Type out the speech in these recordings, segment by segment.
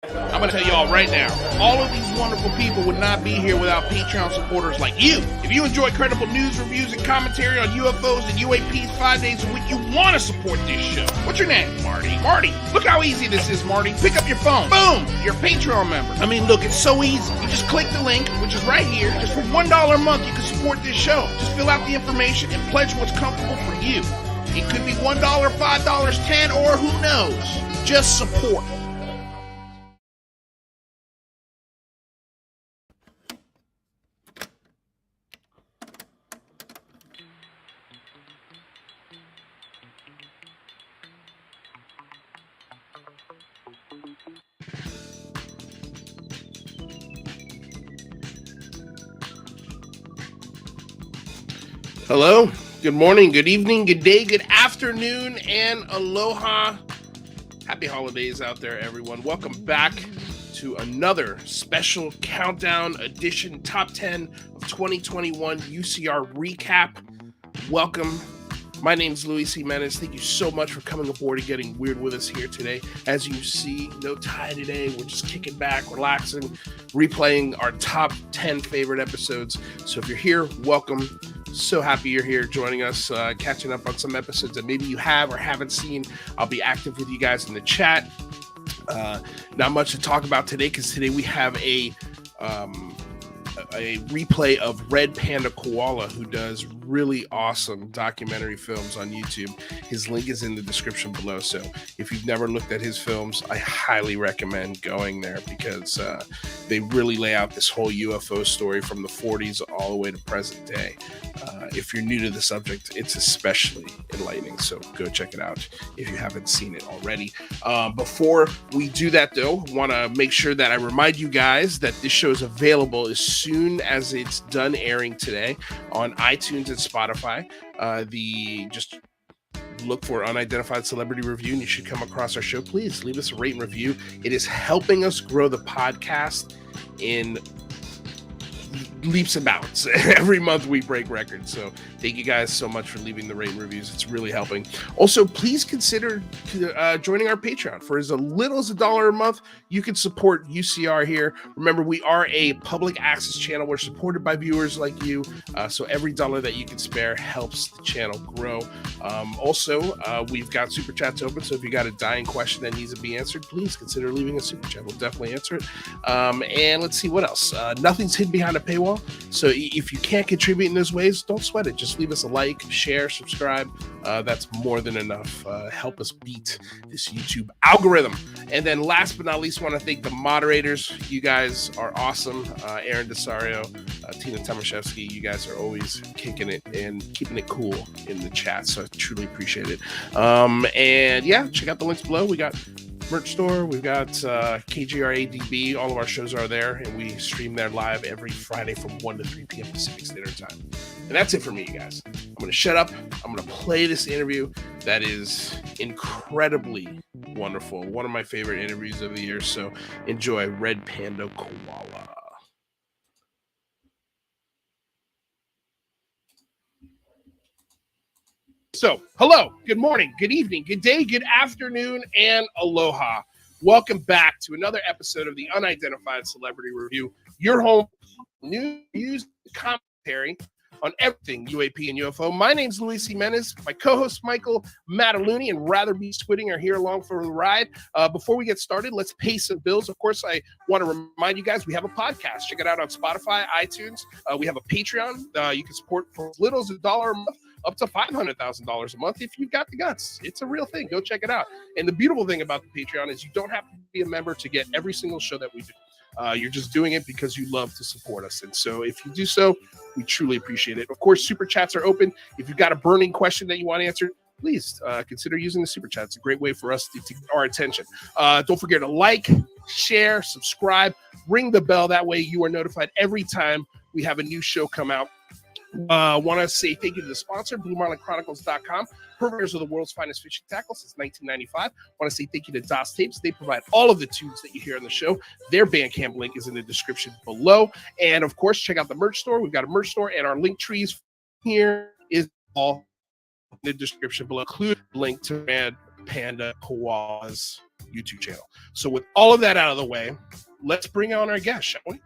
I'm going to tell you all right now, all of these wonderful people would not be here without Patreon supporters like you. If you enjoy credible news, reviews, and commentary on UFOs and UAPs 5 days a week, you want to support this show. What's your name? Marty. Marty, look how easy this is, Marty. Pick up your phone. Boom! You're a Patreon member. I mean, look, it's so easy. You just click the link, which is right here. Just for $1 a month, you can support this show. Just fill out the information and pledge what's comfortable for you. It could be $1, $5, $10, or who knows. Just support. Hello, good morning, good evening, good day, good afternoon, and aloha. Happy holidays out there, everyone. Welcome back to another special countdown edition, top 10 of 2021 UCR recap. Welcome. My name's Luis Jimenez. Thank you so much for coming aboard and getting weird with us here today. As you see, no tie today. We're just kicking back, relaxing, replaying our top 10 favorite episodes. So if you're here, welcome. So happy you're here joining us, catching up on some episodes that maybe you have or haven't seen. I'll be active with you guys in the chat. Not much to talk about today because today we have a replay of Red Panda Koala, who does really awesome documentary films on YouTube. His link is in the description below. So if you've never looked at his films, I highly recommend going there because they really lay out this whole UFO story from the 40s all the way to present day. If you're new to the subject, it's especially enlightening. So go check it out if you haven't seen it already. Before we do that, though, I want to make sure that I remind you guys that this show is available as soon as it's done airing today on iTunes and Spotify. Just look for Unidentified Celebrity Review and you should come across our show. Please leave us a rate and review. It is helping us grow the podcast in leaps and bounds. Every month we break records. So thank you guys so much for leaving the rate and reviews. It's really helping. Also, please consider joining our Patreon. For as little as $1 a month, you can support UCR here. Remember, we are a public access channel. We're supported by viewers like you. So every dollar that you can spare helps the channel grow. Also, we've got super chats open. So if you got a dying question that needs to be answered, please consider leaving a super chat. We'll definitely answer it. And let's see what else. Nothing's hidden behind a paywall. So if you can't contribute in those ways, don't sweat it. Just leave us a like, share, subscribe. That's more than enough. Help us beat this YouTube algorithm. And then last but not least, I want to thank the moderators. You guys are awesome. Aaron Desario, Tina Tomaszewski, you guys are always kicking it and keeping it cool in the chat. So I truly appreciate it. And yeah, check out the links below. We got merch store, we've got KGRADB. All of our shows are there, and we stream there live every Friday from 1 to 3 p.m. Pacific Standard Time. And that's it for me, you guys. I'm going to shut up. I'm going to play this interview that is incredibly wonderful. One of my favorite interviews of the year. So enjoy Red Panda Koala. So, hello, good morning, good evening, good day, good afternoon, and aloha. Welcome back to another episode of the Unidentified Celebrity Review, your home news commentary on everything UAP and UFO. My name's Luis Jimenez. My co-host Michael Mataluni and Rather Be Squidding are here along for the ride. Before we get started, let's pay some bills. Of course, I want to remind you guys we have a podcast. Check it out on Spotify, iTunes. We have a Patreon. You can support for as little as $1 a month, up to $500,000 a month if you've got the guts. It's a real thing. Go check it out. And the beautiful thing about the Patreon is you don't have to be a member to get every single show that we do. You're just doing it because you love to support us. And so if you do so, we truly appreciate it. Of course, super chats are open. If you've got a burning question that you want answered, please consider using the super chat. It's a great way for us to get our attention. Don't forget to like, share, subscribe, ring the bell. That way you are notified every time we have a new show come out. Want to say thank you to the sponsor, BlueMarlinChronicles.com, purveyors of the world's finest fishing tackle since 1995. Want to say thank you to DOS Tapes. They provide all of the tunes that you hear on the show. Their Bandcamp link is in the description below. And of course, check out the merch store. We've got a merch store, and our link trees here is all in the description below. Include link to Red Panda Koala's YouTube channel. So with all of that out of the way, let's bring on our guest, shall we?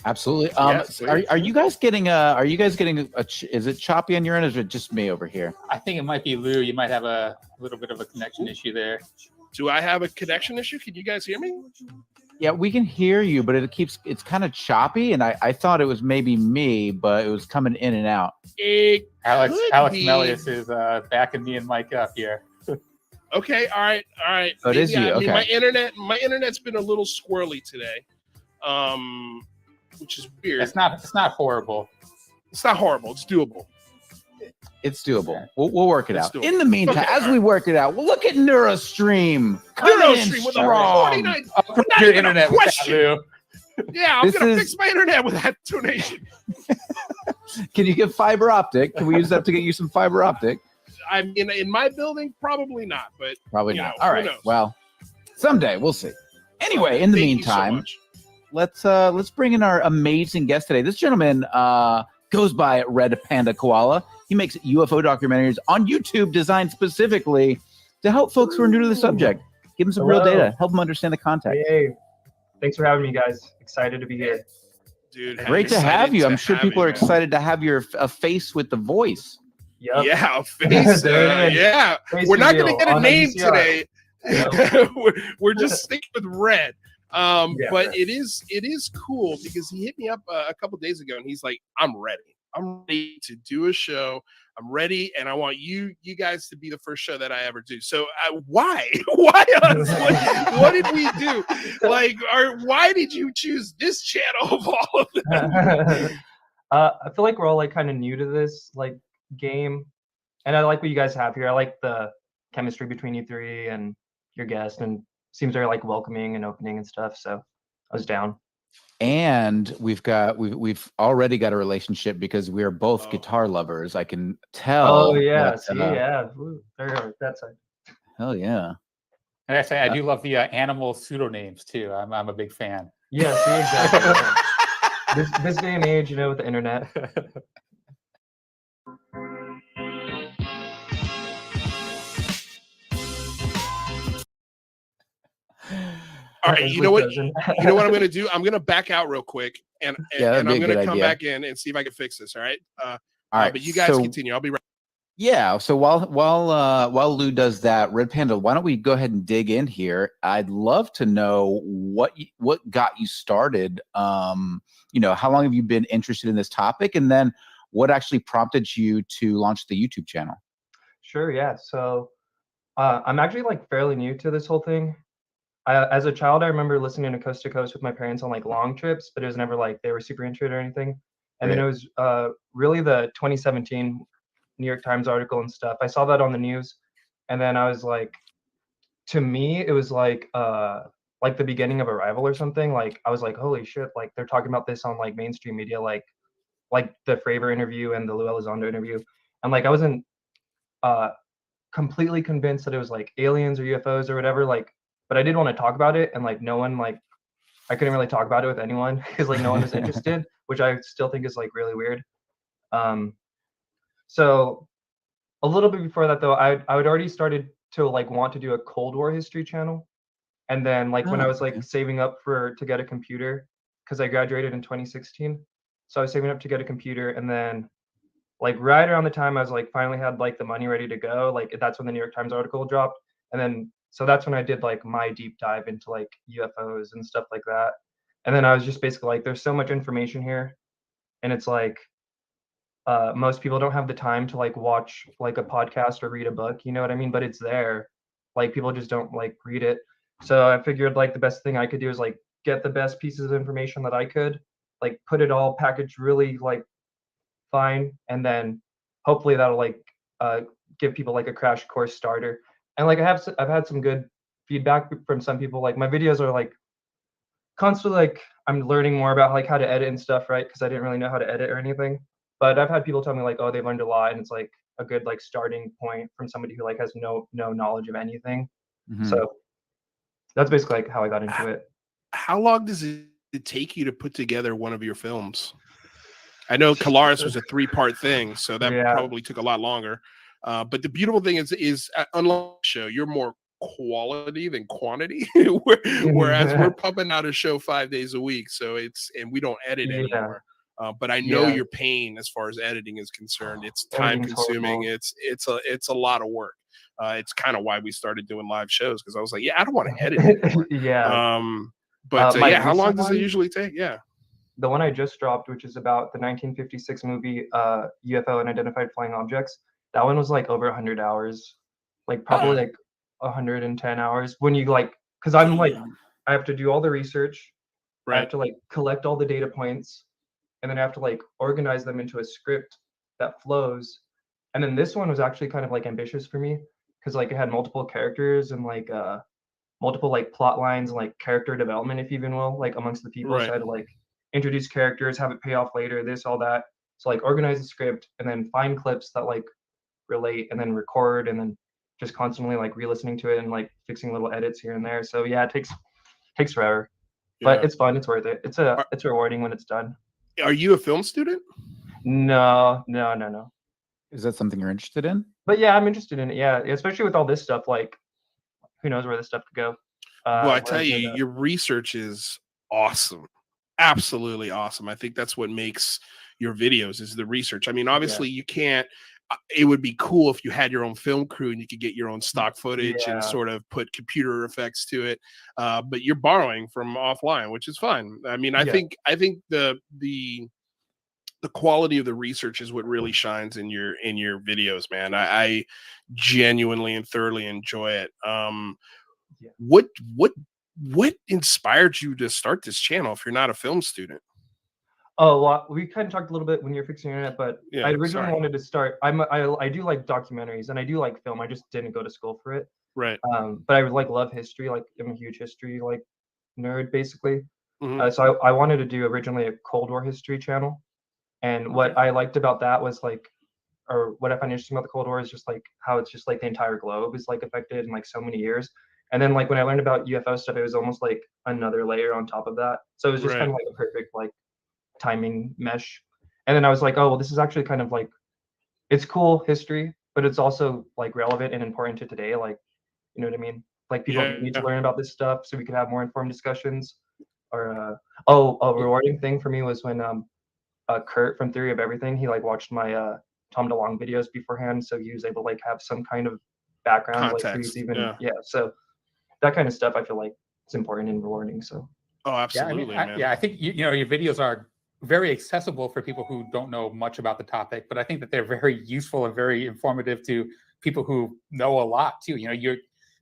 Absolutely. Yes, are you guys getting is it choppy on your end, or is it just me over here? I think it might be Lou. You might have a little bit of a connection issue there. Do I have a connection issue? Can you guys hear me? Yeah, we can hear you, but it's kind of choppy, and I thought it was maybe me, but it was coming in and out. Alex Melius is backing me and Mike up here. Okay, all right. Oh, it is you. Okay. My internet's been a little squirrely today, which is weird. It's not horrible. It's not horrible. It's doable. It's doable. We'll work it out. Doable. In the meantime, as we work it out, we'll look at NeuroStream. NeuroStream with a 49. Your internet with that, Lou. Yeah, I'm going to fix my internet with that donation. Can you get fiber optic? Can we use that to get you some fiber optic? I'm in my building, probably not, but probably not. Know, all right. Well, someday we'll see. Anyway, in the meantime, let's bring in our amazing guest today. This gentleman goes by Red Panda Koala. He makes UFO documentaries on YouTube designed specifically to help folks who are new to the subject. Give them some real data. Help them understand the context. Hey, thanks for having me, guys. Excited to be here. Dude, great to have you. I'm sure people are excited to have a face with the voice. Yep. Yeah, a face. Yeah. We're not going to get a name today. Yep. we're just sticking with Red. But it is cool because he hit me up a couple days ago and he's like, I'm ready to do a show. I'm ready, and I want you guys to be the first show that I ever do. So why us? What did we do? Why did you choose this channel of all of them? I feel like we're all like kind of new to this like game, and I like what you guys have here. I like the chemistry between you three and your guest, and seems very like welcoming and opening and stuff. So I was down. And we've already got a relationship because we are both guitar lovers. I can tell. Oh yeah, Ooh, there, that side. Hell yeah. And I say I do love the animal pseudonames too. I'm a big fan. Yeah, see, exactly. this day and age, with the internet. All right, you know what I'm going to do? I'm going to back out real quick, and I'm going to come back in and see if I can fix this. All right. All right. But you guys continue. I'll be right. Yeah. So while Lou does that, Red Panda, why don't we go ahead and dig in here? I'd love to know what got you started. How long have you been interested in this topic, and then what actually prompted you to launch the YouTube channel? Sure. Yeah. So I'm actually like fairly new to this whole thing. As a child, I remember listening to Coast to Coast with my parents on like long trips, but it was never like they were super into it or anything. And then it was really the 2017 New York Times article and stuff. I saw that on the news, and then I was like, to me, it was like the beginning of Arrival or something. Like I was like, holy shit! Like they're talking about this on like mainstream media, like the Fravor interview and the Lou Elizondo interview, and like I wasn't completely convinced that it was like aliens or UFOs or whatever. Like. But I did want to talk about it, and like no one I couldn't really talk about it with anyone because like no one was interested, which I still think is like really weird. So a little bit before that though, I would already started to like want to do a Cold War history channel, and then like when I was like saving up to get a computer because I graduated in 2016, so I was saving up to get a computer, and then like right around the time I was like finally had like the money ready to go, like that's when the New York Times article dropped, and then. So that's when I did like my deep dive into like UFOs and stuff like that. And then I was just basically like, there's so much information here. And it's like, most people don't have the time to like watch like a podcast or read a book, you know what I mean? But it's there. Like people just don't like read it. So I figured like the best thing I could do is like get the best pieces of information that I could, like put it all packaged really like fine. And then hopefully that'll like give people like a crash course starter. And like I've had some good feedback from some people. Like my videos are like constantly like I'm learning more about like how to edit and stuff, right? Because I didn't really know how to edit or anything. But I've had people tell me like, oh, they've learned a lot, and it's like a good like starting point from somebody who like has no knowledge of anything. Mm-hmm. So that's basically like how I got into it. How long does it take you to put together one of your films? I know Colaris was a 3-part thing, so that probably took a lot longer. But the beautiful thing is unlike the show, you're more quality than quantity. Whereas we're pumping out a show 5 days a week, so and we don't edit anymore. But I know your pain as far as editing is concerned. It's time consuming. It's a lot of work. It's kind of why we started doing live shows, because I was like, I don't want to edit anymore. How long does it usually take? Yeah. The one I just dropped, which is about the 1956 movie UFO Unidentified Flying Objects, that one was like over 100 hours, like probably like 110 hours. When you like, because I'm like, I have to do all the research, I have to like collect all the data points, and then I have to like organize them into a script that flows. And then this one was actually kind of like ambitious for me, because like it had multiple characters and like multiple like plot lines and like character development, if you even will, like amongst the people. So I had to like introduce characters, have it pay off later, this, all that. So like organize the script and then find clips that like relate, and then record, and then just constantly like re-listening to it and like fixing little edits here and there. So yeah, it takes forever, but it's fun. It's worth it. It's rewarding when it's done. Are you a film student? No. Is that something you're interested in? But yeah, I'm interested in it. Yeah, especially with all this stuff. Like, who knows where this stuff could go? Well, I tell you, your research is awesome. Absolutely awesome. I think that's what makes your videos, is the research. I mean, obviously you can't, it would be cool if you had your own film crew and you could get your own stock footage and sort of put computer effects to it. But you're borrowing from offline, which is fine. I mean, I think the quality of the research is what really shines in your videos, man. I genuinely and thoroughly enjoy it. What inspired you to start this channel if you're not a film student? Oh, well, we kind of talked a little bit when you're fixing your internet, but I originally wanted to start. I do like documentaries and I do like film. I just didn't go to school for it. Right. But I would like love history. Like I'm a huge history like nerd basically. So I wanted to do originally a Cold War history channel. And what I liked about that was like, or what I find interesting about the Cold War is just like how it's just like the entire globe is like affected in like so many years. And then like when I learned about UFO stuff, it was almost like another layer on top of that. So it was just kind of like a perfect like timing mesh. And then I was like, oh, well, this is actually kind of like, it's cool history, but it's also like relevant and important to today. Like, you know what I mean? Like people need to learn about this stuff so we could have more informed discussions. Or a rewarding thing for me was when Kurt from Theory of Everything, he like watched my Tom DeLonge videos beforehand, so he was able to like have some kind of background, context. Like even so that kind of stuff I feel like it's important and rewarding. So absolutely, man. I think you know your videos are very accessible for people who don't know much about the topic, but I think that they're very useful and very informative to people who know a lot too. You know, you're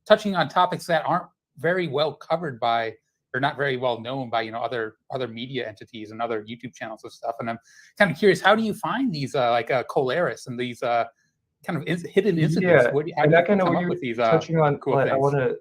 touching on topics that aren't very well covered by, or not very well known by, you know, other media entities and other YouTube channels and stuff. And I'm kind of curious, how do you find these like Colaris and these kind of hidden incidents? How do you come up with these touching on cool things? I want to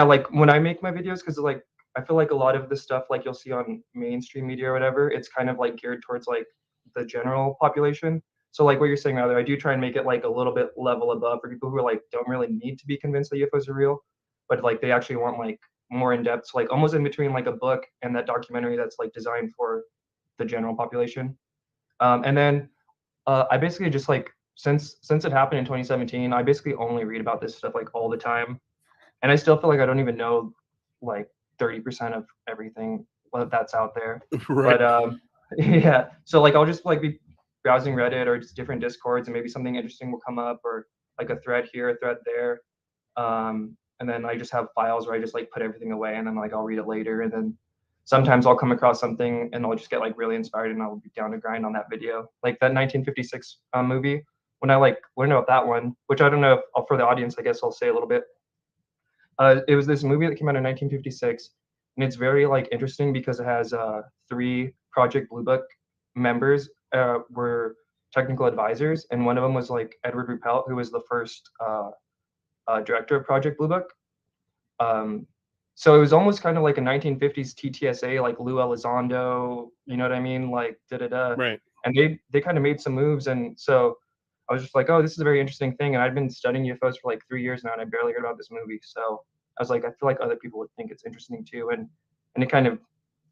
like when I make my videos, because like I feel like a lot of the stuff like you'll see on mainstream media or whatever, it's kind of like geared towards like the general population. So like what you're saying earlier, I do try and make it like a little bit level above for people who are like don't really need to be convinced that UFOs are real, but like they actually want like more in depth, so like almost in between like a book and that documentary that's like designed for the general population. And then I basically just like since it happened in 2017, I basically only read about this stuff like all the time, and I still feel like I don't even know like 30% of everything that's out there. But so like I'll just like be browsing Reddit or just different Discords, and maybe something interesting will come up, or like a thread here, a thread there. And then I just have files where I just like put everything away, and then like I'll read it later. And then sometimes I'll come across something and I'll just get like really inspired, and I'll be down to grind on that video. Like that 1956 movie, when I like learned about that one, which I don't know if for the audience, I guess I'll say a little bit. It was this movie that came out in 1956, and it's very like interesting because it has 3 Project Blue Book members were technical advisors, and one of them was like Edward Ruppelt, who was the first director of Project Blue Book. So it was almost kind of like a 1950s TTSA, like Lou Elizondo, you know what I mean? Like Right. And they kind of made some moves, and so I was just like, oh, this is a very interesting thing. And I'd been studying UFOs for like 3 years now, and I barely heard about this movie. So I was like, I feel like other people would think it's interesting too, and it kind of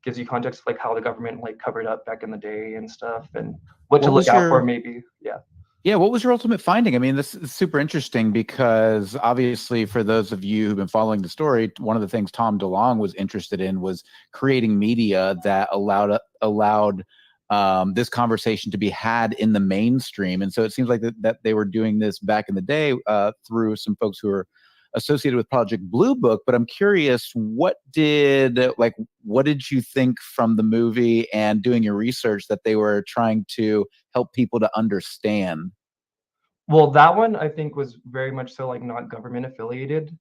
gives you context of like how the government like covered up back in the day and stuff, and what to look out for maybe. Yeah. Yeah, what was your ultimate finding? I mean, this is super interesting because obviously, for those of you who've been following the story, one of the things Tom DeLonge was interested in was creating media that allowed this conversation to be had in the mainstream. And so it seems like that they were doing this back in the day through some folks who are associated with Project Blue Book. But I'm curious, what did you think from the movie and doing your research that they were trying to help people to understand? Well, that one I think was very much so like not government affiliated.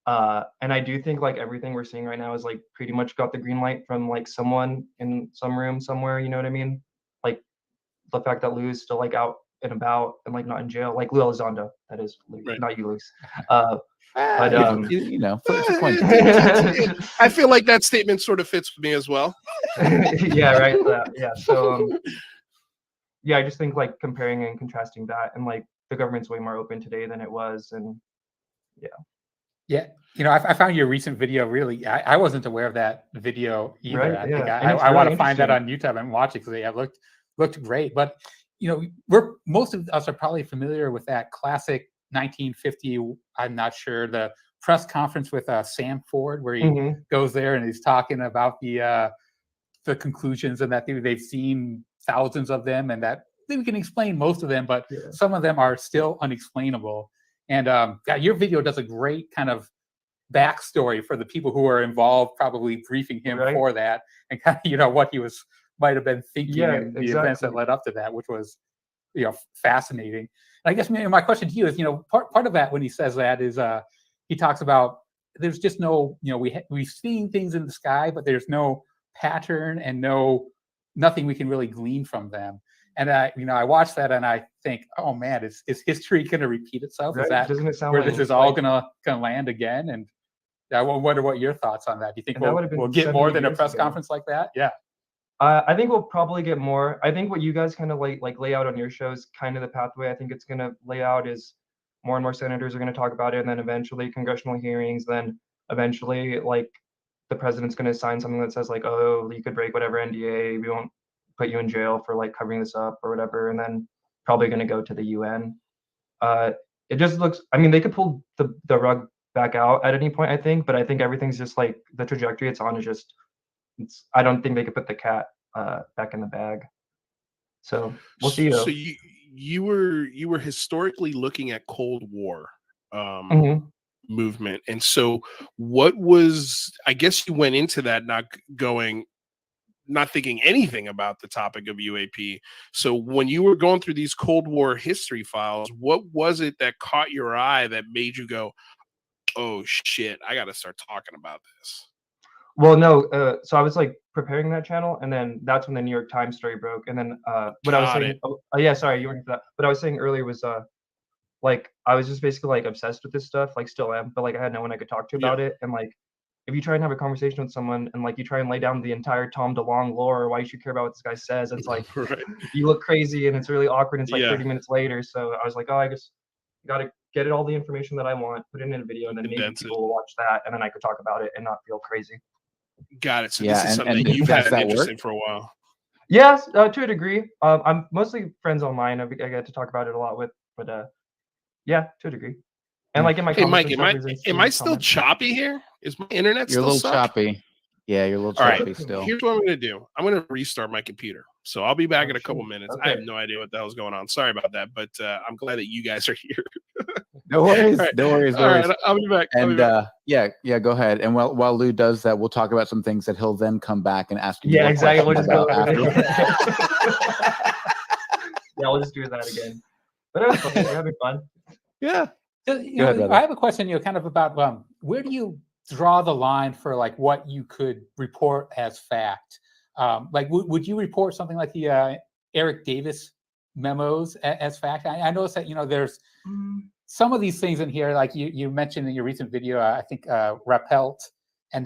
And I do think like everything we're seeing right now is like pretty much got the green light from like someone in some room somewhere, you know what I mean? Like the fact that Lou's still like out and about and like not in jail, like Lou Elizondo, that is, Right. not you, Luis. But I feel like that statement sort of fits with me as well. Yeah, right. Yeah. So yeah, I just think like comparing and contrasting that, and like the government's way more open today than it was, and yeah. Yeah, I found your recent video really. I wasn't aware of that video either. Right, I yeah. think And it's I want really to find that interesting. on YouTube and watch it because it looked great. But most of us are probably familiar with that classic 1950. I'm not sure, the press conference with Sam Ford, where he Mhm. goes there and he's talking about the conclusions, and that they've seen thousands of them, and that we can explain most of them, but Yeah. some of them are still unexplainable. And your video does a great kind of backstory for the people who are involved, probably briefing him Right. for that, and kind of what he might have been thinking, Yeah, and the events that exactly. led up to that, which was fascinating. And I guess my question to you is, part of that when he says that is he talks about there's just no, we've seen things in the sky, but there's no pattern and nothing we can really glean from them. And I watched that and I think, oh man, is history going to repeat itself? Right? Is that Doesn't it sound where like this is all gonna land again? And I wonder what your thoughts on that. Do you think and that would have we'll been get more 70 than a years press ago. conference like that? Yeah. I think we'll probably get more. I think what you guys kind of like lay out on your shows, kind of the pathway I think it's gonna lay out is more and more senators are gonna talk about it, and then eventually congressional hearings, then eventually like the president's gonna sign something that says like, oh, you could break whatever NDA, we won't put you in jail for like covering this up or whatever, and then probably gonna go to the UN. Uh, it just looks. I mean, they could pull the rug back out at any point, I think, but I think everything's just like the trajectory it's on is just. I don't think they could put the cat back in the bag. So we'll see So though. you were historically looking at Cold War Mhm. movement, and so what was? I guess you went into that not thinking anything about the topic of UAP. So when you were going through these Cold War history files, what was it that caught your eye that made you go, "Oh shit, I got to start talking about this"? Well, no. So I was like preparing that channel, and then that's when the New York Times story broke. And then what I was Got saying. it. Oh, yeah, sorry, you weren't here for that. What I was saying earlier was like I was just basically like obsessed with this stuff, like still am, but like I had no one I could talk to Yeah. about it. And like if you try and have a conversation with someone and like you try and lay down the entire Tom DeLonge lore, why you should care about what this guy says, it's like Right. you look crazy and it's really awkward. And it's like Yeah. 30 minutes later. So I was like, oh, I just gotta get it all the information that I want, put it in a video, and then maybe Condense it. people will watch that, and then I could talk about it and not feel crazy. Got it. So Yeah, this is something and that you've does had an that interest work? in for a while. Yes, to a degree. I'm mostly friends online. I get to talk about it a lot with, but yeah, to a degree. And like in my Hey, comments Mike, and stuff, there's am I instant still comments. choppy here? Is my internet You're a still little suck? choppy. Yeah, you're a little All right. choppy still. Here's what I'm going to do. I'm going to restart my computer. So I'll be back Oh, in a couple shoot. minutes. I Okay. have no idea what the hell's going on. Sorry about that, but I'm glad that you guys are here. No worries. All right. No worries. No All worries. right. I'll be back. And yeah, go ahead. And while Lou does that, we'll talk about some things that he'll then come back and ask you Yeah, more exactly. We'll questions just go about over it after. again. Yeah, we'll just do that again. But it was fun. We're having fun. Yeah. So, Go ahead, brother. I have a question, kind of about where do you draw the line for like what you could report as fact? Like, would you report something like the Eric Davis memos as fact? I noticed that there's some of these things in here, like you mentioned in your recent video. I think Rappelt and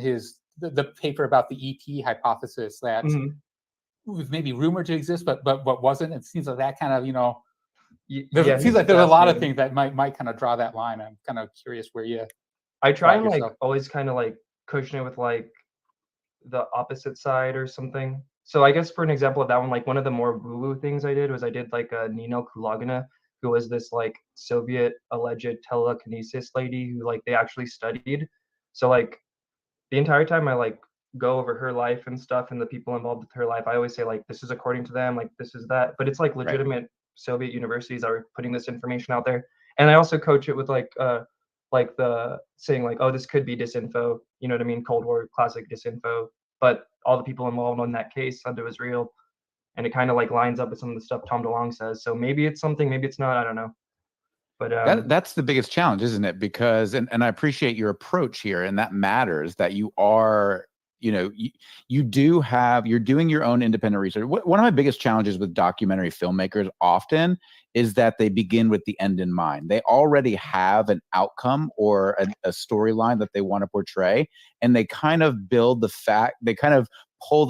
the paper about the ET hypothesis that was maybe rumored to exist, but wasn't. It seems like that kind of Yeah, it seems like there's a lot of things that might kind of draw that line. I'm kind of curious where you. I try and yourself. like always kind of like cushion it with like the opposite side or something. So I guess for an example of that one, like one of the more woo-woo things I did was I did like a Nino Kulagina, who was this like Soviet alleged telekinesis lady who like they actually studied. So like the entire time I like go over her life and stuff and the people involved with her life, I always say like this is according to them, like this is that, but it's like legitimate Soviet universities are putting this information out there. And I also coach it with like the saying like, oh, this could be disinfo, you know what I mean? Cold War classic disinfo, but all the people involved in that case said it was real. And it kind of like lines up with some of the stuff Tom DeLonge says. So maybe it's something, maybe it's not, I don't know. But that's the biggest challenge, isn't it? Because and I appreciate your approach here, and that matters that you are, you know, you're doing your own independent research. One of my biggest challenges with documentary filmmakers often is that they begin with the end in mind. They already have an outcome or a storyline that they want to portray, and they kind of pull the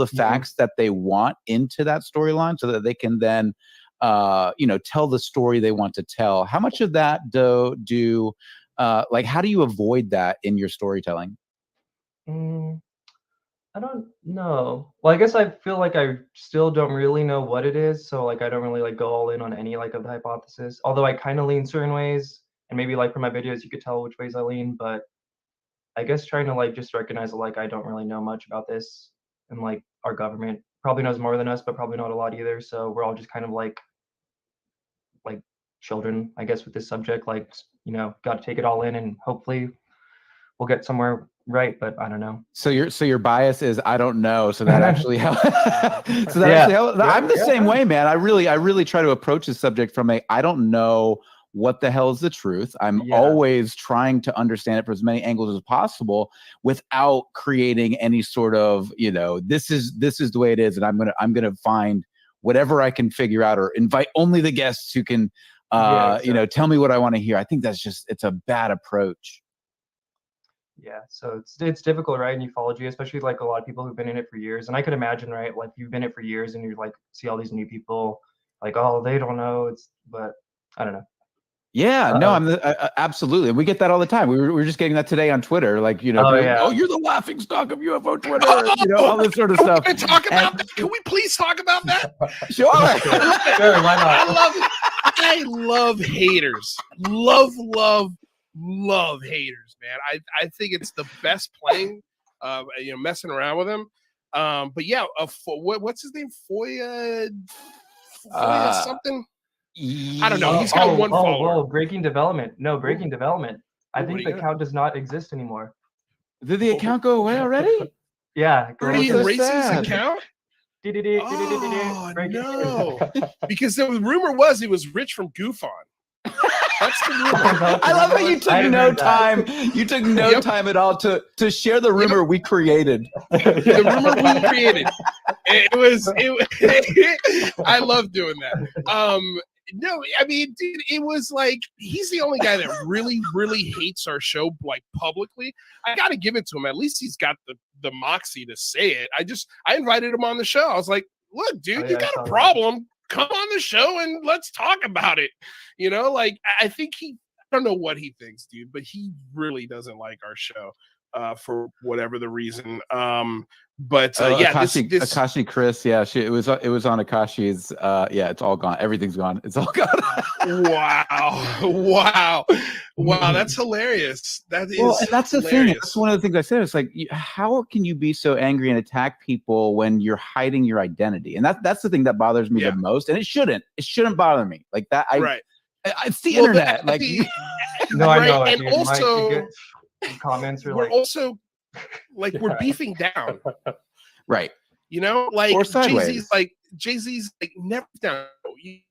facts that they want into that storyline so that they can then tell the story they want to tell. How much of that how do you avoid that in your storytelling? I don't know. Well, I guess I feel like I still don't really know what it is, so like I don't really like go all in on any like of the hypothesis. Although I kind of lean certain ways, and maybe like for my videos you could tell which ways I lean, but I guess trying to like just recognize that like I don't really know much about this, and like our government probably knows more than us, but probably not a lot either. So we're all just kind of like children, I guess, with this subject. Like, got to take it all in, and hopefully we'll get somewhere right. But I don't know. So your bias is I don't know. So that actually helps. I'm the same way, man. I really try to approach the subject from I don't know what the hell is the truth. I'm always trying to understand it from as many angles as possible without creating any sort of, this is the way it is, and I'm gonna find whatever I can figure out, or invite only the guests who can exactly. Tell me what I want to hear. I think it's a bad approach. Yeah, so it's difficult, right, in ufology, especially like a lot of people who've been in it for years. And I could imagine, right, like you've been in it for years and you like see all these new people like, oh, they don't know. But I don't know. Yeah, no, absolutely. We get that all the time. We were just getting that today on Twitter, like, oh, you're the laughing stock of UFO Twitter, all this sort of stuff. Can we talk about that? Can we please talk about that? Sure. Sure, why not? I love it. I love haters. Love haters, man. I think it's the best playing, messing around with them. But yeah, what's his name? Foya something. I don't know. He's got one follower. Breaking Development. No, Breaking Development. I think the account does not exist anymore. Did the account go away already? Yeah. Pretty racist account? Oh, no. Because the rumor was he was rich from Goof On. That's the rumor. I love how you took no time. You took no time at all to share the rumor we created. The rumor we created. I love doing that. No, I mean, dude, it was like he's the only guy that really, really hates our show, like publicly. I got to give it to him. At least he's got the moxie to say it. I invited him on the show. I was like, look, dude, you got a problem. Come on the show and let's talk about it. I think I don't know what he thinks, dude, but he really doesn't like our show for whatever the reason. Akashi Chris, it was on Akashi's. It's all gone. Everything's gone. It's all gone. Wow. That's hilarious. That is. Well, and that's the thing. That's one of the things I said. It's like, how can you be so angry and attack people when you're hiding your identity? And that's the thing that bothers me the most. And it shouldn't bother me like that. It's the internet. No, I know. And also, comments are we're also like we're beefing down, right? Or sideways. Jay-Z's like never down.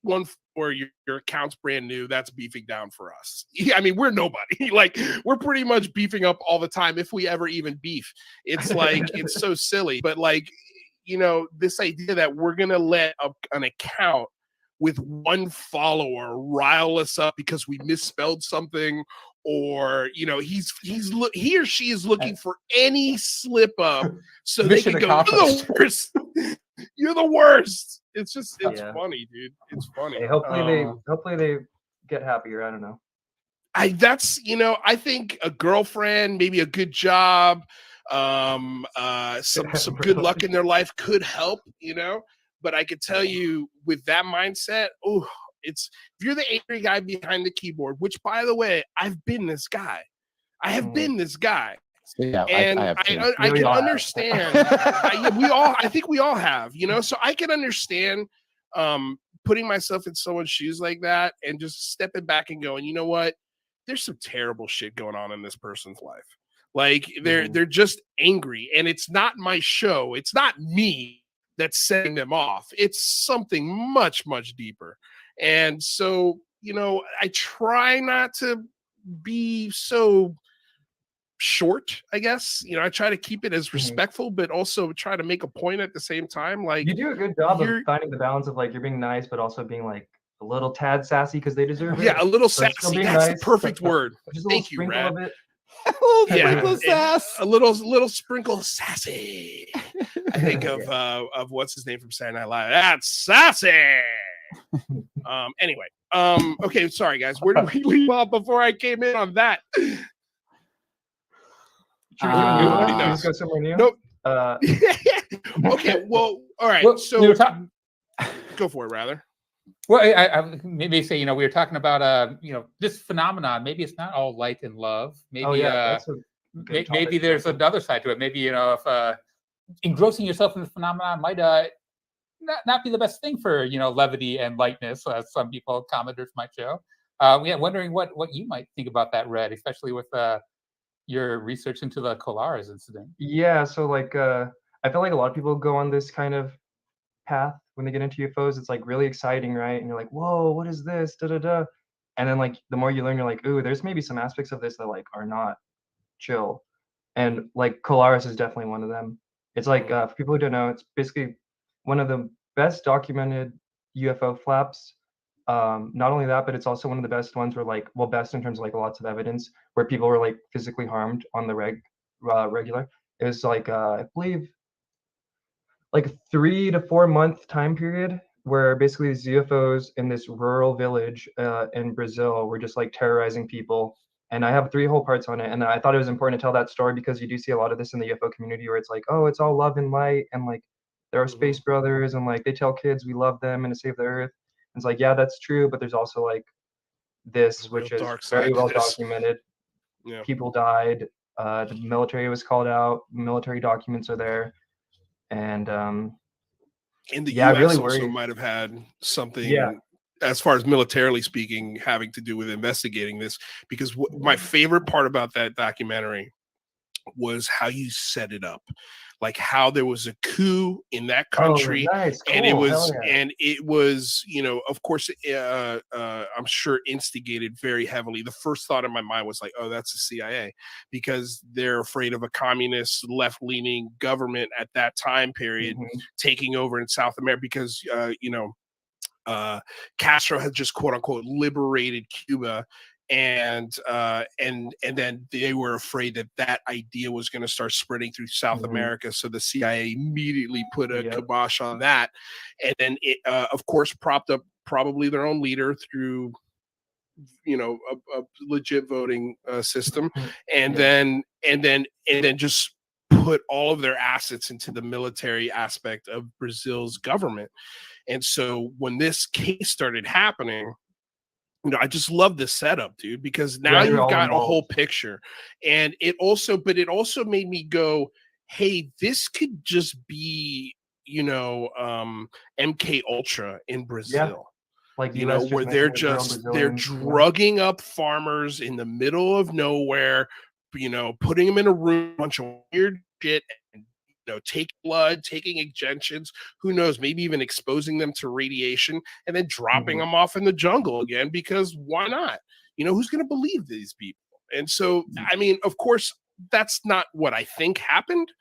One for your account's brand new. That's beefing down for us. I mean, we're nobody. Like we're pretty much beefing up all the time if we ever even beef. It's like it's so silly, but this idea that we're gonna let an account with one follower rile us up because we misspelled something, or he or she is looking for any slip up so they can go, you're the worst. It's funny, dude. It's funny. Hey, hopefully they get happier. I don't know. I think a girlfriend, maybe a good job, some good luck in their life could help, but I could tell you with that mindset, If you're the angry guy behind the keyboard, which by the way, I've been this guy. I have been this guy. Yeah, and I have too. I can understand. I think we all have, so I can understand putting myself in someone's shoes like that and just stepping back and going, you know what? There's some terrible shit going on in this person's life. Like they're just angry, and it's not my show. It's not me that's setting them off. It's something much, much deeper. And so, I try not to be so short, I guess. I try to keep it as respectful, but also try to make a point at the same time. Like, you do a good job of finding the balance of like you're being nice, but also being like a little tad sassy because they deserve it. Yeah, a little sassy. That's the perfect word. Thank you, Red. A little sprinkle of sass. A little sprinkle of sassy. I think of what's his name from Saturday Night Live. That's sassy. Anyway. Okay, sorry guys. Where did we leave off before I came in on that? Let's go somewhere new. Nope. Okay. Well, all right. Well, so go for it, rather. Well, I maybe say, we were talking about, this phenomenon. Maybe it's not all light and love. Maybe, maybe there's another side to it. Maybe, if engrossing yourself in the phenomenon might not be the best thing for, levity and lightness, as some people, commenters might show. Wondering what you might think about that, Red, especially with your research into the Colares incident. Yeah, so like I feel like a lot of people go on this kind of path when they get into UFOs. It's like really exciting, right? And you're like, whoa, what is this? Da da da. And then like the more you learn, you're like, ooh, there's maybe some aspects of this that like are not chill. And like Colares is definitely one of them. It's like for people who don't know, it's basically one of the best documented UFO flaps. Not only that, but it's also one of the best ones where like, well, best in terms of like lots of evidence where people were like physically harmed on the regular. It was like I believe like a 3 to 4 month time period where basically these UFOs in this rural village in Brazil were just like terrorizing people. And I have 3 whole parts on it. And I thought it was important to tell that story because you do see a lot of this in the UFO community where it's like, oh, it's all love and light, and like there are space brothers, and like they tell kids we love them and to save the earth. And it's like, yeah, that's true, but there's also like this, which is very well documented. Yeah. People died. The military was called out. Military documents are there. And the US really also might have had something, as far as militarily speaking, having to do with investigating this, because my favorite part about that documentary was how you set it up, like how there was a coup in that country. Oh, nice. Cool. And it was, of course, I'm sure instigated very heavily. The first thought in my mind was like, oh, that's the CIA, because they're afraid of a communist left-leaning government at that time period taking over in South America, because Castro had just quote unquote liberated Cuba. And then they were afraid that idea was going to start spreading through South America. So the CIA immediately put a kibosh on that. And then it, of course, propped up probably their own leader through, a legit voting system. And then just put all of their assets into the military aspect of Brazil's government. And so when this case started happening, I just love this setup, dude, because now you've got a whole picture. And it also made me go, hey, this could just be, MK Ultra in Brazil. Yeah. Like, where they're drugging up farmers in the middle of nowhere, putting them in a room, bunch of weird shit, and take blood, taking injections, who knows, maybe even exposing them to radiation, and then dropping them off in the jungle again, because why not? Who's going to believe these people? And so, I mean, of course, that's not what I think happened.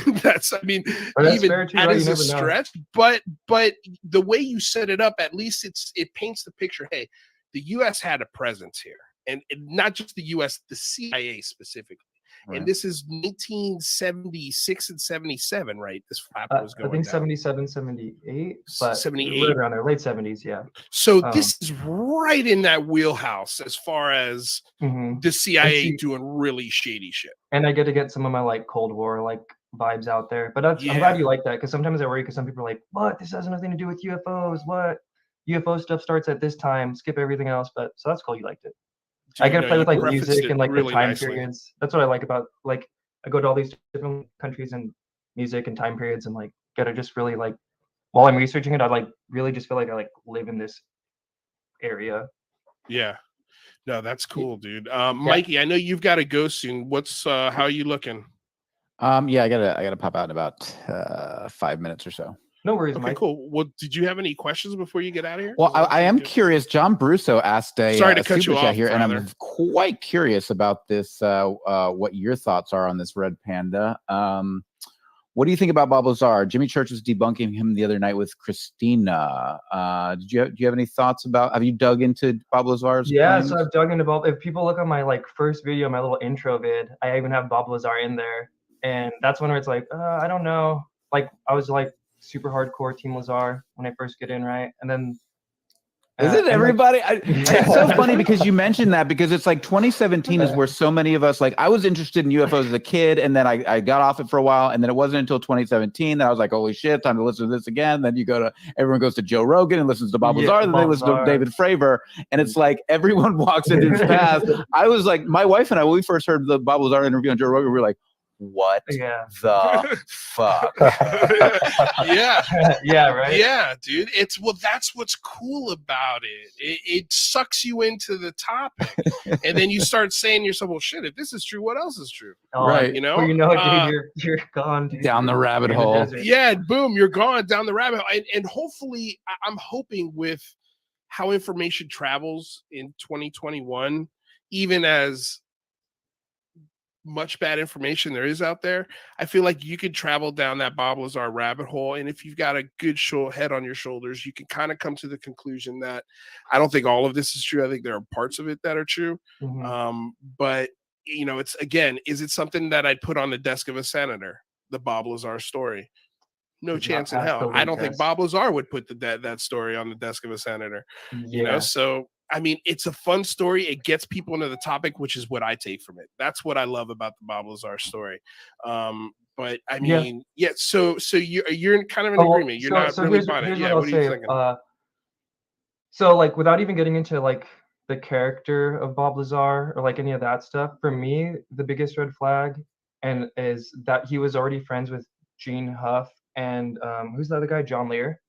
That's even that is a stretch, but the way you set it up, at least it paints the picture. Hey, the U.S. had a presence here, and not just the U.S., the CIA specifically. Right. And this is 1976 and 77, right? This flap was going I think down. 77, 78, but 78 right around there, late 70s, yeah. So this is right in that wheelhouse as far as the CIA doing really shady shit. And I get some of my like Cold War like vibes out there. But I'm glad you like that, because sometimes I worry because some people are like, what? This has nothing to do with UFOs. What? UFO stuff starts at this time, skip everything else. But so that's cool. You liked it. Dude, I get to play you with like prefaced music it and like really the time nicely. periods. That's what I like about like I go to all these different countries and music and time periods and like get to just really like while I'm researching it, I like really just feel like I like live in this area. Yeah. No, that's cool, dude. Mikey, I know you've got to go soon. What's how are you looking? Yeah, I gotta pop out in about 5 minutes or so. No worries, Okay, Mike. cool. Well, did you have any questions before you get out of here? Well, I am curious. John Brusso asked a Sorry to cut super you chat off, here, and brother. I'm quite curious about this. What your thoughts are on this Red Panda? What do you think about Bob Lazar? Jimmy Church was debunking him the other night with Christina. Do you have any thoughts about? Have you dug into Bob Lazar's claims? So I've dug into Bob. If people look at my like first video, my little intro vid, I even have Bob Lazar in there, and that's when it's like, I don't know. Like I was like super hardcore Team Lazar when I first get in, right? And then Isn't everybody? It's so funny because you mentioned that because it's like 2017 is where so many of us, like I was interested in UFOs as a kid and then I got off it for a while and then it wasn't until 2017 that I was like, holy shit, time to listen to this again. Then everyone goes to Joe Rogan and listens to Bob Lazar, then they listen to David Fravor. And it's like everyone walks into his path. I was like, my wife and I, when we first heard the Bob Lazar interview on Joe Rogan, we were like, what the fuck? Yeah, right. Yeah, dude. That's what's cool about it. It sucks you into the topic, and then you start saying to yourself, "Well, shit. If this is true, what else is true?" Right. You know. Dude, you're gone, dude. Down the rabbit hole. Yeah, boom, you're gone down the rabbit hole, and hopefully, I'm hoping with how information travels in 2021, even as much bad information there is out there, I feel like you could travel down that Bob Lazar rabbit hole, and if you've got a good head on your shoulders, you can kind of come to the conclusion that I don't think all of this is true. I think there are parts of it that are true. But it's again, is it something that I'd put on the desk of a senator? The Bob Lazar story? No chance in hell. I don't think Bob Lazar would put that story on the desk of a senator. So I mean, it's a fun story. It gets people into the topic, which is what I take from it. That's what I love about the Bob Lazar story. But I mean, so you're kind of in agreement. You're not really buying it. Yeah, what are you thinking? So like, without even getting into like the character of Bob Lazar or like any of that stuff, for me, the biggest red flag is that he was already friends with Gene Huff and who's the other guy, John Lear.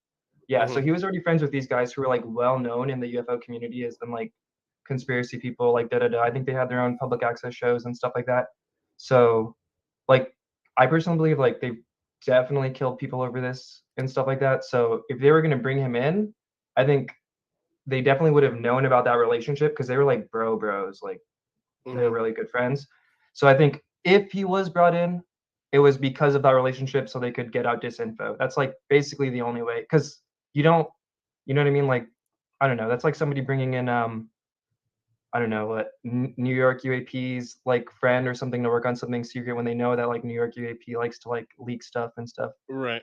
Yeah, so he was already friends with these guys who were like well known in the UFO community as them like conspiracy people, like I think they had their own public access shows and stuff like that. So like I personally believe like they definitely killed people over this and stuff like that. So if they were gonna bring him in, I think they definitely would have known about that relationship because they were like bros, like they were really good friends. So I think if he was brought in, it was because of that relationship so they could get out disinfo. That's like basically the only way, because you know what I mean? Like, I don't know. That's like somebody bringing in, I don't know, what New York UAP's like friend or something to work on something secret when they know that like New York UAP likes to like leak stuff and stuff. Right.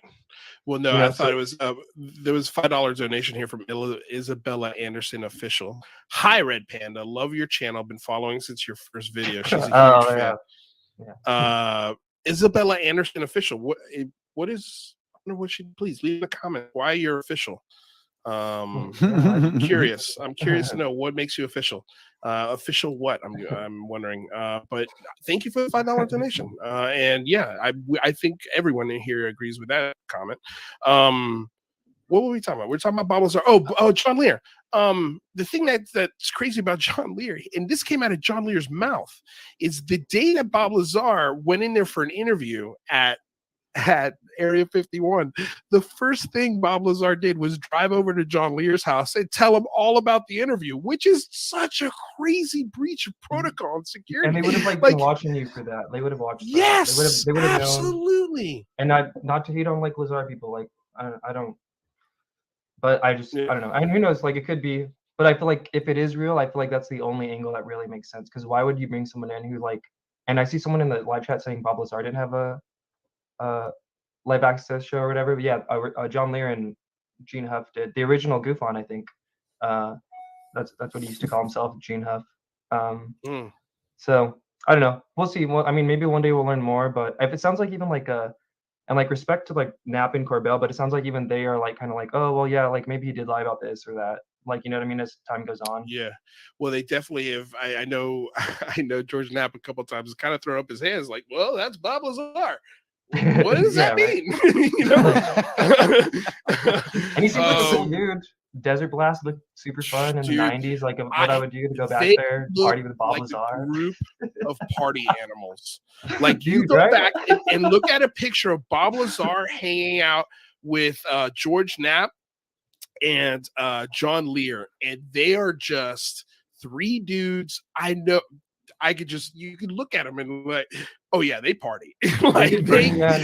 Well, no, I thought it was there was $5 donation here from Isabella Anderson official. Hi, Red Panda. Love your channel. Been following since your first video. She's a huge fan. Yeah. Isabella Anderson official. What is? I don't know what she. Please leave a comment. Why you're official? I'm curious. I'm curious to know what makes you official. Official what? I'm wondering. But thank you for the $5 donation. And yeah, I think everyone in here agrees with that comment. What were we talking about? We're talking about Bob Lazar. Oh, John Lear. The thing that's crazy about John Lear, and this came out of John Lear's mouth, is the day that Bob Lazar went in there for an interview at Area 51, the first thing Bob Lazar did was drive over to John Lear's house and tell him all about the interview, which is such a crazy breach of protocol and security. And they would have been watching you for that. They would have watched. Yes, they would have absolutely. Known. And not to hate on like Lazar people, like I don't. But I just I don't know. And who knows? Like it could be. But I feel like if it is real, I feel like that's the only angle that really makes sense. Because why would you bring someone in who like? And I see someone in the live chat saying Bob Lazar didn't have a live access show or whatever. But yeah, John Lear and Gene Huff did the original Goof On. I think that's what he used to call himself, Gene Huff. So I don't know. We'll see. Well, I mean, maybe one day we'll learn more. But if it sounds like even like And like respect to like Knapp and Corbell, but it sounds like even they are like kind of like, oh well, yeah, like maybe he did lie about this or that. Like, you know what I mean? As time goes on. Yeah. Well, they definitely have. I know I know George Knapp a couple of times has kind of thrown up his hands like, well, that's Bob Lazar. What does that mean? You know? And he seems like a cool dude. Desert Blast looked super fun in the 90s. Like what I would do to go back there, party with Bob Lazar. A group of party animals. Like Dude, you go right? back and look at a picture of Bob Lazar hanging out with George Knapp and John Lear, and they are just three dudes. I know. You could look at them and like, oh yeah, they party. Like Burning Man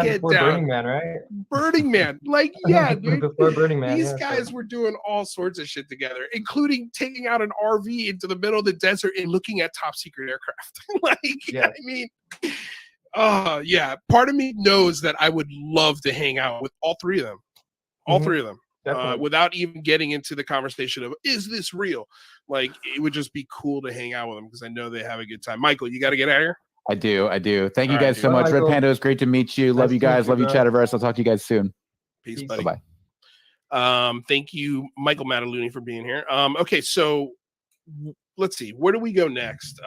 get before down. Burning Man, right? Burning Man, like yeah, dude. Before Burning Man, these guys were doing all sorts of shit together, including taking out an RV into the middle of the desert and looking at top secret aircraft. Like, yeah. I mean, yeah. Part of me knows that I would love to hang out with all three of them, three of them. Without even getting into the conversation of is this real? Like it would just be cool to hang out with them because I know they have a good time. Michael, you got to get out of here. I do. Thank you guys so dude. much. Michael. Red Panda, it's great to meet you. Love you guys. Love you, Chatterverse. I'll talk to you guys soon. Peace, buddy. Bye. Thank you, Michael Mataluni, for being here. Okay, so let's see. Where do we go next?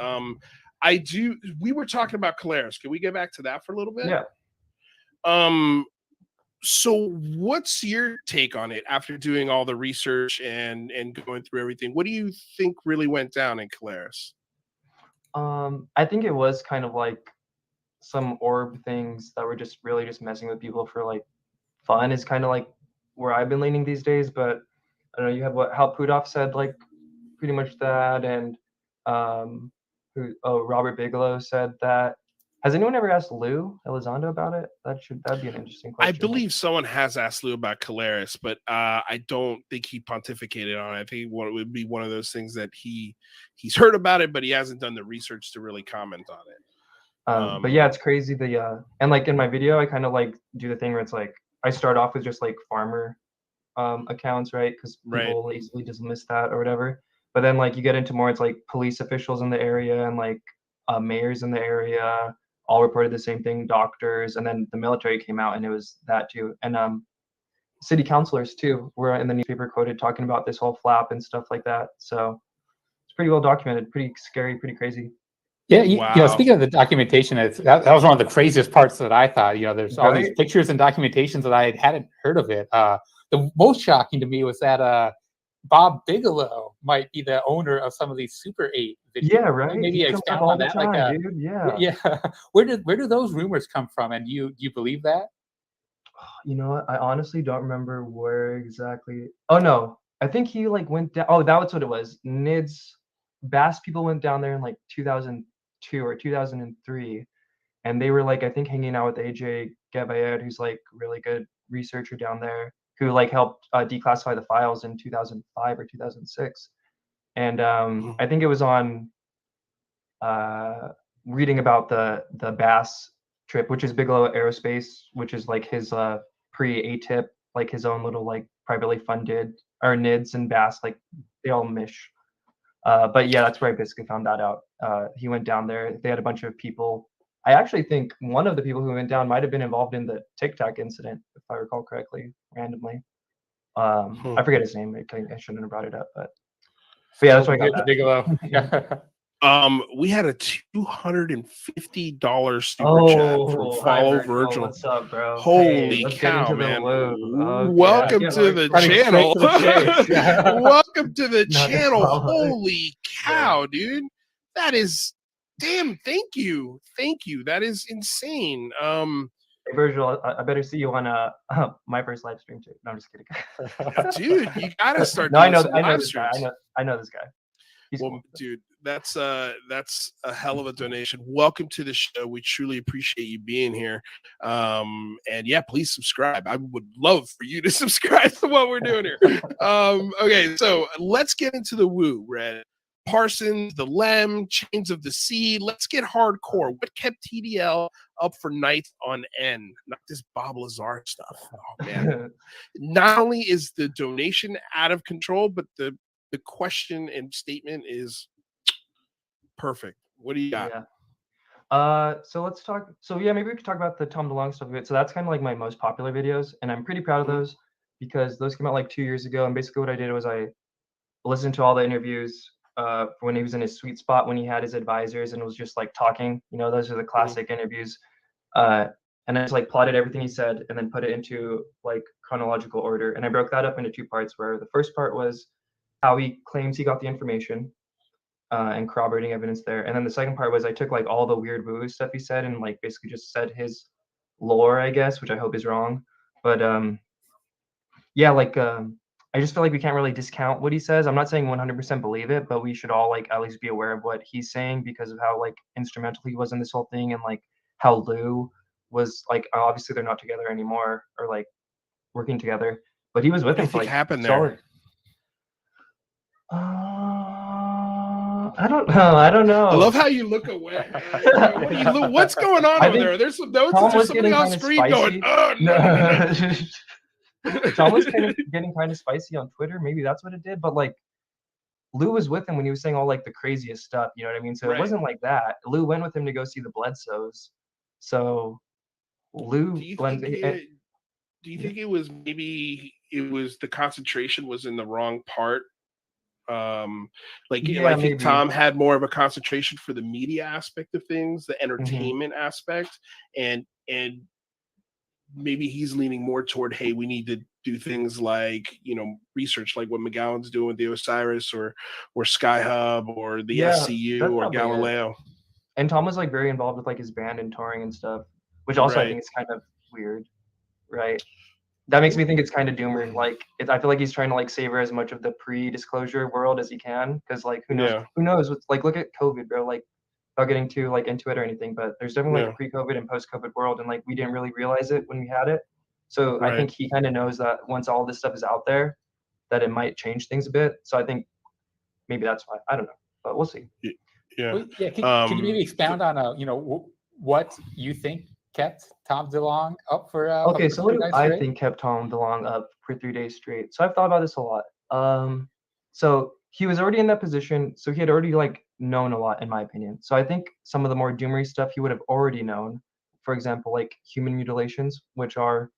We were talking about Caleres. Can we get back to that for a little bit? Yeah. So what's your take on it after doing all the research and going through everything? What do you think really went down in Caleres? I think it was kind of like some orb things that were just really just messing with people for like fun is kind of like where I've been leaning these days. But I don't know, you have what Hal Puthoff said, like pretty much that, and Robert Bigelow said that. Has anyone ever asked Lou Elizondo about it? That'd be an interesting question. I believe someone has asked Lou about Caleres, but I don't think he pontificated on it. I think it would be one of those things that he's heard about it, but he hasn't done the research to really comment on it. But yeah, it's crazy. And like in my video, I kind of like do the thing where it's like I start off with just like farmer accounts, right? Because people will easily just miss that or whatever. But then like you get into more, it's like police officials in the area and like mayors in the area. All reported the same thing, doctors, and then the military came out and it was that too. And city councilors too were in the newspaper quoted talking about this whole flap and stuff like that. So it's pretty well documented, pretty scary, pretty crazy. Yeah, you know, speaking of the documentation, that was one of the craziest parts that I thought. You know, there's all these pictures and documentations that I hadn't heard of it. The most shocking to me was that Bob Bigelow might be the owner of some of these Super 8 videos. Yeah, right. Maybe expound on that. Dude. Yeah. Yeah. Where do those rumors come from? And you believe that? You know what? I honestly don't remember where exactly. Oh no, I think he like went down. Oh, that was what it was. Bass people went down there in like 2002 or 2003, and they were like I think hanging out with AJ Gavayer, who's like really good researcher down there, who like helped declassify the files in 2005 or 2006. And I think it was on reading about the Bass trip, which is Bigelow Aerospace, which is like his pre-ATIP, like his own little like privately funded, or NIDS and Bass, like they all mish. But yeah, that's where I basically found that out. He went down there. They had a bunch of people. I actually think one of the people who went down might have been involved in the Tic Tac incident, if I recall correctly, randomly. I forget his name. I shouldn't have brought it up, but yeah, that's why I got that. Bigelow. We had a $250 super chat from Follow Virgil. What's up, bro? Holy cow, man! Welcome to the channel. Welcome to the channel. Holy cow, dude! That is damn. Thank you. That is insane. Hey, Virgil, I better see you on my first live stream too. No, I'm just kidding. Dude, you gotta start. No, I know this guy. I know this guy. Well, cool. Dude, that's a hell of a donation. Welcome to the show. We truly appreciate you being here. And yeah, please subscribe. I would love for you to subscribe to what we're doing here. Okay, so let's get into the woo, Red. Parsons, the Lem, Chains of the Sea. Let's get hardcore. What kept TDL up for nights on end? Not this Bob Lazar stuff. Oh man. Not only is the donation out of control, but the question and statement is perfect. What do you got? So let's talk. So yeah, maybe we could talk about the Tom DeLonge stuff a bit. So that's kind of like my most popular videos, and I'm pretty proud of those because those came out like 2 years ago. And basically, what I did was I listened to all the interviews when he was in his sweet spot, when he had his advisors and was just like talking. You know, those are the classic interviews. And I just like plotted everything he said and then put it into like chronological order. And I broke that up into 2 parts, where the first part was how he claims he got the information and corroborating evidence there. And then the second part was I took like all the weird woo stuff he said and like basically just said his lore, I guess, which I hope is wrong. But yeah, like I just feel like we can't really discount what he says. I'm not saying 100% believe it, but we should all like at least be aware of what he's saying because of how like instrumental he was in this whole thing, and like how Lou was like, obviously they're not together anymore or like working together, but he was with him for like happened solid. there? I don't know. I don't know. I love how you look away. What's going on over there? There's some notes. There's somebody on screen going, oh, no. Tom was kind of getting kind of spicy on Twitter. Maybe that's what it did. But like, Lou was with him when he was saying all like the craziest stuff. You know what I mean? So it wasn't like that. Lou went with him to go see the Bledsoes. So Lou. Do you think it was maybe the concentration was in the wrong part? Maybe Tom had more of a concentration for the media aspect of things, the entertainment aspect, and maybe he's leaning more toward, hey, we need to do things like, you know, research like what McGowan's doing with the Osiris or Sky Hub or the SCU or Galileo. And Tom was like very involved with like his band and touring and stuff, which also I think is kind of weird, right? That makes me think it's kind of doomer. Like, I feel like he's trying to like savor as much of the pre-disclosure world as he can, because like who knows? Who knows? What's like, look at COVID, bro. Like, without getting too like into it or anything, but there's definitely like a pre-COVID and post-COVID world, and like we didn't really realize it when we had it. So I think he kind of knows that once all this stuff is out there, that it might change things a bit. So I think maybe that's why. I don't know, but we'll see. Yeah. Well, yeah. Can you maybe expound on what you think kept Tom DeLonge up for? Okay, so what do I think kept Tom DeLonge up for 3 days straight? So I've thought about this a lot. So he was already in that position, so he had already like known a lot, in my opinion. So I think some of the more doomery stuff he would have already known. For example, like human mutilations, which are,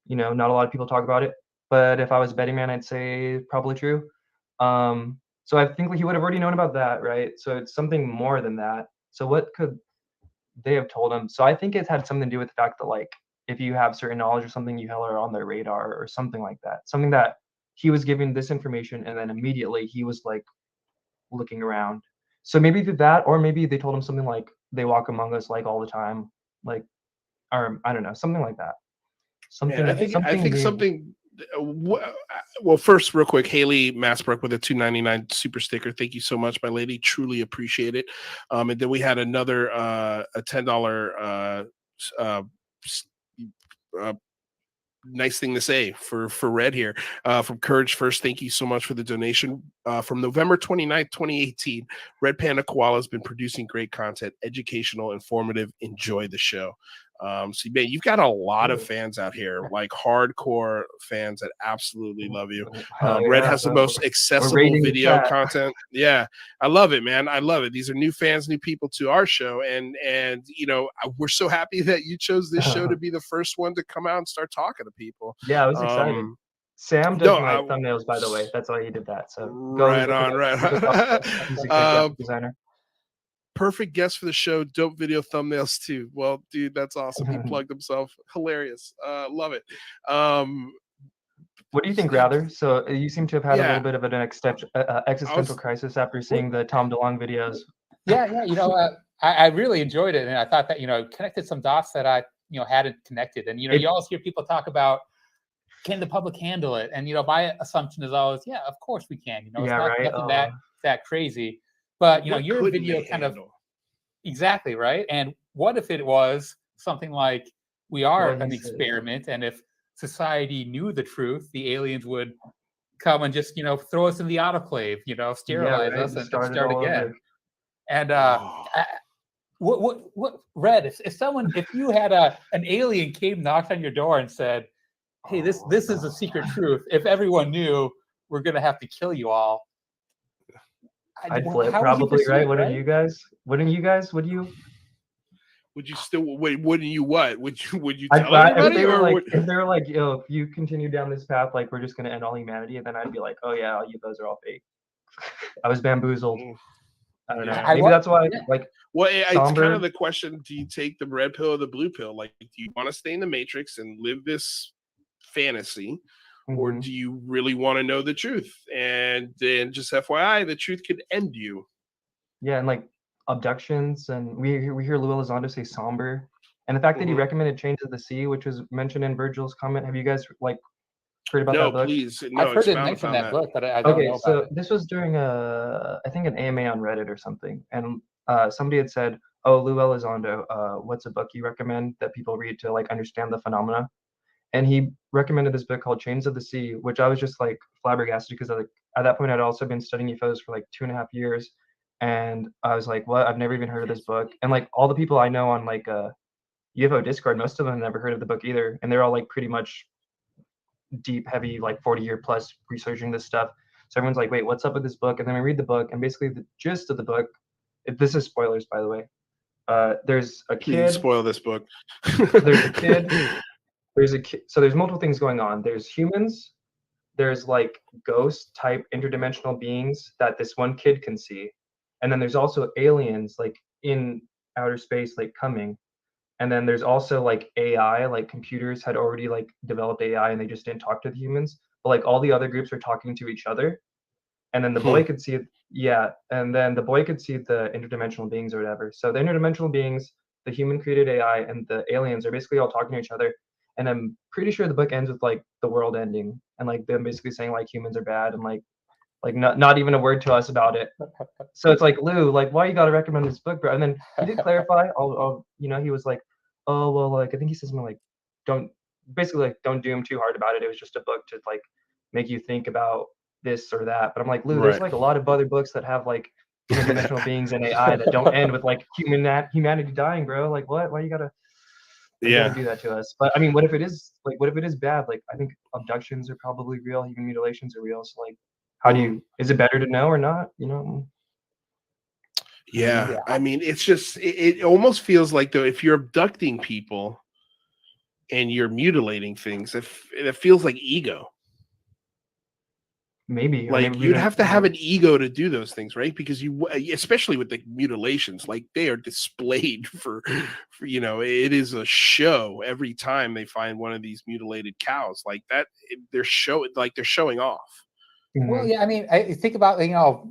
you know, not a lot of people talk about it. But if I was a betting man, I'd say probably true. So I think he would have already known about that, right? So it's something more than that. So what could they have told him? So I think it had something to do with the fact that like if you have certain knowledge or something, you are on their radar or something like that. Something that he was given this information and then immediately he was like looking around. So maybe did that, or maybe they told him something like they walk among us like all the time, like, or I don't know, something like that. Something. I think something. Well, first, real quick, Haley Massbrook with a $2.99 super sticker. Thank you so much, my lady. Truly appreciate it. And then we had another a $10 nice thing to say for Red here from Courage First. Thank you so much for the donation. From November 29th, 2018, Red Panda Koala has been producing great content, educational, informative. Enjoy the show. So man, you've got a lot of fans out here, like hardcore fans that absolutely love you. Red has the most accessible video content. Yeah, I love it, man. I love it. These are new fans, new people to our show, and you know, we're so happy that you chose this show to be the first one to come out and start talking to people. Yeah, I was excited. Sam does my thumbnails, by the way. That's why he did that. So right on. He's a good designer. Perfect guest for the show. Dope video thumbnails too. Well, dude, that's awesome. He plugged himself. Hilarious. Love it. What do you think, Rather? So you seem to have had a little bit of an existential crisis after seeing the Tom DeLonge videos. Yeah. You know, I really enjoyed it, and I thought that, you know, connected some dots that I, you know, hadn't connected. And you know, you always hear people talk about, can the public handle it? And you know, my assumption is always, yeah, of course we can. You know, it's not nothing that crazy. But you know, your video kind of exactly right. And what if it was something like we are an experiment, and if society knew the truth, the aliens would come and just, you know, throw us in the autoclave, you know, sterilize us and start again. And what Red? If you had an alien came, knocked on your door and said, "Hey, this is a secret truth. If everyone knew, we're gonna have to kill you all." I'd flip probably, right? Wouldn't you guys? Would you? Would you still? Wouldn't you? What would you? Would you I tell thought everybody? if they were like, yo, if you continue down this path, like we're just gonna end all humanity, and then I'd be like, oh yeah, those are all fake. I was bamboozled. I don't know. Yeah. Maybe that's why, like, Well, it's kind somber. of the question: do you take the red pill or the blue pill? Like, do you want to stay in the Matrix and live this fantasy, or Mhm. do you really want to know the truth? And then, just FYI, the truth could end you. Yeah, and like abductions, and we hear Lou Elizondo say somber, and the fact that he Mhm. recommended Chains of the Sea, which was mentioned in Virgil's comment. Have you guys like heard about No, that book? please, I've no, heard it expound mention upon that that. book, but I don't Okay, know about so it. this was during I think an AMA on Reddit or something, and somebody had said, "Oh, Lou Elizondo, what's a book you recommend that people read to like understand the phenomena?" And he recommended this book called Chains of the Sea, which I was just like flabbergasted because like at that point I'd also been studying UFOs for like 2.5 years, and I was like, "What? I've never even heard of this book." And like all the people I know on like UFO Discord, most of them never heard of the book either, and they're all like pretty much deep, heavy, like 40-year plus researching this stuff. So everyone's like, "Wait, what's up with this book?" And then we read the book, and basically the gist of the book. This is spoilers, by the way. There's a Please kid. spoil this book. There's a kid. There's a kid. So there's multiple things going on. There's humans. There's like ghost type interdimensional beings that this one kid can see, and then there's also aliens like in outer space, like coming. And then there's also like AI, like computers had already like developed AI and they just didn't talk to the humans. But like all the other groups are talking to each other. And then the boy could see it. Yeah. And then the boy could see the interdimensional beings or whatever. So the interdimensional beings, the human created AI, and the aliens are basically all talking to each other. And I'm pretty sure the book ends with like the world ending and like them basically saying like humans are bad and like not even a word to us about it. So it's like, Lou, like, why you gotta recommend this book, bro? And then he did clarify. He was like, oh well, like I think he says something like, don't basically like don't doom too hard about it. It was just a book to like make you think about this or that. But I'm like, Lou, there's Right. like a lot of other books that have like interdimensional beings and AI that don't end with like humanity dying, bro. Like what? Why you gotta do that to us? But I mean, what if it is bad? Like I think abductions are probably real, human mutilations are real. So like, how do you? Is it better to know or not? You know? Yeah, Yeah. I mean, it's just it almost feels like though if you're abducting people and you're mutilating things, it feels like ego. Maybe, or Like maybe we you'd don't. have to have an ego to do those things, right? Because especially with the mutilations, like they are displayed for it is a show every time they find one of these mutilated cows like that. They're showing off. Well, Mhm. yeah, I mean, I think about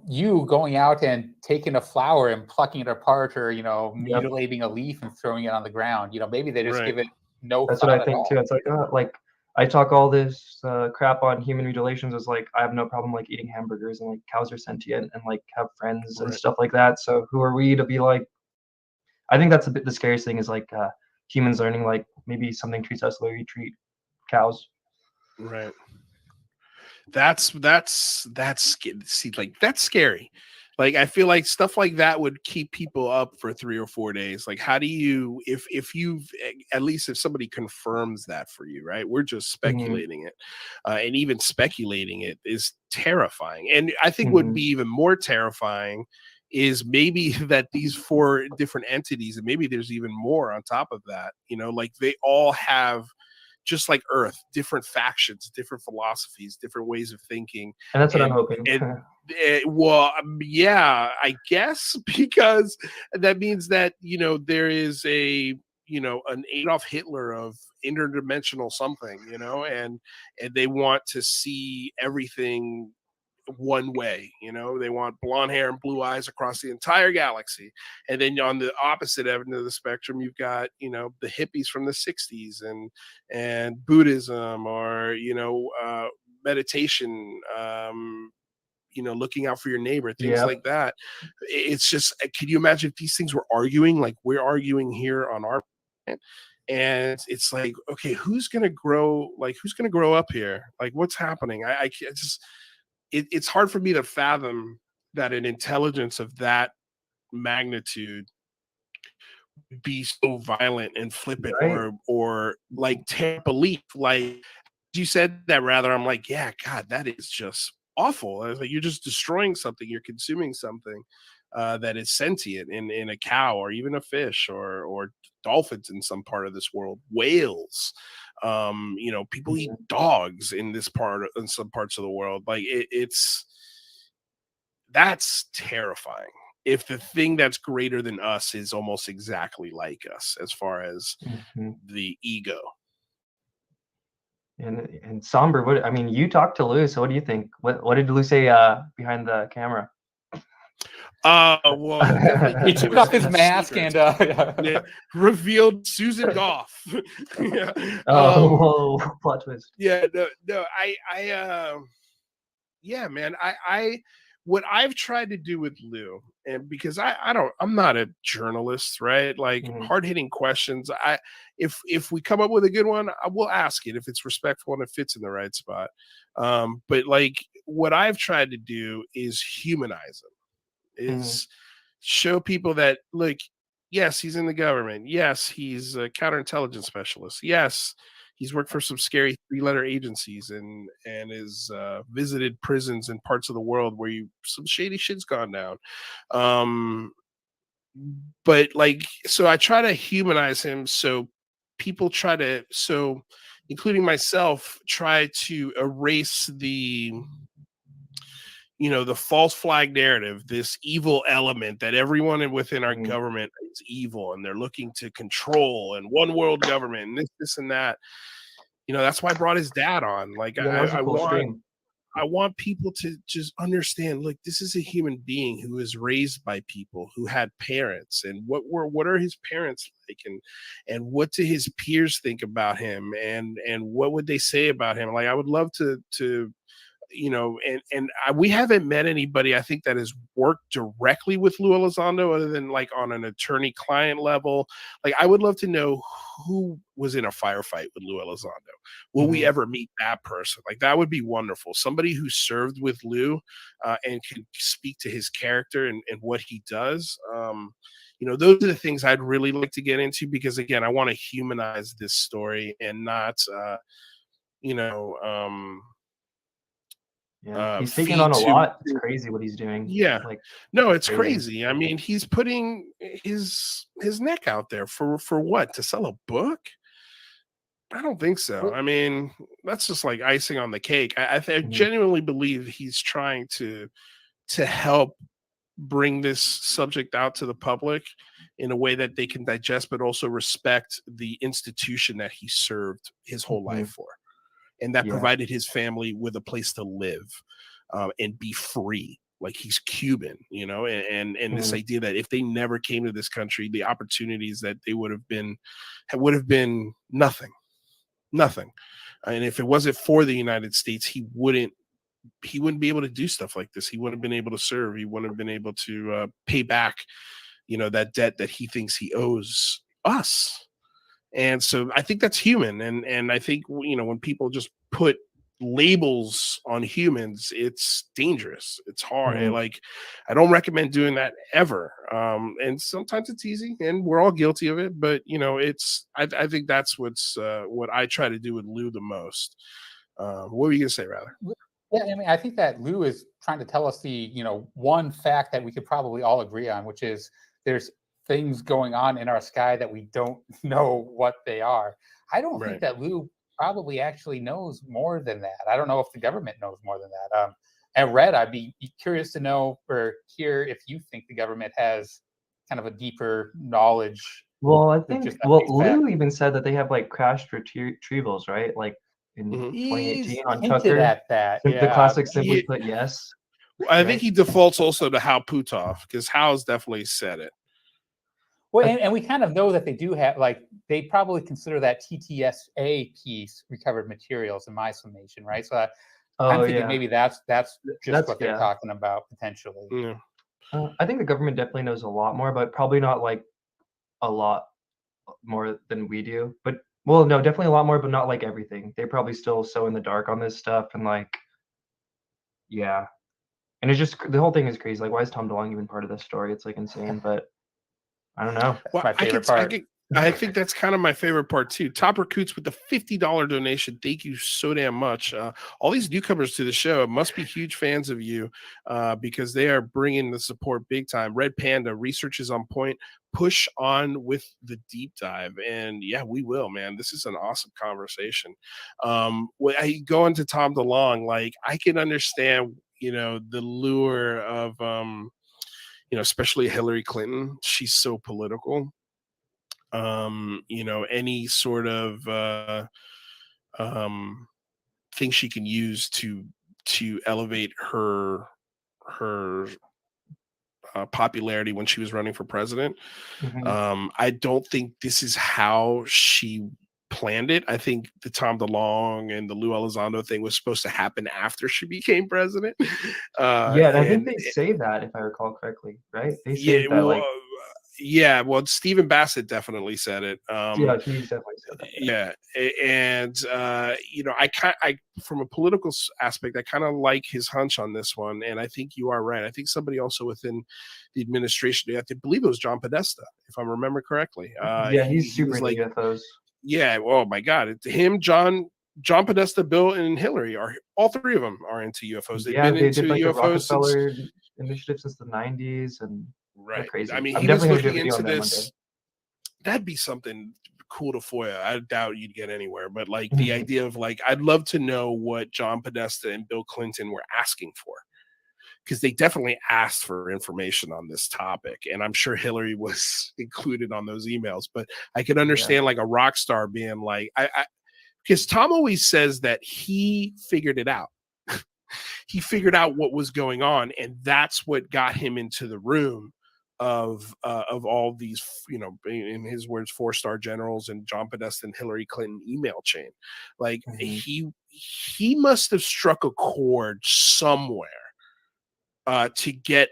you going out and taking a flower and plucking it apart, or Yep. mutilating a leaf and throwing it on the ground. Maybe they just Right. give it no That's what I thought at think too. all. It's like I talk all this crap on human mutilations. Is like I have no problem like eating hamburgers and like cows are sentient and like have friends and Right. stuff like that. So who are we to be like? I think that's a bit the scariest thing is like humans learning like maybe something treats us the way we treat cows. Right. That's see, like that's scary. Like I feel like stuff like that would keep people up for 3 or 4 days. Like how do you if you've at least if somebody confirms that for you, right? We're just Mhm. speculating it. And even speculating it is terrifying. And I think would Mhm. be even more terrifying is maybe that these 4 different entities, and maybe there's even more on top of that, like they all have just like Earth, different factions, different philosophies, different ways of thinking, And that's what I'm and hoping. well, yeah, I guess because that means that there is an Adolf Hitler of interdimensional something, and they want to see everything one way. They want blonde hair and blue eyes across the entire galaxy. And then on the opposite end of the spectrum, you've got the hippies from the 60s and Buddhism, or meditation, looking out for your neighbor, things Yep. like that. It's just, can you imagine if these things were arguing like we're arguing here on our planet? And it's like, okay, who's gonna grow up here? Like what's happening? I can't just it's hard for me to fathom that an intelligence of that magnitude be so violent and flippant, Right. or like tear belief. Like you said that, rather, I'm like, yeah, God, that is just awful. I was like, you're just destroying something, you're consuming something. that is sentient in a cow or even a fish or dolphins in some part of this world, whales. People eat dogs in some parts of the world. Like that's terrifying. If the thing that's greater than us is almost exactly like us as far as the ego. And Somber, you talked to Lou, so what do you think? What did Lou say behind the camera? Well, he took off his mask and revealed Susan Goff. Yeah. Whoa, plot twist. Yeah, no, yeah, man, what I've tried to do with Lou, and because I'm not a journalist, right? Like hard hitting questions. If we come up with a good one, I will ask it if it's respectful and it fits in the right spot. But like what I've tried to do is humanize him, is show people that, look, yes, he's in the government. Yes, he's a counterintelligence specialist. Yes, he's worked for some scary 3-letter agencies and is visited prisons in parts of the world where some shady shit's gone down. But like, so I try to humanize him. So people including myself, try to erase the false flag narrative, this evil element that everyone within our government is evil and they're looking to control, and one world government and this and that. That's why I brought his dad on. Like, I want people to just understand, look, this is a human being who is raised by people who had parents, and what are his parents like, and what do his peers think about him, and what would they say about him? Like, I would love to we haven't met anybody, I think, that has worked directly with Lou Elizondo other than like on an attorney-client level. Like, I would love to know who was in a firefight with Lou Elizondo. Will we ever meet that person? Like, that would be wonderful. Somebody who served with Lou and can speak to his character and what he does. Those are the things I'd really like to get into, because again, I want to humanize this story and not he's taking on a lot. It's crazy what he's doing. Yeah, no, it's crazy. I mean, he's putting his neck out there for what? To sell a book? I don't think so. I mean, that's just like icing on the cake. I genuinely believe he's trying to help bring this subject out to the public in a way that they can digest, but also respect the institution that he served his whole life for, and that provided his family with a place to live and be free. Like, he's Cuban, and this idea that if they never came to this country, the opportunities that they would have been nothing. And if it wasn't for the United States, he wouldn't be able to do stuff like this. He wouldn't have been able to serve. He wouldn't have been able to pay back, that debt that he thinks he owes us. And so I think that's human. And I think, when people just put labels on humans, it's dangerous. It's hard. Like, I don't recommend doing that ever. And sometimes it's easy, and we're all guilty of it. But, I think that's what I try to do with Lou the most. What were you going to say, rather? Yeah, I mean, I think that Lou is trying to tell us the, one fact that we could probably all agree on, which is there's things going on in our sky that we don't know what they are. I don't think that Lou probably actually knows more than that. I don't know if the government knows more than that. And Red, I'd be curious to know or hear if you think the government has kind of a deeper knowledge. Well, I think, Lou even said that they have like crashed retrievals, right? Like in 2018 on Tucker. At that. The classic simply put yes. I think he defaults also to Hal Puthoff, because Hal's definitely said it. Well, and we kind of know that they do have, like, they probably consider that TTSA piece recovered materials in my summation, right? So I'm thinking maybe that's just what they're talking about potentially. Yeah. I think the government definitely knows a lot more, but probably not like a lot more than we do. But no, definitely a lot more, but not like everything. They're probably still so in the dark on this stuff, and like, and it's just, the whole thing is crazy. Like, why is Tom DeLonge even part of this story? It's like insane, but I don't know. Well, my favorite part. I think that's kind of my favorite part too. Topper Coots with the $50 donation. Thank you so damn much. All these newcomers to the show must be huge fans of you because they are bringing the support big time. Red Panda, research is on point. Push on with the deep dive. And yeah, we will, man. This is an awesome conversation. When I go into Tom DeLonge, like I can understand, the lure of, especially Hillary Clinton. She's so political. Any sort of thing she can use to elevate her popularity when she was running for president. I don't think this is how she planned it. I think the Tom DeLonge and the Lou Elizondo thing was supposed to happen after she became president. Yeah, and I think they say that, if I recall correctly, right? They say that, like, yeah, well, Stephen Bassett definitely said it. yeah, he definitely said that. Yeah, and I from a political aspect, I kind of like his hunch on this one, and I think you are right. I think somebody also within the administration, I believe it was John Podesta, if I remember correctly. Yeah, he's super into UFOs. Yeah, oh my God, it's him, John Podesta, Bill, and Hillary are all three of them are into UFOs. They've been into did, like, UFOs the Rockefeller initiative since the 90s, and right. Crazy. I mean, I'm he was definitely looking into this. this. That'd be something cool to FOIA. I doubt you'd get anywhere, but like the idea of like, I'd love to know what John Podesta and Bill Clinton were asking for, because they definitely asked for information on this topic, and I'm sure Hillary was included on those emails. But I could understand like a rock star being like, because Tom always says that he figured it out. He figured out what was going on, and that's what got him into the room of all these, in his words, 4-star generals and John Podesta and Hillary Clinton email chain. Like he must have struck a chord somewhere to get,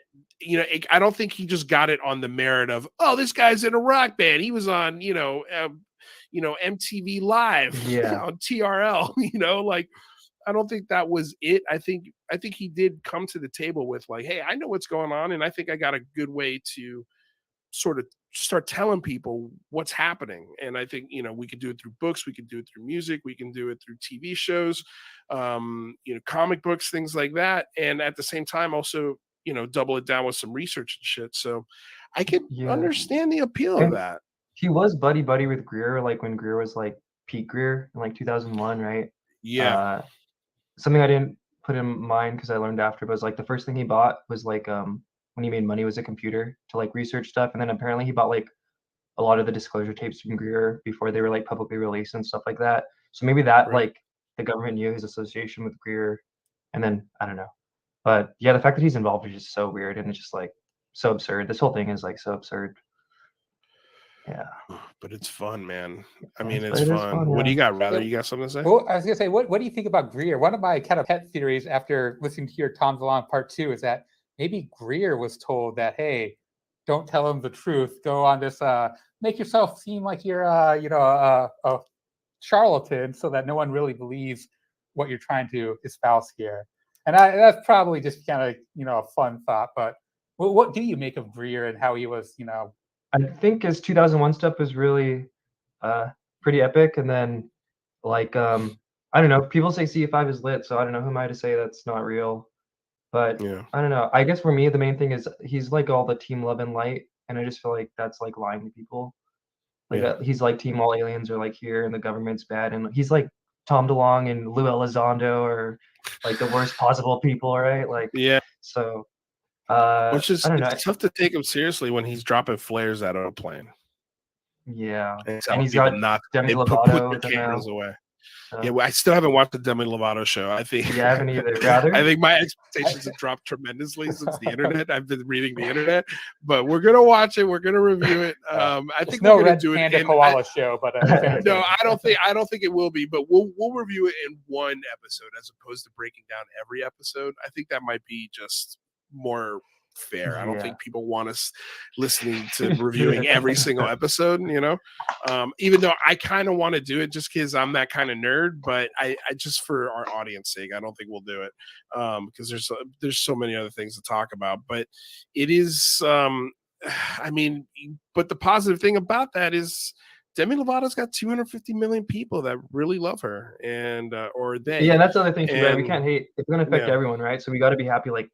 I don't think he just got it on the merit of, oh, this guy's in a rock band. He was on, MTV Live on TRL, like, I don't think that was it. I think he did come to the table with like, hey, I know what's going on, and I think I got a good way to sort of start telling people what's happening. And I think, we could do it through books, we could do it through music, we can do it through TV shows, comic books, things like that. And at the same time, also, double it down with some research and shit. So I can understand the appeal of that. He was buddy with Greer, like when Greer was like Pete Greer in like 2001, right? Yeah. Something I didn't put in mind because I learned after was like the first thing he bought was like when he made money was a computer to like research stuff, and then apparently he bought like a lot of the disclosure tapes from Greer before they were like publicly released and stuff like that. So maybe that like the government knew his association with Greer, and then I don't know. But yeah, the fact that he's involved is just so weird, and it's just like so absurd. This whole thing is like so absurd. Yeah, but it's fun, man. I mean, it's fun. What do you got, Rather? You got something to say? Well, I was gonna say, what do you think about Greer? One of my kind of pet theories after listening to your Tom DeLonge Part 2 is that maybe Greer was told that, hey, don't tell him the truth. Go on this, make yourself seem like you're, a charlatan, so that no one really believes what you're trying to espouse here. And that's probably just kind of, a fun thought. But what do you make of Greer and how he was, I think his 2001 stuff was really pretty epic. And then like, I don't know, people say CE5 is lit, so I don't know who am I to say that's not real. But I don't know. I guess for me, the main thing is he's like all the team love and light. And I just feel like that's like lying to people. Like he's like team all aliens are like here and the government's bad. And he's like Tom DeLonge and Lou Elizondo are like the worst possible people, right? Like, so which is, I don't know. It's tough to take him seriously when he's dropping flares out of a plane. Yeah, and he's got not Demi put Lovato the cameras away. Yeah, well, I still haven't watched the Demi Lovato show. I think I haven't either. Rather, I think my expectations have dropped tremendously since the internet. I've been reading the internet, but we're gonna watch it. We're gonna review it. I think no we're gonna Red do Panda it. Koala show, but no, I don't think it will be. But we'll review it in one episode as opposed to breaking down every episode. I think that might be just more fair. I don't think people want us listening to reviewing every single episode, even though I kind of want to do it just because I'm that kind of nerd, but I just for our audience sake, I don't think we'll do it because there's so many other things to talk about. But it is I mean, but the positive thing about that is Demi Lovato's got 250 million people that really love her, and or they. Yeah, and that's the other thing too, right? We And can't hate. It's gonna affect yeah, everyone, right? So we got to be happy. Like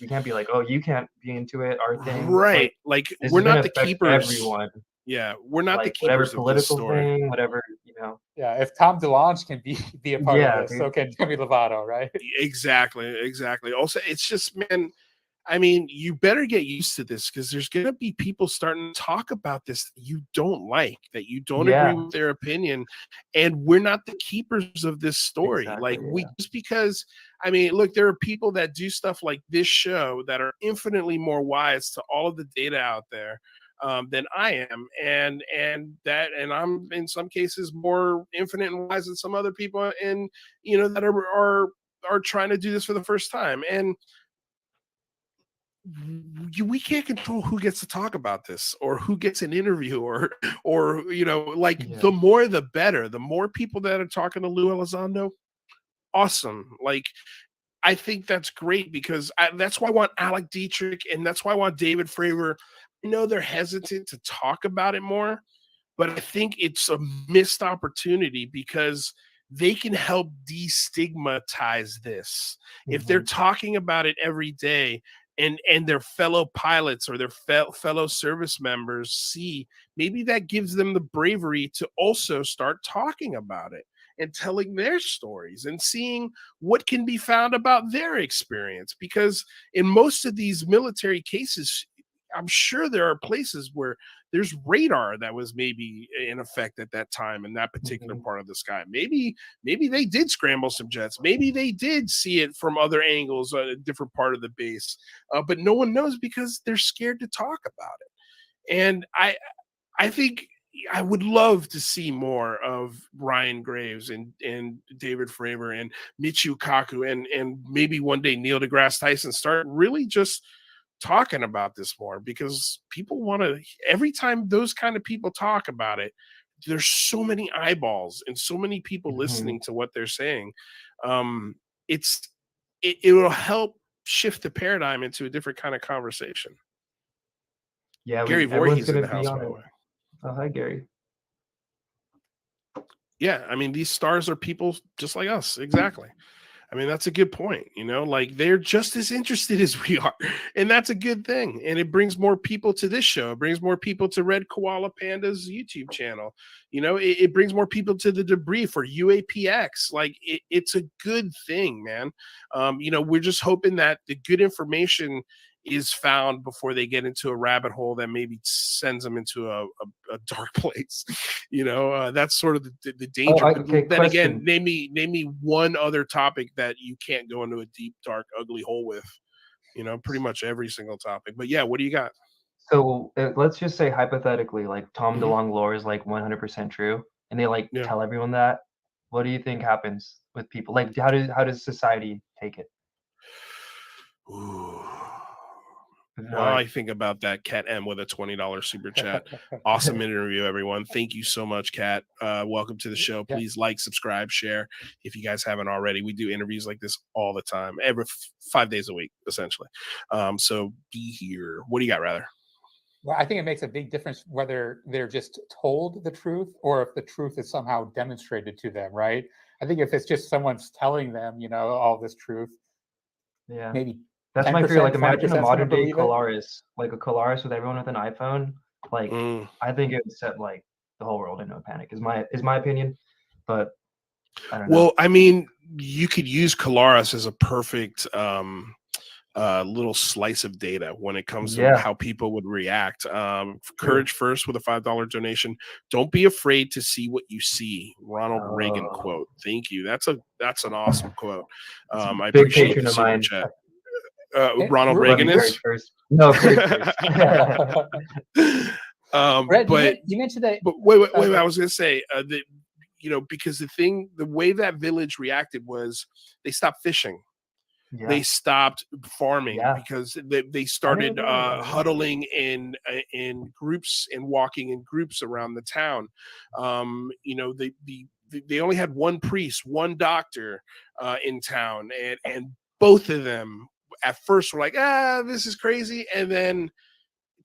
you can't be like, oh, you can't be into it, our thing. right. Like This we're is gonna not the affect keepers. everyone. Yeah, we're not the Like whatever keepers of this political story. thing, whatever, you know. Yeah, if Tom DeLonge can be a part of Yeah, this, dude. so can Demi Lovato, right? Exactly. Also, it's just, man, I mean, you better get used to this because there's going to be people starting to talk about this that you don't like, that you don't agree Yeah, with their opinion. And we're not the keepers of this story. exactly. Like, we Yeah. just because, I mean, look, there are people that do stuff like this show that are infinitely more wise to all of the data out there than I am, and I'm in some cases more infinite and wise than some other people, and that are trying to do this for the first time. And we can't control who gets to talk about this or who gets an interview or like Yeah. the more the better. The more people that are talking to Lou Elizondo, awesome. Like, I think that's great because that's why I want Alec Dietrich, and that's why I want David Fravor. I know they're hesitant to talk about it more, but I think it's a missed opportunity because they can help destigmatize this. If they're talking about it every day, and their fellow pilots or their fellow service members see, maybe that gives them the bravery to also start talking about it and telling their stories and seeing what can be found about their experience. Because in most of these military cases, I'm sure there are places where there's radar that was maybe in effect at that time in that particular part of the sky. Maybe they did scramble some jets. Maybe they did see it from other angles on a different part of the base, but no one knows because they're scared to talk about it. And I think I would love to see more of Ryan Graves and David Fravor and Michio Kaku and maybe one day Neil deGrasse Tyson start really just talking about this more, because people want to, every time those kind of people talk about it, there's so many eyeballs and so many people listening to what they're saying. It will help shift the paradigm into a different kind of conversation. Yeah, Gary everyone's Voorhees in gonna the be house, on by the it. way. Oh, hi, Gary. Yeah, I mean, these stars are people just like us. Exactly. I mean, that's a good point. Like, they're just as interested as we are. And that's a good thing. And it brings more people to this show. It brings more people to Red Koala Panda's YouTube channel. It brings more people to the Debris for UAPX. Like, it's a good thing, man. We're just hoping that the good information is found before they get into a rabbit hole that maybe sends them into a dark place. That's sort of the danger. Okay, Then again, question. name me one other topic that you can't go into a deep, dark, ugly hole with. Pretty much every single topic. But yeah, what do you got? So let's just say hypothetically, like Tom Mhm. DeLonge lore is like 100% true, and they like Yeah. tell everyone that. What do you think happens with people? Like, how does society take it? Ooh. Now Like, I think about that, Cat M with a $20 super chat. Awesome interview, everyone. Thank you so much, Cat. Welcome to the show. Yeah. Please like, subscribe, share if you guys haven't already. We do interviews like this all the time, every 5 days a week, essentially. So be here. What do you got, rather? Well, I think it makes a big difference whether they're just told the truth or if the truth is somehow demonstrated to them, right? I think if it's just someone's telling them, all this truth, yeah, maybe that's my fear. 10%, Like, imagine a 20% modern day believe it. Colaris, like a Colaris with everyone with an iPhone. Like, Mm. I think it would set like the whole world into a panic. Is my opinion, but I don't know. Well, I mean, you could use Colaris as a perfect little slice of data when it comes to how people would react. Courage first with a $5 donation. Don't be afraid to see what you see. Ronald Reagan quote. Thank you. That's an awesome quote. I Big appreciate patron the of super mine. chat. Ronald Let me Reagan Courage is. first. No, Courage first. Red, But you mentioned that. But wait. I was going to say that because the way that village reacted was they stopped fishing. Yeah. They stopped farming Yeah. because they started huddling in groups and walking in groups around the town. They only had one priest, one doctor in town, and both of them at first were like, this is crazy, and then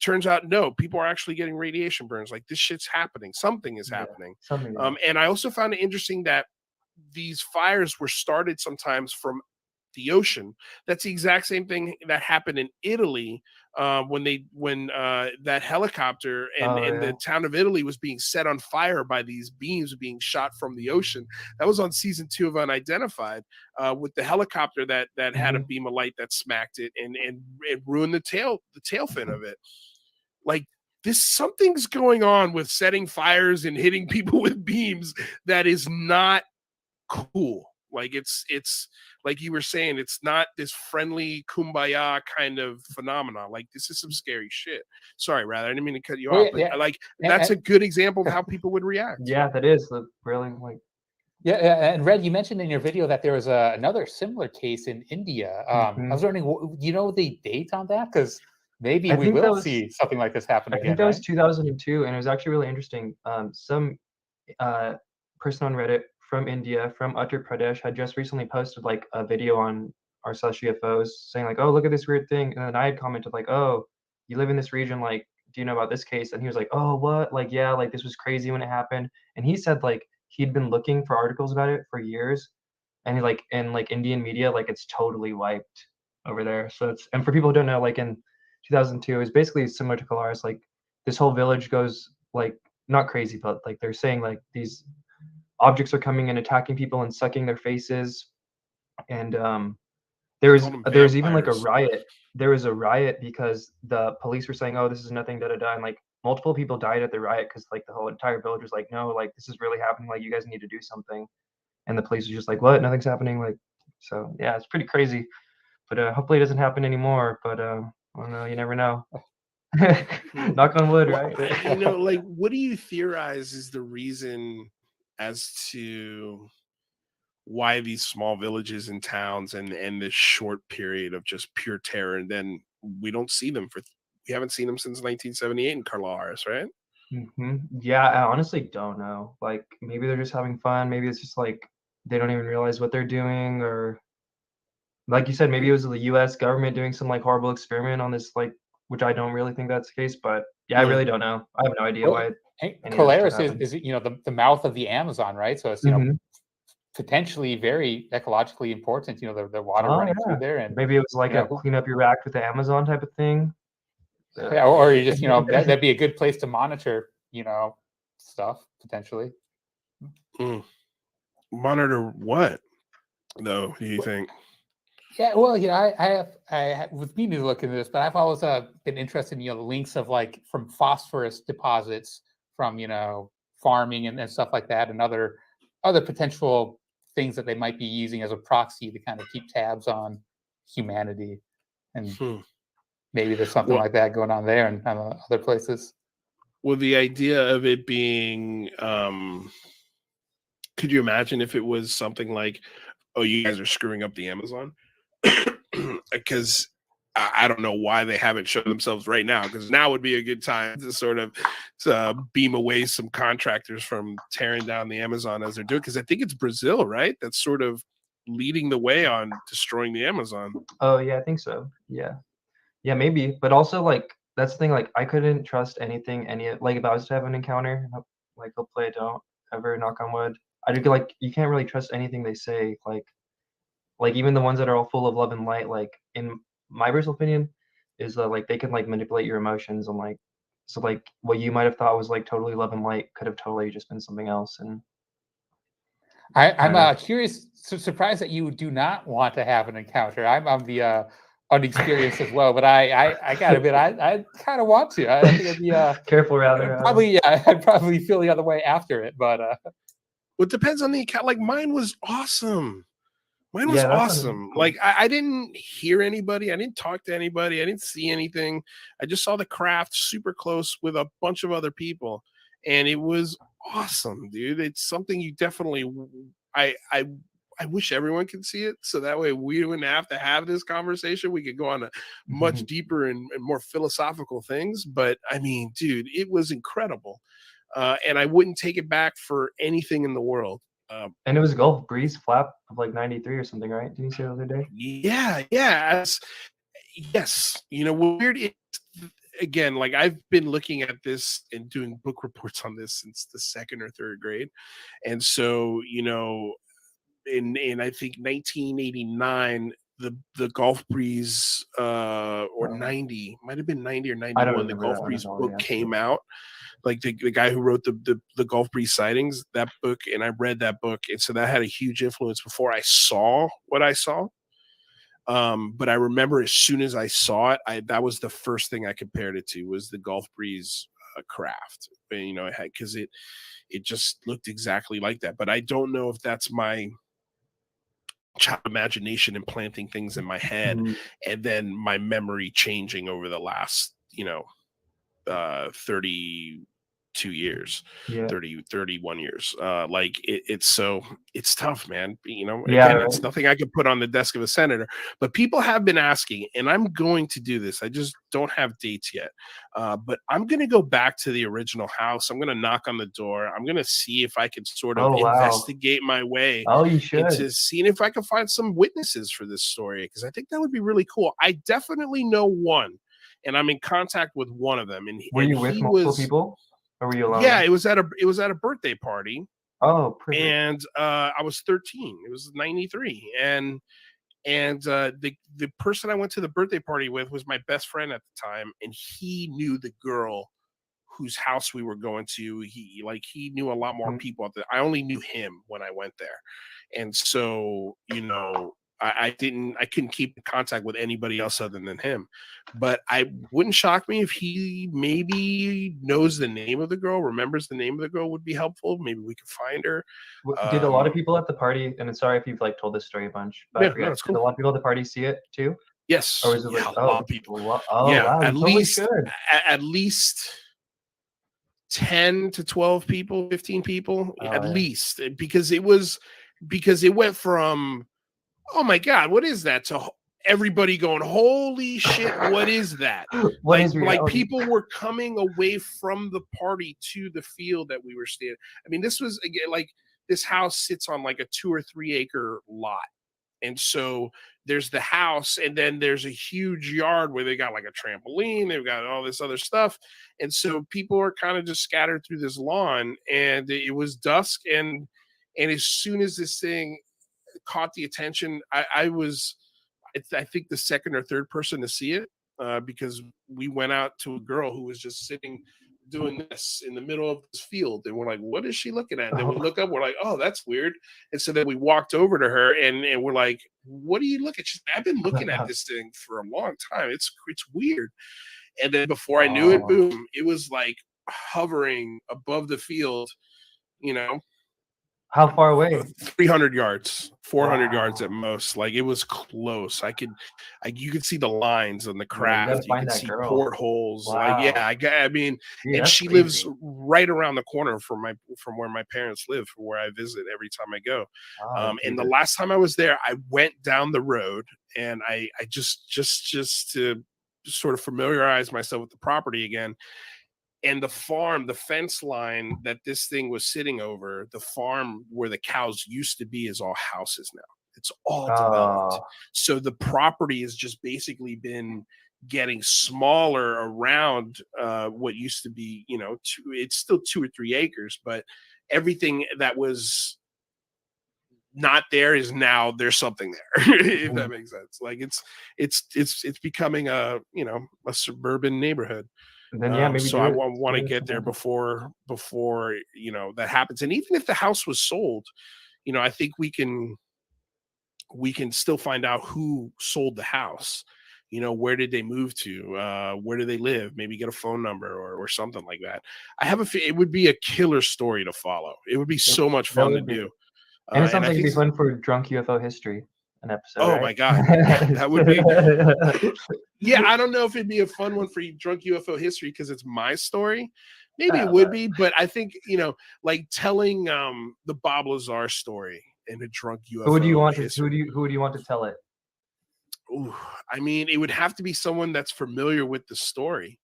turns out, no, people are actually getting radiation burns. Like, this shit's happening. Something is happening. Something. And I also found it interesting that these fires were started sometimes from the ocean. That's the exact same thing that happened in Italy when that helicopter and the town of Italy was being set on fire by these beams being shot from the ocean. That was on season 2 of Unidentified, with the helicopter that had a beam of light that smacked it and it ruined the tail fin of it. Like, something's going on with setting fires and hitting people with beams that is not cool. Like, it's like you were saying, it's not this friendly kumbaya kind of phenomena. Like, this is some scary shit. Sorry, rather, I didn't mean to cut you off, but like, that's a good example of how people would react. Yeah, that is really like. Yeah, and Red, you mentioned in your video that there was another similar case in India. I was wondering, do you know the date on that? Because maybe we will see something like this happen again. I think that was 2002, and it was actually really interesting. Some person on Reddit from India, from Uttar Pradesh, had just recently posted like a video on our /UFOs saying like, oh, look at this weird thing. And then I had commented like, oh, you live in this region, like, do you know about this case? And he was like, oh, what? Like, yeah, like this was crazy when it happened. And he said like he'd been looking for articles about it for years. And he like, in like Indian media, like it's totally wiped over there. So it's, and for people who don't know, like in 2002, it was basically similar to Colares. Like this whole village goes like, not crazy, but like they're saying like these objects are coming and attacking people and sucking their faces. And there was even like a riot. There was a riot because the police were saying, oh, this is nothing, da-da-da. And like multiple people died at the riot because like the whole entire village was like, no, like this is really happening. Like you guys need to do something. And the police was just like, what? Nothing's happening. Like, so yeah, it's pretty crazy. But hopefully it doesn't happen anymore. But I don't know. You never know. Knock on wood, right? You know, like, what do you theorize is the reason as to why these small villages and towns and this short period of just pure terror, and then we don't see them we haven't seen them since 1978 in Colares, right? Yeah, I honestly don't know. Like maybe they're just having fun. Maybe it's just like they don't even realize what they're doing, or like you said, maybe it was the U.S. government doing some like horrible experiment on this, like, which I don't really think that's the case. But yeah, I really don't know. I have no idea why. Colares is you know the mouth of the Amazon, right? So it's you know potentially very ecologically important. You know the water running through there, and maybe it was like a clean up your act with the Amazon type of thing. Yeah, or you just, you know, that'd be a good place to monitor, you know, stuff potentially. Monitor what, though? Do you think? Yeah, well, you know, I have with me to look into this, but I've always been interested in, you know, the links of like from phosphorus deposits from, you know, farming and stuff like that, and other potential things that they might be using as a proxy to kind of keep tabs on humanity. And maybe there's something like that going on there and other places. Well, the idea of it being, could you imagine if it was something like, oh, you guys are screwing up the Amazon? Because I don't know why they haven't shown themselves right now, because now would be a good time to sort of beam away some contractors from tearing down the Amazon as they're doing. Because I think it's Brazil, right? That's sort of leading the way on destroying the Amazon. Oh, yeah, I think so. Yeah. Yeah, maybe. But also, like, that's the thing. Like, I couldn't trust anything, like, if I was to have an encounter, like, hopefully I don't ever, knock on wood. I feel like you can't really trust anything they say. Like even the ones that are all full of love and light, like in my personal opinion, is like they can like manipulate your emotions, and like so like what you might have thought was like totally love and light could have totally just been something else. And I'm curious, surprised that you do not want to have an encounter. I'm the unexperienced as well, but I gotta admit I kind of want to. I think it'd be careful, rather. I'd probably feel the other way after it, but well, it depends on the account. Like mine was awesome. Mine was awesome. Cool. Like I didn't hear anybody. I didn't talk to anybody. I didn't see anything. I just saw the craft super close with a bunch of other people, and it was awesome, dude. It's something you definitely. I wish everyone could see it, so that way we wouldn't have to have this conversation. We could go on a much deeper and more philosophical things. But I mean, dude, it was incredible, and I wouldn't take it back for anything in the world. And it was a Gulf breeze flap of like 93 or something, right? Didn't you say the other day? Yeah. Yes. You know, weird. again, like I've been looking at this and doing book reports on this since the 2nd or 3rd grade. And so, in I think 1989, the Gulf Breeze or 90, might have been 90 or I don't 91, the remember Gulf that one Breeze at all. book Yeah. came out. Like the guy who wrote the Gulf Breeze sightings, that book, and I read that book, and so that had a huge influence before I saw what I saw. But I remember as soon as I saw it, that was the first thing I compared it to, was the Gulf Breeze craft. And, because it just looked exactly like that. But I don't know if that's my child imagination implanting things in my head, Mhm. and then my memory changing over the last 32 years, Yeah. 31 years. Like it's tough, man. Yeah, Again, right. it's nothing I could put on the desk of a senator, but people have been asking, and I'm going to do this. I just don't have dates yet. But I'm going to go back to the original house. I'm going to knock on the door. I'm going to see if I can sort of Oh, wow. investigate my way Oh, you should. into seeing if I can find some witnesses for this story, because I think that would be really cool. I definitely know one, and I'm in contact with one of them. And Were you with he multiple was, people, or were you alone? yeah, it was at a birthday party, Oh, perfect. and I was 13. It was 93, and the person I went to the birthday party with was my best friend at the time, and he knew the girl whose house we were going to. He knew a lot more people out there. I only knew him when I went there, and so I couldn't keep in contact with anybody else other than him. But I wouldn't shock me if he maybe knows the name of the girl, remembers the name of the girl, would be helpful. Maybe we could find her. Did a lot of people at the party, and sorry if you've told this story a bunch, but Yeah, I forget, no, it's did a cool. lot of people at the party see it too? Yes, Or was it yeah, a lot of people. Oh, Yeah, wow, at you totally least should. at least 10 to 12 people, 15 people, Oh, at yeah. least, because it went from, oh my God, what is that, to everybody going, holy shit, what is that? What like is reality? people were coming away from the party to the field that we were standing. I mean, this was, again, like, this house sits on like a 2 or 3 acre lot. And so there's the house, and then there's a huge yard where they got like a trampoline, they've got all this other stuff. And so people are kind of just scattered through this lawn, and it was dusk. And as soon as this thing caught the attention, I think the second or third person to see it, because we went out to a girl who was just sitting doing this in the middle of this field, and we're like, what is she looking at? And then we look up, we're like, oh, that's weird. And so then we walked over to her, and we're like, what are you looking at? She's like, I've been looking at this thing for a long time. It's weird. And then before I knew it, boom, it was like hovering above the field, you know, How far away? 300 yards, 400 yards Wow. at most. Like, it was close. You could see the lines on the Yeah, you gotta craft. You find could that see girl. portholes. Wow. Like, yeah, I mean, Dude, and that's she lives crazy. right around the corner from where my parents live, from where I visit every time I go. Oh, And the Jesus. last time I was there, I went down the road, and I just to sort of familiarize myself with the property again. And the farm, the fence line that this thing was sitting over, the farm where the cows used to be, is all houses now. It's all developed. Oh, So the property has just basically been getting smaller around what used to be, it's still 2 or 3 acres, but everything that was not there is now, there's something there. If that makes sense. Like, it's becoming a suburban neighborhood. then yeah, maybe So do I it. want to Do it get there sometime. before that happens. And even if the house was sold, I think we can still find out who sold the house. Where did they move to? Where do they live? Maybe get a phone number or something like that. It would be a killer story to follow. It would be so much That fun to would be. do. And it sounds And I like it'd think, be fun for Drunk UFO History, an episode, oh right? my God, that would be. Yeah, I don't know if it'd be a fun one for Drunk UFO History because it's my story. Maybe it would be, but I think, like telling the Bob Lazar story in a Drunk UFO Who would you want to history. who would you want to tell it? Ooh, I mean, it would have to be someone that's familiar with the story.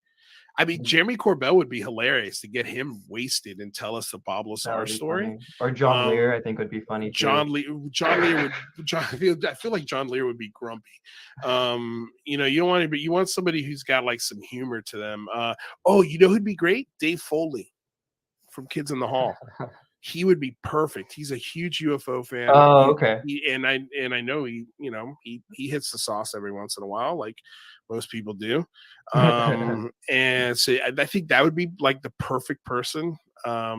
I mean, Jeremy Corbell would be hilarious to get him wasted and tell us the Bob That Lazar would be story. funny. Or John Lear, I think would be funny too. John Lear I feel like John Lear would be grumpy. You know, you want somebody who's got like some humor to them. Oh, you know who'd be great? Dave Foley from Kids in the Hall. He would be perfect. He's a huge UFO fan. Oh, okay. And I know he hits the sauce every once in a while, like most people do. And so I think that would be like the perfect person. But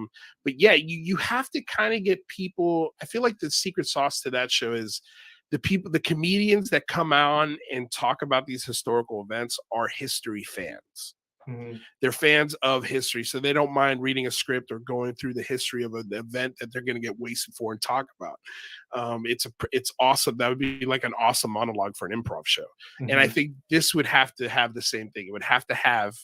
yeah, you have to kind of get people. I feel like the secret sauce to that show is the comedians that come on and talk about these historical events are history fans. Mhm. They're fans of history, so they don't mind reading a script or going through the history of an event that they're going to get wasted for and talk about. It's awesome. That would be like an awesome monologue for an improv show. Mhm. And I think this would have to have the same thing. It would have to have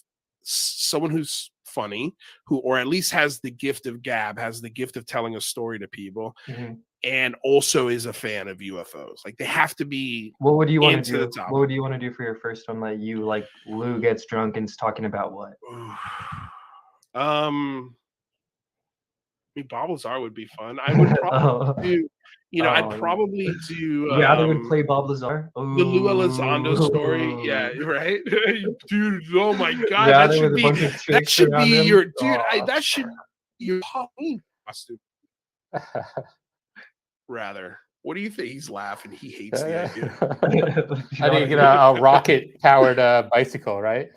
someone who's funny, or at least has the gift of gab, has the gift of telling a story to people, Mhm. and also is a fan of UFOs. Like they have to be. What would you want to into do? the topic. What would you want to do for your first one? Like Lou gets drunk and is talking about what? I mean, Bob Lazar would be fun. I would probably do, I'd probably do. Rather would play Bob Lazar. The Lou Elizondo story, yeah, right, dude. Oh my God, Rather with a bunch of that chicks should around be him? your dude. Oh. That should be your Halloween costume. Rather, what do you think? He's laughing. He hates the idea. I think a rocket-powered bicycle, right?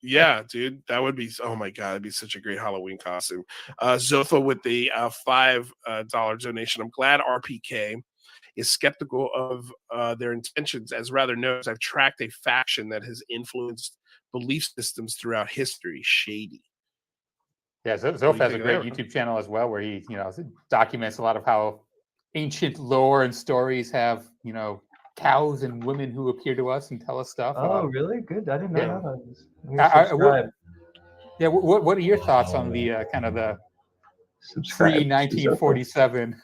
Yeah, dude, that would be. Oh my God, it'd be such a great Halloween costume. Zofa with the $5 donation. I'm glad RPK is skeptical of their intentions, as rather knows I've tracked a faction that has influenced belief systems throughout history. Shady. Yeah, Zofa has a great YouTube channel as well, where he documents a lot of how ancient lore and stories have cows and women who appear to us and tell us stuff. Oh, really? Good. I didn't know that. What are your thoughts on the kind of the pre-1947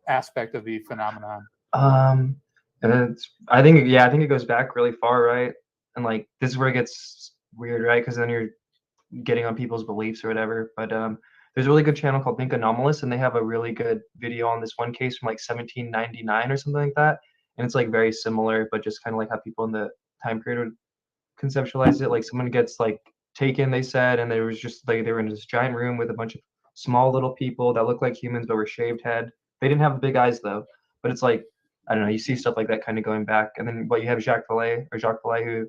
aspect of the phenomenon? And I think it goes back really far, right? And like this is where it gets weird, right? Because then you're getting on people's beliefs or whatever. But there's a really good channel called Think Anomalous, and they have a really good video on this one case from like 1799 or something like that. And it's like very similar, but just kind of like how people in the time period would conceptualize it. Like someone gets like taken, they said, and there was just like they were in this giant room with a bunch of small little people that looked like humans but were shaved head. They didn't have big eyes though. But it's like, I don't know, you see stuff like that kind of going back. And then you have Jacques Vallée who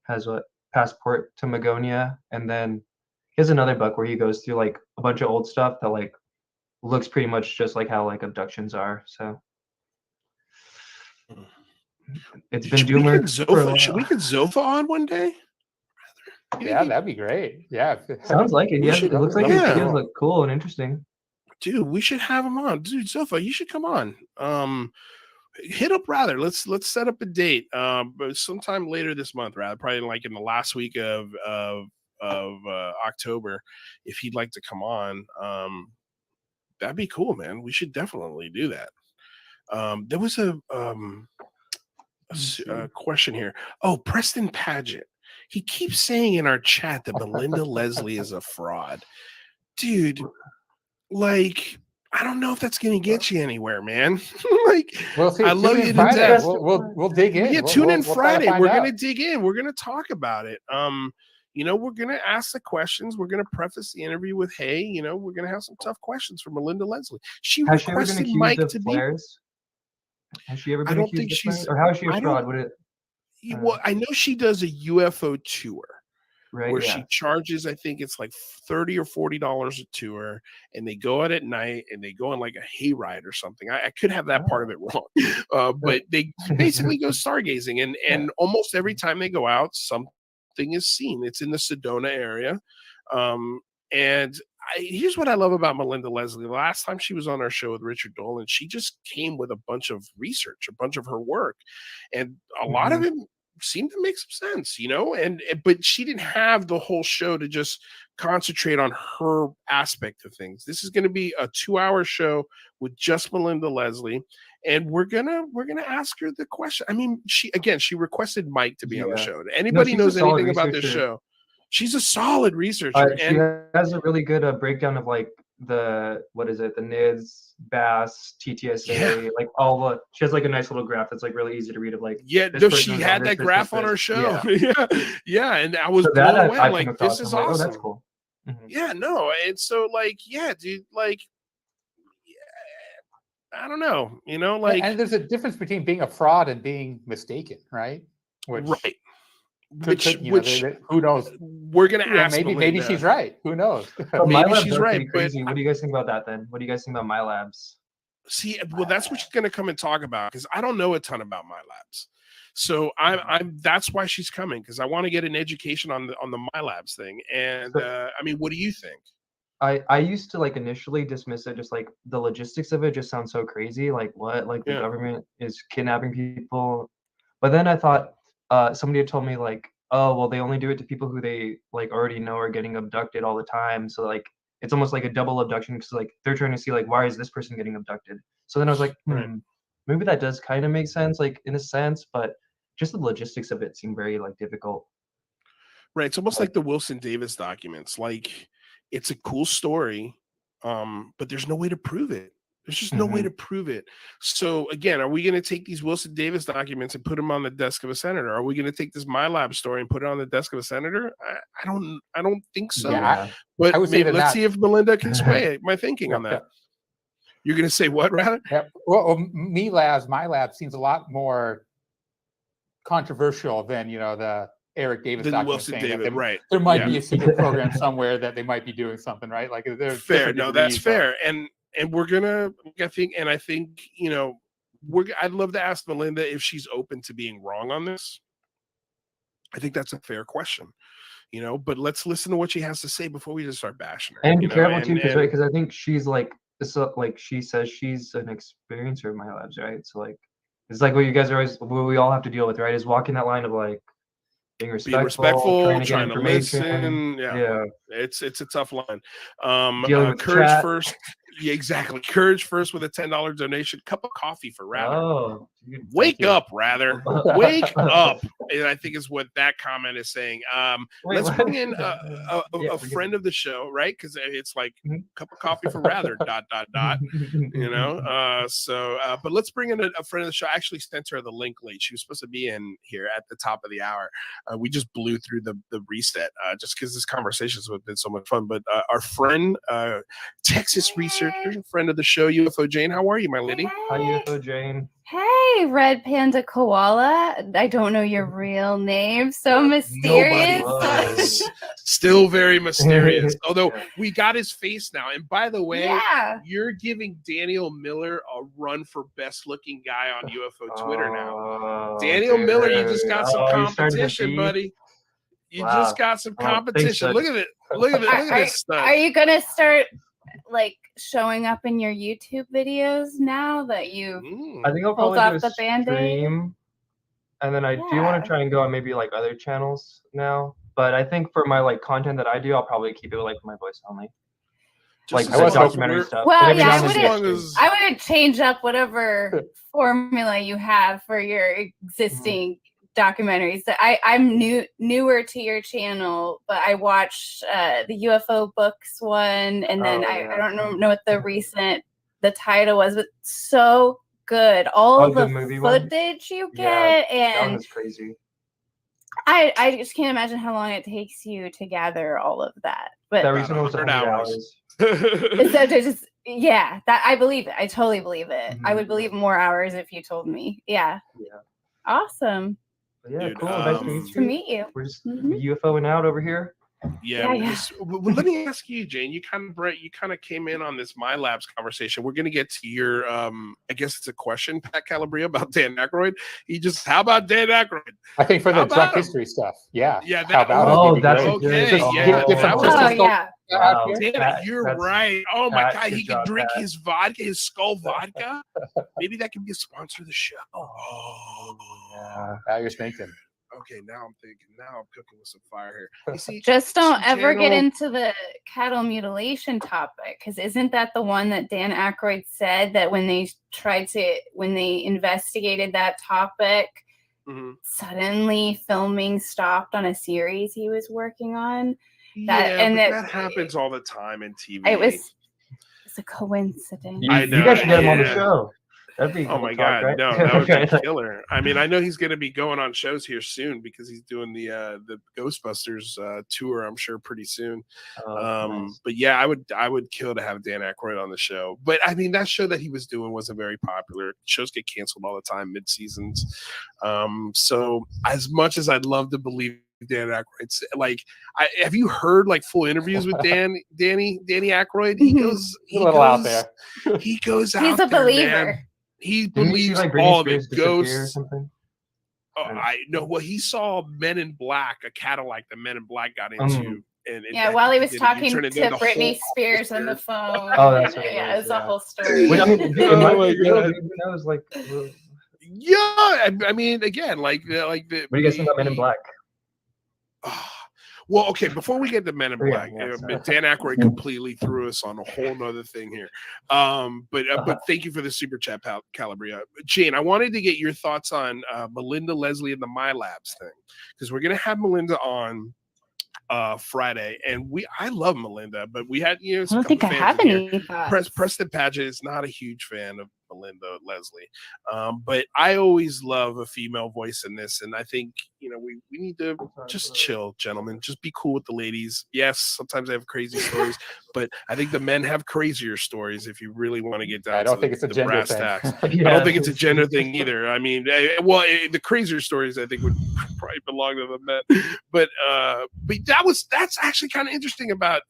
has Passport to Magonia, and then he has another book where he goes through like a bunch of old stuff that like looks pretty much just like how like abductions are. So it's been doomed. Should we get Zofa on one day? Yeah, that'd be great. Yeah, sounds like it. Yeah, it looks like his videos look cool and interesting. Dude, we should have him on. Dude, Zofa, you should come on. Hit up Rather. Let's set up a date. But sometime later this month, rather, probably like in the last week of October, if he'd like to come on. That'd be cool, man. We should definitely do that. There was a question here. Oh, Preston Paget. He keeps saying in our chat that Melinda Leslie is a fraud. Dude, like, I don't know if that's going to get you anywhere, man. Like, we'll see. I love you to death. We'll dig in. Yeah, tune in Friday. We're going to dig in. We're going to talk about it. We're going to ask the questions. We're going to preface the interview with, hey, we're going to have some tough questions for Melinda Leslie. She requested Mike to be. Has she ever been accused of flares? Or how is she a fraud? Well, I know she does a UFO tour. Right, where she charges, I think it's like $30 or $40 a tour, and they go out at night and they go on like a hayride or something. I could have that part of it wrong, but they basically go stargazing, and almost every time they go out, something is seen. It's in the Sedona area, and here's what I love about Melinda Leslie. The last time she was on our show with Richard Dolan, she just came with a bunch of research, a bunch of her work, and a lot of it seemed to make some sense, but she didn't have the whole show to just concentrate on her aspect of things. This is going to be a 2-hour show with just Melinda Leslie, and we're gonna ask her the question. I mean, she requested Mike to be on the show. No, Anybody she's a knows solid anything about this researcher. show? She's a solid researcher, She and has a really good breakdown of like the NIDS, BAS, TTSA, like all the. She has like a nice little graph that's like really easy to read of like. yeah, this no, person she was had this, that this, graph this, on her this. show. Yeah, yeah, and I was so blown that away. I've I'm come like, across. this is I'm like, awesome. Oh, that's cool. Mm-hmm. Yeah, no, and so like, yeah, dude, like, I don't know, like, and there's a difference between being a fraud and being mistaken, right? right. Who knows? We're gonna ask. Maybe she's right. Who knows? But Maybe MyLabs she's are right, pretty crazy. What do you guys think about that then? What do you guys think about MyLabs? See, well, that's what she's gonna come and talk about because I don't know a ton about MyLabs. So I'm that's why she's coming, because I want to get an education on the MyLabs thing. And I mean, what do you think? I used to like initially dismiss it, just like the logistics of it just sounds so crazy. Like what? Like the government is kidnapping people. But then I thought somebody had told me like, oh well, they only do it to people who they like already know are getting abducted all the time. So like it's almost like a double abduction because like they're trying to see like why is this person getting abducted. So then I was like, maybe that does kind of make sense, like in a sense, but just the logistics of it seem very like difficult. Right. It's almost like the Wilson Davis documents. Like, it's a cool story, but there's no way to prove it. There's just no way to prove it. So again, are we going to take these Wilson Davis documents and put them on the desk of a senator? Are we going to take this MyLab story and put it on the desk of a senator? I don't think so. Yeah, but I would say let's see if Melinda can sway my thinking on that. You're going to say what, rather? Yeah. Well, MyLab seems a lot more controversial than the Eric Davis document Wilson saying Davis, that right? There might be a secret program somewhere that they might be doing something, right? Like there's fair. No, that's fair. And we're gonna, I think, I'd love to ask Melinda if she's open to being wrong on this. I think that's a fair question, but let's listen to what she has to say before we just start bashing her. And be careful too, because I think she's like she says she's an experiencer of MyLabs, right? So like it's like what you guys are always, what we all have to deal with, right? Is walking that line of like being respectful, trying to listen. Yeah, it's a tough line. Courage first. Yeah, exactly. Courage first with a $10 donation. Cup of coffee for Rather. Oh, wake up, Rather. Wake up. And I think is what that comment is saying. Let's bring in a friend of the show, right? Because it's like cup of coffee for Rather. ... But let's bring in a friend of the show. I actually sent her the link late. She was supposed to be in here at the top of the hour. We just blew through the reset just because this conversation has been so much fun. But our friend, Texas researcher, friend of the show, UFO Jane. How are you, my lady? Hi, UFO Jane. Hey, Red Panda Koala. I don't know your real name. So mysterious. Still very mysterious. Although we got his face now. And by the way, you're giving Daniel Miller a run for best looking guy on UFO Twitter now. Daniel Miller, you just got some competition, buddy. You just got some competition. Look at it. Look at this stuff. Are you gonna start like showing up in your YouTube videos now that you I think I'll pulled probably off do a the Band-Aid? stream, and then I do want to try and go on maybe like other channels now. But I think for my like content that I do, I'll probably keep it like my voice only. Like documentary stuff. Well, yeah, I wouldn't change up whatever formula you have for your existing documentaries. I'm newer to your channel, but I watched the UFO Books one, and then I don't know what the title was, but so good. All the footage you get, and it's crazy. I just can't imagine how long it takes you to gather all of that. But that recent was 100 hours. That I believe it. I totally believe it. I would believe more hours if you told me. Yeah. Awesome. Yeah, dude, cool. Nice to meet you. We're just UFOing out over here. Well, let me ask you, Jane. You kind of came in on this MyLabs conversation. We're going to get to your, I guess it's a question, Pat Calabria, about Dan Aykroyd. How about Dan Aykroyd? I think for the drug history stuff. Yeah. Yeah. How about that's okay. Wow. Dan, you're right. Oh my Pat, God, he can drink Pat. his vodka, his Skull vodka. Maybe that can be a sponsor of the show. Oh, now you're thinking. Okay, now I'm thinking. Now I'm cooking with some fire here. You see, Just don't ever get channel- into the cattle mutilation topic, because isn't that the one that Dan Aykroyd said that when they investigated that topic, suddenly filming stopped on a series he was working on? That happens all the time in TV. It's a coincidence. You guys should get him on the show. That'd be oh my talk, god, right? no, that would be killer. I mean, I know he's going to be going on shows here soon because he's doing the Ghostbusters tour. I'm sure pretty soon. Nice. But yeah, I would kill to have Dan Aykroyd on the show. But I mean, that show that he was doing wasn't very popular. Shows get canceled all the time mid seasons. So as much as I'd love to believe Dan Aykroyd, like, have you heard like full interviews with Danny Aykroyd? He goes out there. He goes out. He's a believer. Man. He believes like all of Spears it. Ghosts. or something? Oh, I know. Well, he saw Men in Black, a Cadillac that Men in Black got into. While he was talking to Britney Spears on the phone. Oh, that's right. Yeah, it's a whole story. Which, I mean, Oh my God. Who knows? Like, Yeah, I mean, again, like the. what do you guys think about Men in Black? Well, okay, before we get to Men in Black, sorry. Dan Aykroyd completely threw us on a whole nother thing here. But thank you for the super chat, Calabria. Jane, I wanted to get your thoughts on Melinda Leslie and the My Labs thing, because we're going to have Melinda on Friday, and I love Melinda, but we had I don't think I have any thoughts. Preston Padgett is not a huge fan of Melinda Leslie, but I always love a female voice in this, and I think we need to just chill, gentlemen. Just be cool with the ladies. Yes, sometimes they have crazy stories, but I think the men have crazier stories. If you really want to get down, I don't think it's a gender brass thing. tacks. I don't think it's a gender thing either. I mean, the crazier stories I think would probably belong to the men, but that's actually kind of interesting about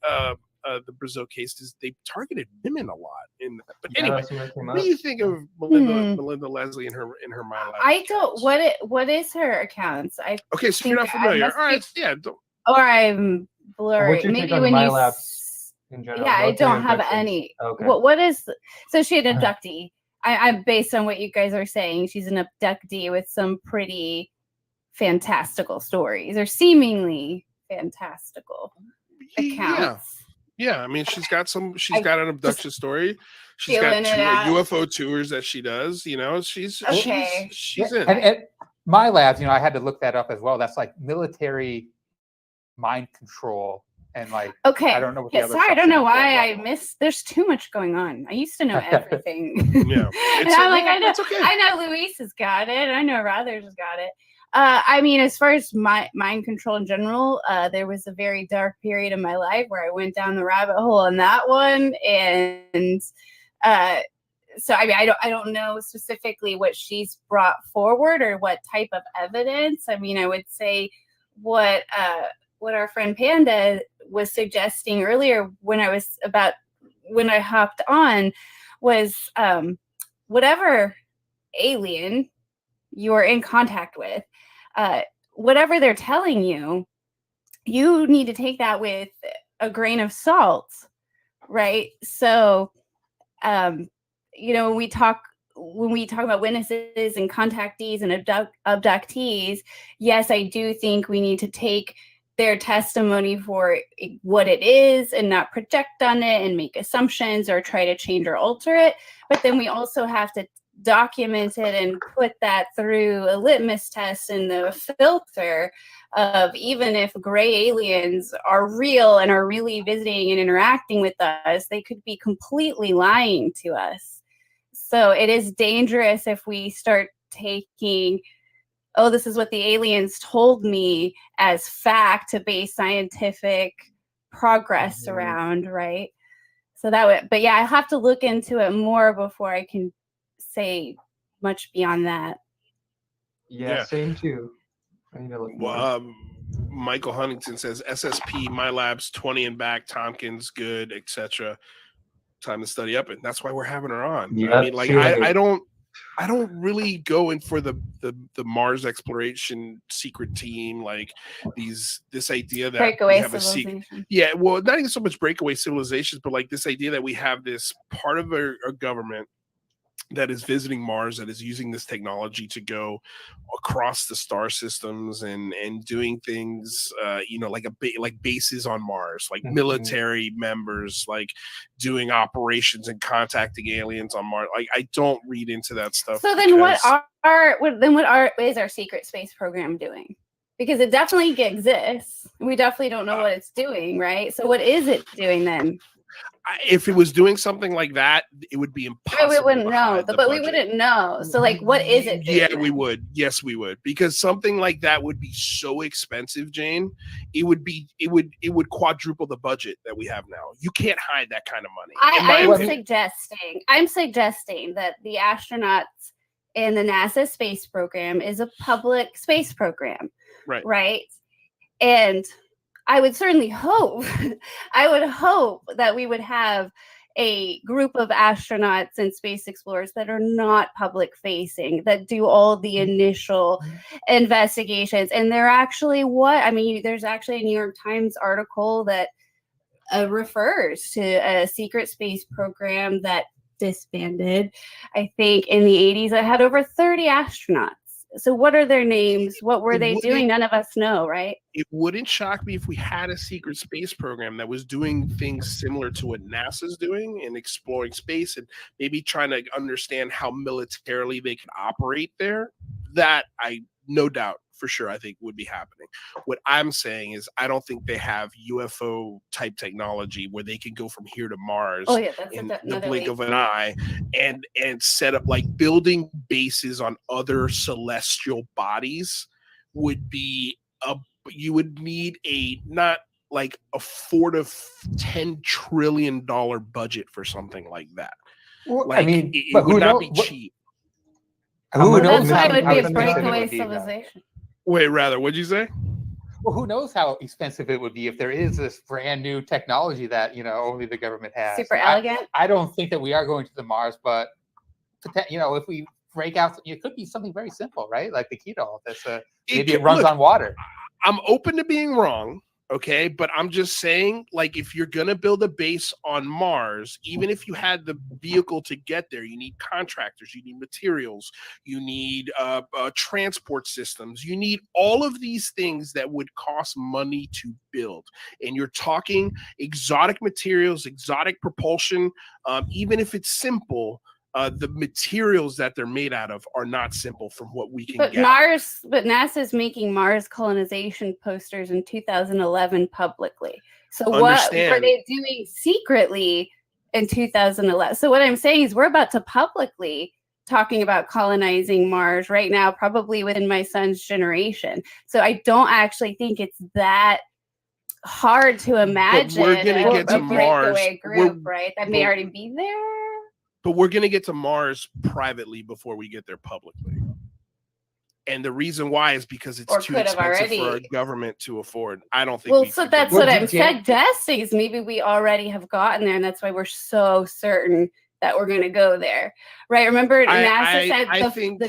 the Brazil case is they targeted women a lot in that. But anyway, what do you think of Melinda Leslie and her My Life? I don't. What is her accounts? Okay, so you're not familiar. All right, yeah. Or I'm blurry. What's your Maybe take on when My you. Labs in general? Yeah, I don't have any. Okay. What is? So she an abductee. I'm based on what you guys are saying. She's an abductee with some pretty fantastical stories, or seemingly fantastical accounts. Yeah, I mean, she's got an abduction story. She's got UFO tours that she does. She's in. And My Labs, I had to look that up as well. That's like military mind control and like. Okay. I don't know what sorry, I don't know why I missed. There's too much going on. I used to know everything. Yeah, and I'm like, I know. Okay. I know Luis has got it. I know Rothers has got it. I mean, as far as mind control in general, there was a very dark period in my life where I went down the rabbit hole on that one, and so I mean, I don't know specifically what she's brought forward or what type of evidence. I mean, I would say what our friend Panda was suggesting earlier when I hopped on was whatever alien you're in contact with. Whatever they're telling you, you need to take that with a grain of salt, right? So, when we talk about witnesses and contactees and abductees, yes, I do think we need to take their testimony for what it is and not project on it and make assumptions or try to change or alter it. But then we also have to document it and put that through a litmus test and the filter of, even if gray aliens are real and are really visiting and interacting with us, they could be completely lying to us. So it is dangerous if we start taking, oh, this is what the aliens told me as fact to base scientific progress around, right? So that would, but yeah, I have to look into it more before I can say much beyond that. Yeah, same too. I need to look more. Michael Huntington says SSP, My Labs, 20 and back, Tompkins, good, etc. Time to study up, and that's why we're having her on. Yeah, I mean, like, I don't really go in for the Mars exploration secret team, like this idea that breakaway we have a secret. Yeah, well, not even so much breakaway civilizations, but like this idea that we have this part of our government that is visiting Mars, that is using this technology to go across the star systems and doing things, like bases on Mars, like military members, like doing operations and contacting aliens on Mars. Like, I don't read into that stuff. So then, what is our secret space program doing? Because it definitely exists. We definitely don't know what it's doing, right? So what is it doing then? If it was doing something like that, it would be impossible. We wouldn't know, but we wouldn't know. So, like, what is it doing? Yeah, we would. Yes, we would, because something like that would be so expensive, Jane. It would quadruple the budget that we have now. You can't hide that kind of money. I'm suggesting that the astronauts in the NASA space program is a public space program, right? And I would certainly hope, that we would have a group of astronauts and space explorers that are not public facing, that do all the initial investigations. And they're actually there's actually a New York Times article that refers to a secret space program that disbanded, I think, in the 80s. That had over 30 astronauts. So what are their names? What were they doing? None of us know, right? It wouldn't shock me if we had a secret space program that was doing things similar to what NASA's doing and exploring space and maybe trying to understand how militarily they can operate there. That no doubt for sure, I think would be happening. What I'm saying is I don't think they have UFO type technology where they can go from here to Mars in the blink of an eye and set up, like, building bases on other celestial bodies would be you would need not like a $4 to $10 trillion budget for something like that. Well, like, it would not be cheap. That's why it would be a breakaway civilization. Wait, rather, what'd you say? Well, who knows how expensive it would be if there is this brand new technology that, only the government has. Super elegant. I don't think that we are going to the Mars, but, if we break out, it could be something very simple, right? Like the key to all this. Maybe it runs on water. I'm open to being wrong. Okay, but I'm just saying, like, if you're going to build a base on Mars, even if you had the vehicle to get there, you need contractors, you need materials, you need transport systems, you need all of these things that would cost money to build. And you're talking exotic materials, exotic propulsion, even if it's simple. The materials that they're made out of are not simple from what we can get. But NASA's making Mars colonization posters in 2011 publicly. So what were they doing secretly in 2011? So what I'm saying is we're about to publicly talking about colonizing Mars right now, probably within my son's generation. So I don't actually think it's that hard to imagine we're gonna get to Mars. Group, right? That may already be there. But we're going to get to Mars privately before we get there publicly. And the reason why is because it's too expensive for our government to afford. I don't think. Well, so that's what I'm suggesting is maybe we already have gotten there, and that's why we're so certain that we're going to go there, right? Remember, NASA said I think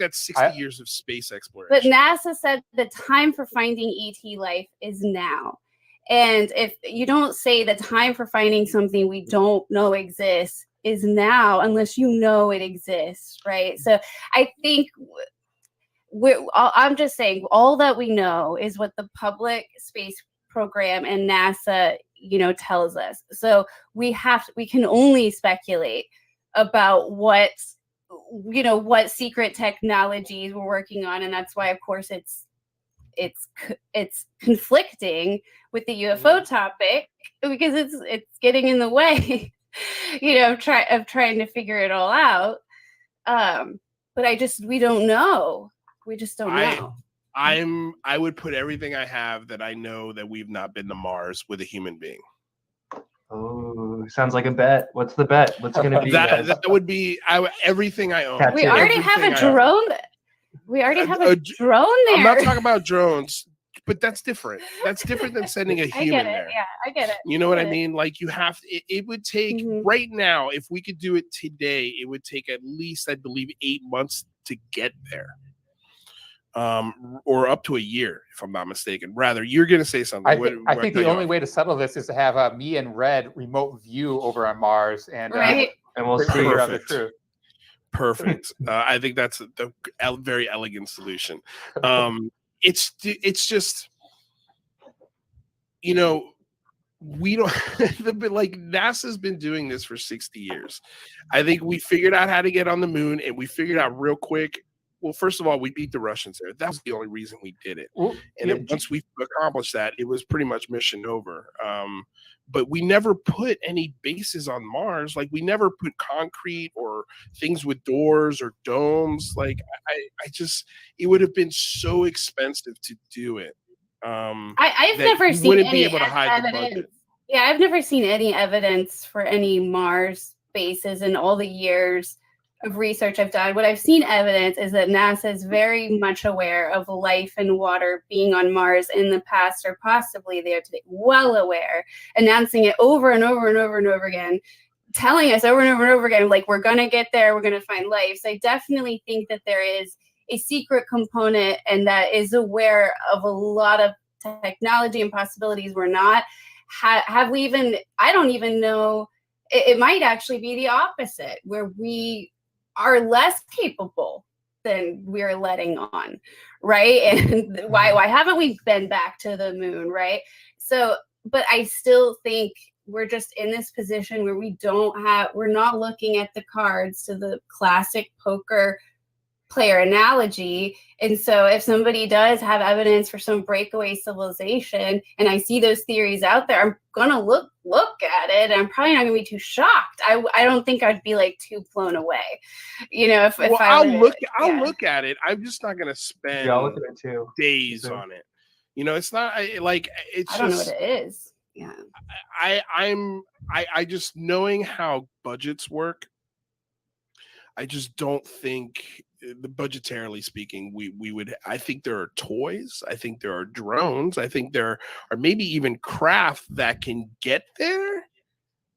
that's 60 years of space exploration. But NASA said the time for finding ET life is now. And if you don't say the time for finding something we don't know exists is now, unless you know it exists, right? So I think I'm just saying all that we know is what the public space program and NASA, tells us. So we can only speculate about what secret technologies we're working on, and that's why, of course, it's conflicting with the UFO topic because it's getting in the way, of trying to figure it all out. But we don't know. We just don't know. I would put everything I have that I know that we've not been to Mars with a human being. Oh, sounds like a bet. What's the bet? What's going to be? That would be everything I own. We already have a drone. We already have a drone there. I'm not talking about drones, but that's different. That's different than sending a human there. Yeah, I get it. You know what I mean? Like it would take right now, if we could do it today, it would take at least, I believe, 8 months to get there. Or up to a year, if I'm not mistaken. Rather, you're going to say something. I think the only way to settle this is to have me and Red remote view over on Mars, and and we'll see. Figure out the Perfect. truth. Perfect. I think that's a very elegant solution. It's just, you know, we don't like NASA's been doing this for 60 years. I think we figured out how to get on the moon, and we figured out real quick. Well, first of all, we beat the Russians there. That was the only reason we did it. Well, And yeah, then once we accomplished that, it was pretty much mission over. But we never put any bases on Mars. Like, we never put concrete or things with doors or domes. Like, I just, it would have been so expensive to do it. I've that never you seen wouldn't be any able to hide the evidence. budget. Yeah, I've never seen any evidence for any Mars bases in all the years of research I've done. What I've seen evidence is that NASA is very much aware of life and water being on Mars in the past, or possibly there today. Well aware, announcing it over and over and over and over again, telling us over and over and over again, like, we're going to get there, we're going to find life. So I definitely think that there is a secret component and that is aware of a lot of technology and possibilities we're not. Have we even, I don't even know, it might actually be the opposite, where we are less capable than we're letting on, right? And why haven't we been back to the moon, right? So, but I still think we're just in this position where we're not looking at the cards to the classic poker player analogy. And so if somebody does have evidence for some breakaway civilization, and I see those theories out there, I'm gonna look at it, and I'm probably not gonna be too shocked. I don't think I'd be like too blown away, you know. If I'll look at it. I'm just not gonna spend I'll look at it too. days on it. You know, it's not like it's. I don't know what it is. Yeah. I just, knowing how budgets work, I just don't think, the budgetarily speaking, we would. I think there are toys. I think there are drones. I think there are maybe even craft that can get there.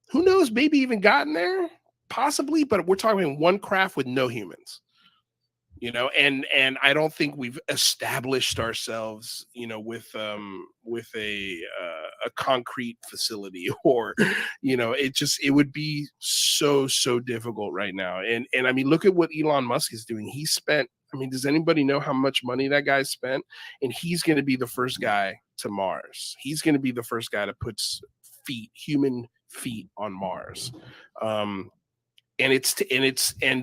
Who knows? Maybe even gotten there, possibly. But we're talking one craft with no humans. You know, and I don't think we've established ourselves, you know, with a concrete facility, or, you know, it would be so difficult right now. And I mean, look at what Elon Musk is doing. He spent, I mean, does anybody know how much money that guy spent? And he's going to be the first guy to Mars. He's going to be the first guy to put human feet on Mars. And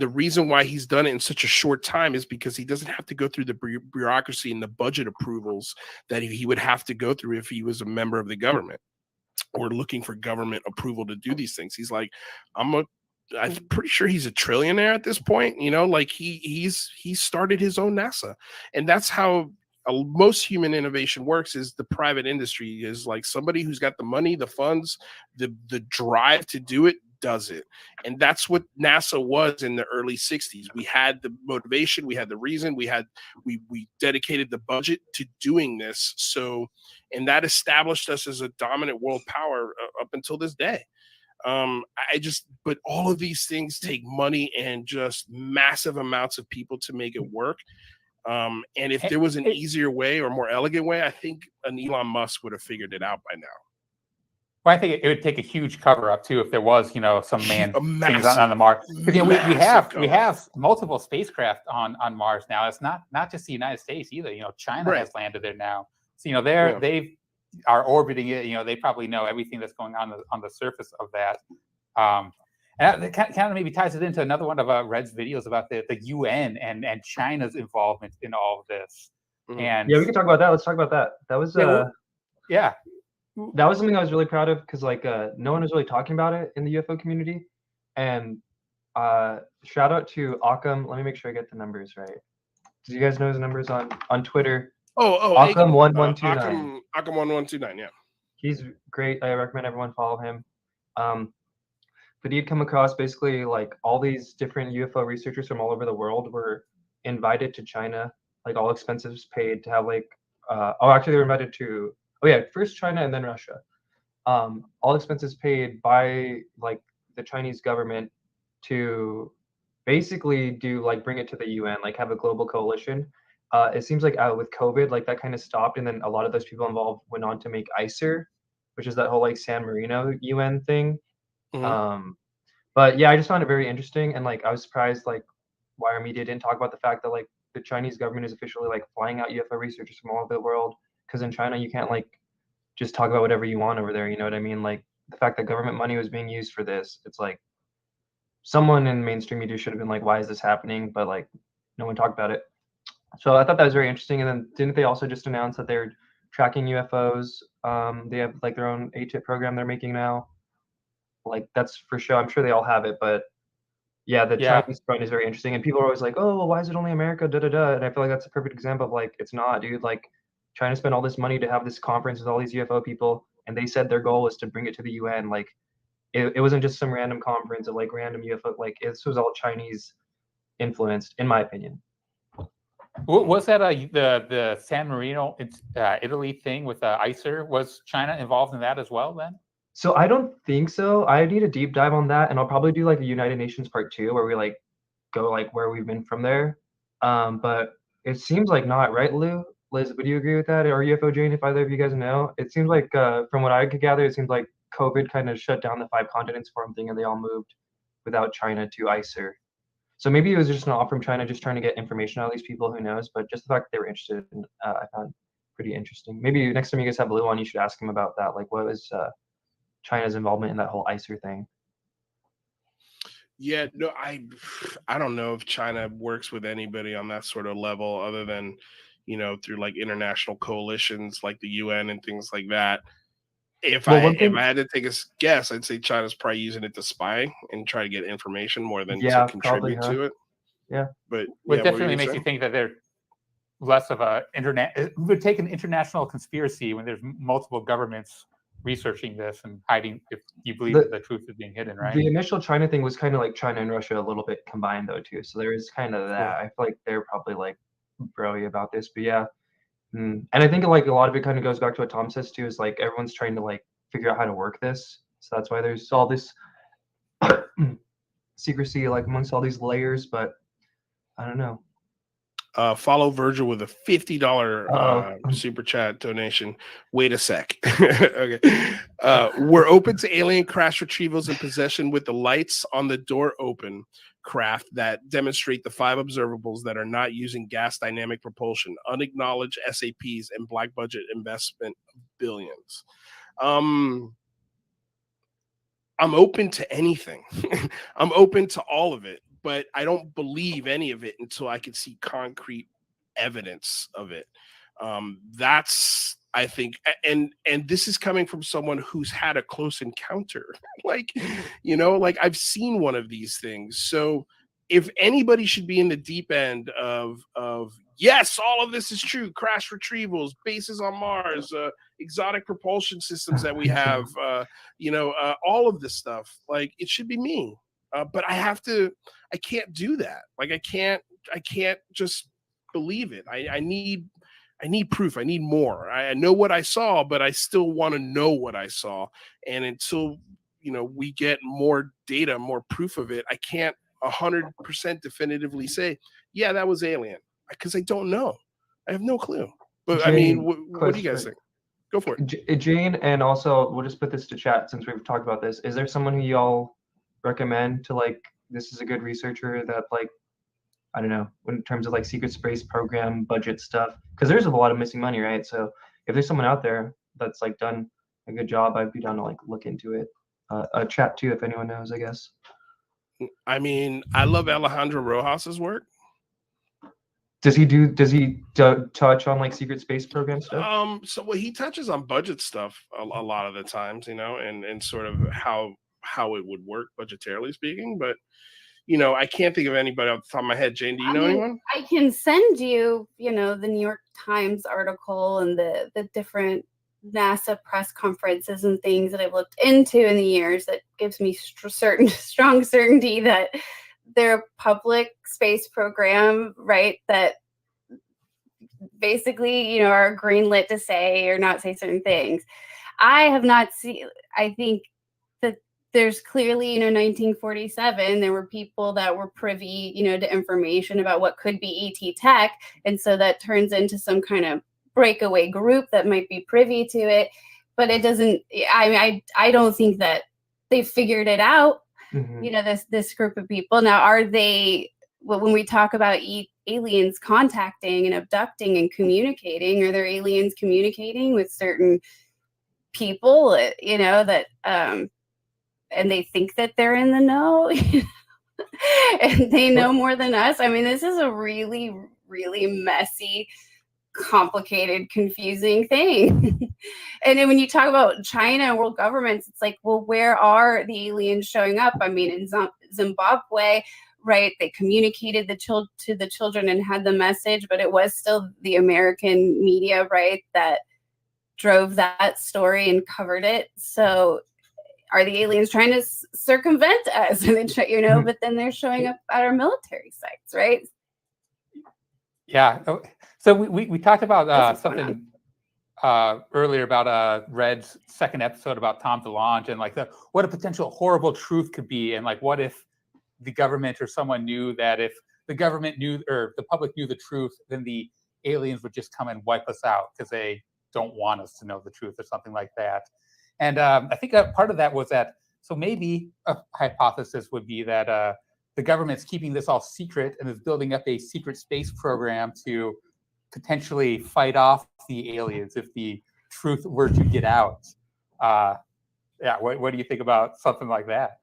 the reason why he's done it in such a short time is because he doesn't have to go through the bureaucracy and the budget approvals that he would have to go through if he was a member of the government or looking for government approval to do these things. He's like, I'm pretty sure he's a trillionaire at this point. You know, like he started his own NASA, and that's how most human innovation works. Is the private industry is like somebody who's got the money, the funds, the drive to do it, does it. And that's what NASA was in the early 60s. We had the motivation, we had the reason, we dedicated the budget to doing this. So, and that established us as a dominant world power up until this day. But all of these things take money and just massive amounts of people to make it work. And if there was an easier way or more elegant way, I think an Elon Musk would have figured it out by now. Well, I think it would take a huge cover up too if there was, you know, some manned things on the Mars. Because, you know, we have multiple spacecraft on Mars now. It's not just the United States either. You know, China has landed there now. So, you know, they are orbiting it. You know, they probably know everything that's going on the surface of that. And that kind of maybe ties it into another one of Red's videos about the UN and China's involvement in all of this. Mm-hmm. And yeah, we can talk about that. Let's talk about that. That was that was something I was really proud of, because like no one was really talking about it in the UFO community. And shout out to Occam. Let me make sure I get the numbers right. Do you guys know his numbers on Twitter? Occam 1129. Occam 1129. Yeah, he's great. I recommend everyone follow him. But he'd come across basically like all these different UFO researchers from all over the world were invited to China, like all expenses paid to have like actually they were invited to first China and then Russia. All expenses paid by like the Chinese government to basically do like bring it to the UN, like have a global coalition. It seems like with COVID, like that kind of stopped, and then a lot of those people involved went on to make ICER, which is that whole like San Marino UN thing. Mm-hmm. But yeah, I just found it very interesting, and like I was surprised like why our media didn't talk about the fact that like the Chinese government is officially like flying out UFO researchers from all over the world. Because in China, you can't like just talk about whatever you want over there. You know what I mean? Like the fact that government money was being used for this, it's like someone in mainstream media should have been like, why is this happening? But like no one talked about it. So I thought that was very interesting. And then didn't they also just announce that they're tracking UFOs? They have like their own ATIP program they're making now. Like that's for sure. I'm sure they all have it, but yeah, the Chinese front is very interesting. And people are always like, oh, well, why is it only America? Da da da. And I feel like that's a perfect example of like, it's not, dude. Like China spent all this money to have this conference with all these UFO people, and they said their goal was to bring it to the UN. Like it wasn't just some random conference of like random UFO. Like this was all Chinese influenced, in my opinion. Was that the San Marino, Italy thing with ICER? Was China involved in that as well then? So I don't think so. I need a deep dive on that, and I'll probably do like a United Nations part 2 where we like go like where we've been from there. But it seems like not, right, Lou? Liz, would you agree with that? Or UFO Jane, if either of you guys know? It seems like from what I could gather, it seems like COVID kind of shut down the 5 continents forum thing, and they all moved without China to ICER. So maybe it was just an offer from China just trying to get information out of these people, who knows? But just the fact that they were interested, I found pretty interesting. Maybe next time you guys have Lou on, you should ask him about that. Like, what was China's involvement in that whole ICER thing? Yeah, no, I don't know if China works with anybody on that sort of level other than, you know, through like international coalitions like the UN and things like that. If I had to take a guess, I'd say China's probably using it to spy and try to get information more than to contribute to it. Yeah, but it definitely makes you think that they're less of a internet. It would take an international conspiracy when there's multiple governments researching this and hiding, if you believe that the truth is being hidden, right? The initial China thing was kind of like China and Russia a little bit combined though too. So there is kind of that. I feel like they're probably like broy about this, but yeah. And I think like a lot of it kind of goes back to what Tom says too, is like everyone's trying to like figure out how to work this. So that's why there's all this secrecy like amongst all these layers, but I don't know. Follow Virgil with a $50 super chat donation. Wait a sec. Okay. We're open to alien crash retrievals in possession with the lights on the door open craft that demonstrate the 5 observables that are not using gas dynamic propulsion, unacknowledged SAPs, and black budget investment of billions. I'm open to anything. I'm open to all of it, but I don't believe any of it until I can see concrete evidence of it. That's, I think, and this is coming from someone who's had a close encounter. Like, you know, like I've seen one of these things. So if anybody should be in the deep end of yes, all of this is true, crash retrievals, bases on Mars, exotic propulsion systems that we have, all of this stuff, like it should be me. But I can't do that. Like I can't just believe it. I need proof. I need more. I know what I saw, but I still want to know what I saw. And until, we get more data, more proof of it, I can't 100% definitively say, yeah, that was alien, because I don't know. I have no clue. But Jane, I mean, what do you guys think? Go for it. Jane, and also we'll just put this to chat since we've talked about this. Is there someone who y'all recommend to like, this is a good researcher that like, I don't know, in terms of like secret space program budget stuff, because there's a lot of missing money, right? So if there's someone out there that's like done a good job, I'd be down to like look into it. A chat too, if anyone knows, I guess. I mean, I love Alejandro Rojas's work. Does he touch on like secret space program stuff? So he touches on budget stuff a lot of the times, and sort of how it would work budgetarily speaking, but I can't think of anybody off the top of my head. Jane, do you know anyone? I can send you, the New York Times article and the different NASA press conferences and things that I've looked into in the years that gives me strong certainty that their public space program, right, that basically, are greenlit to say or not say certain things. I have not seen, I think that there's clearly, 1947, there were people that were privy, to information about what could be ET tech. And so that turns into some kind of breakaway group that might be privy to it. But it doesn't, I don't think that they figured it out. you know, this group of people. Now, are they, when we talk about aliens contacting and abducting and communicating, are there aliens communicating with certain people, you know, that and they think that they're in the know and they know more than us? I mean, this is a really, really messy, complicated, confusing thing. And then when you talk about China and world governments, it's like, well, where are the aliens showing up? I mean, in Zimbabwe, right, they communicated to the children and had the message, but it was still the American media, right, that drove that story and covered it. So are the aliens trying to circumvent us? And they you know, but then they're showing up at our military sites, right? Yeah. So we talked about something earlier about Red's second episode about Tom DeLonge and like what a potential horrible truth could be, and like what if the government or someone knew that if the government knew or the public knew the truth, then the aliens would just come and wipe us out because they don't want us to know the truth or something like that. And I think part of that was that, so maybe a hypothesis would be that the government's keeping this all secret and is building up a secret space program to potentially fight off the aliens if the truth were to get out. Yeah, what do you think about something like that?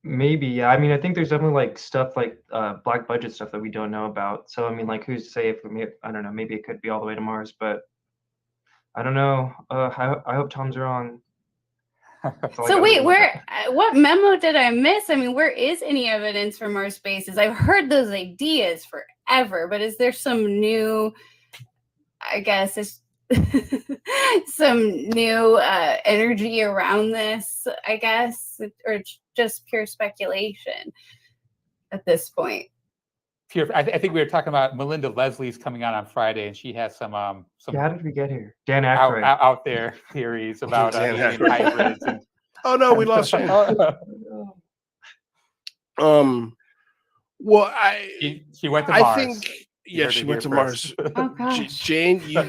Maybe, yeah. I mean, I think there's definitely like stuff like black budget stuff that we don't know about. So I mean, like, who's to say if I don't know, maybe it could be all the way to Mars, but I don't know. I hope Tom's wrong. So wait, what memo did I miss? I mean, where is any evidence for Mars bases? I've heard those ideas forever, but is there some new, I guess, some new energy around this, I guess, or just pure speculation at this point? I think we were talking about Melinda Leslie's coming on Friday, and she has some how did we get here? Dan Aykroyd out there theories about alien hybrids. And, oh no, we lost Shane. Well, she went to Mars. I think she went to Mars. Oh gosh, Jane, you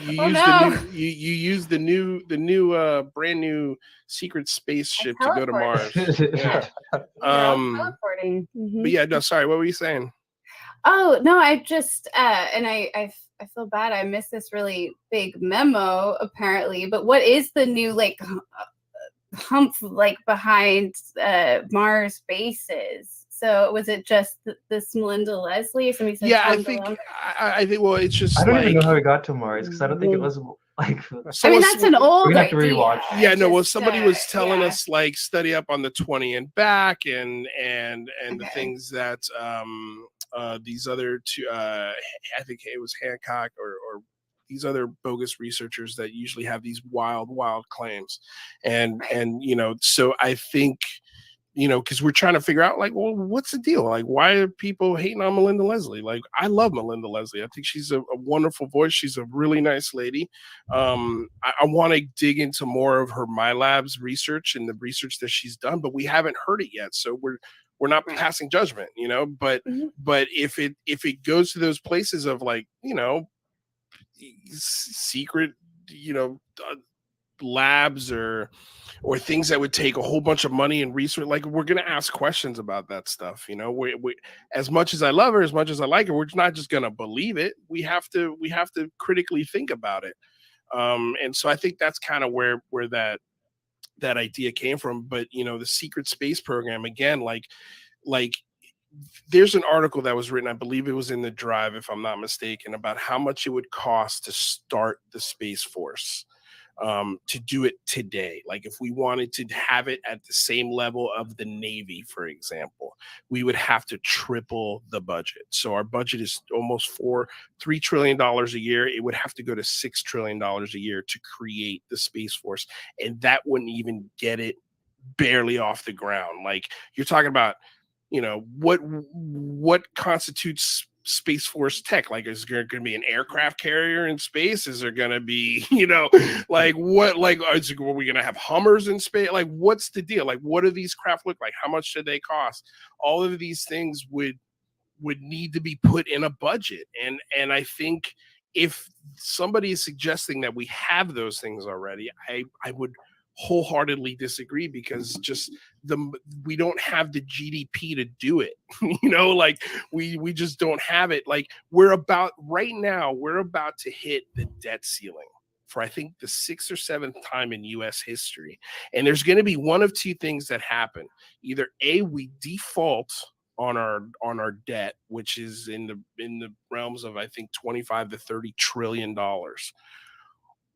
used the new brand new secret spaceship to go to Mars. Yeah. teleporting. Mm-hmm. But yeah, no, sorry, what were you saying? Oh no, I just and I feel bad. I missed this really big memo apparently. But what is the new like hump like behind Mars bases? So was it just this Melinda Leslie? Somebody said I think. Well, it's just. I don't even know how we got to Mars because I don't think it was like. I mean, that's an old. We have to rewatch. Yeah, no. Well, somebody was telling us like study up on the 20 and back and the things that these other two. I think it was Hancock or these other bogus researchers that usually have these wild claims, and you know. So I think. You know, because we're trying to figure out, like, well, what's the deal? Like, why are people hating on Melinda Leslie? Like, I love Melinda Leslie. I think she's a wonderful voice. She's a really nice lady. I want to dig into more of her MyLabs research and the research that she's done, but we haven't heard it yet. So we're not passing judgment, you know. But if it goes to those places of like, you know, secret, you know, labs or things that would take a whole bunch of money and research, like we're going to ask questions about that stuff. You know, we as much as I love her, as much as I like her, we're not just going to believe it. We have to critically think about it. And so I think that's kind of where that idea came from. But, you know, the secret space program, again, like there's an article that was written, I believe it was in the Drive, if I'm not mistaken, about how much it would cost to start the Space Force. To do it today. Like if we wanted to have it at the same level of the Navy, for example, we would have to triple the budget. So our budget is almost $3 trillion a year. It would have to go to $6 trillion a year to create the Space Force. And that wouldn't even get it barely off the ground. Like you're talking about, you know, what constitutes Space Force tech? Like, is there going to be an aircraft carrier in space? Is there going to be, you know, like what, like, are we going to have Hummers in space? Like, what's the deal? Like, what do these craft look like? How much should they cost? All of these things would need to be put in a budget. And I think if somebody is suggesting that we have those things already, I would wholeheartedly disagree, because just we don't have the GDP to do it. Like we just don't have it. Like we're about to hit the debt ceiling for I think the 6th or 7th time in US history. And there's going to be one of two things that happen. Either A, we default on our debt, which is in the realms of I think 25 to 30 trillion dollars.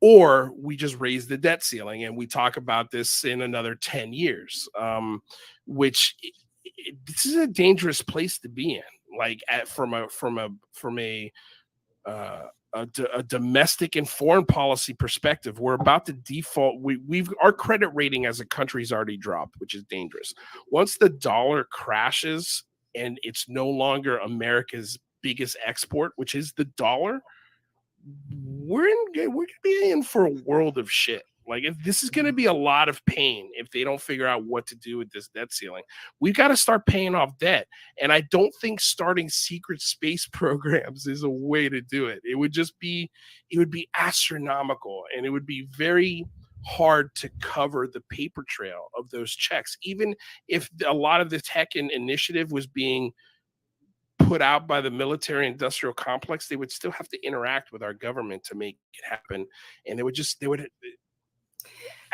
Or we just raise the debt ceiling, and we talk about this in another 10 years, which this is a dangerous place to be in. Like from a domestic and foreign policy perspective, we're about to default. Our credit rating as a country has already dropped, which is dangerous. Once the dollar crashes and it's no longer America's biggest export, which is the dollar, we're gonna be in for a world of shit. Like this is going to be a lot of pain if they don't figure out what to do with this debt ceiling. We've got to start paying off debt. And I don't think starting secret space programs is a way to do it. It would be astronomical, and it would be very hard to cover the paper trail of those checks. Even if a lot of the tech initiative was being put out by the military industrial complex, they would still have to interact with our government to make it happen. And I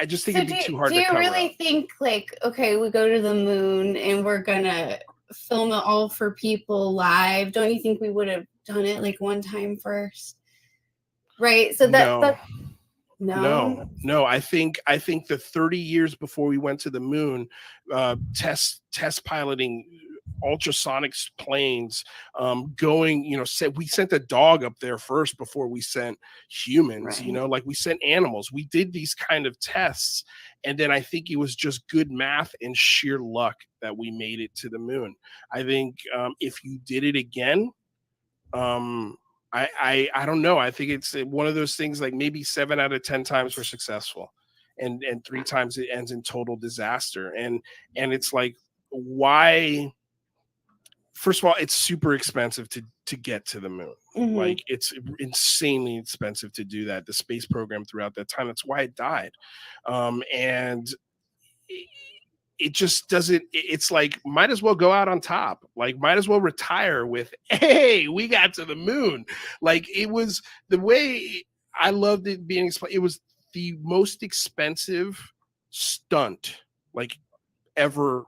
just think it'd be too hard to cover. Do you really think, like, okay, we go to the moon and we're gonna film it all for people live? Don't you think we would have done it like one time first? Right. So No. I think the 30 years before we went to the moon, test piloting ultrasonic planes, going, we sent a dog up there first before we sent humans. Right. Like we sent animals. We did these kind of tests, and then I think it was just good math and sheer luck that we made it to the moon. I think if you did it again, I don't know. I think it's one of those things, like maybe 7 out of 10 times we're successful, and 3 times it ends in total disaster. And it's like, why? First of all, it's super expensive to get to the moon. Mm-hmm. Like it's insanely expensive to do that. The space program throughout that time, that's why it died. And it just doesn't, it's like, might as well go out on top. Like might as well retire with, hey, we got to the moon. Like it was the way I loved it being explained. It was the most expensive stunt like ever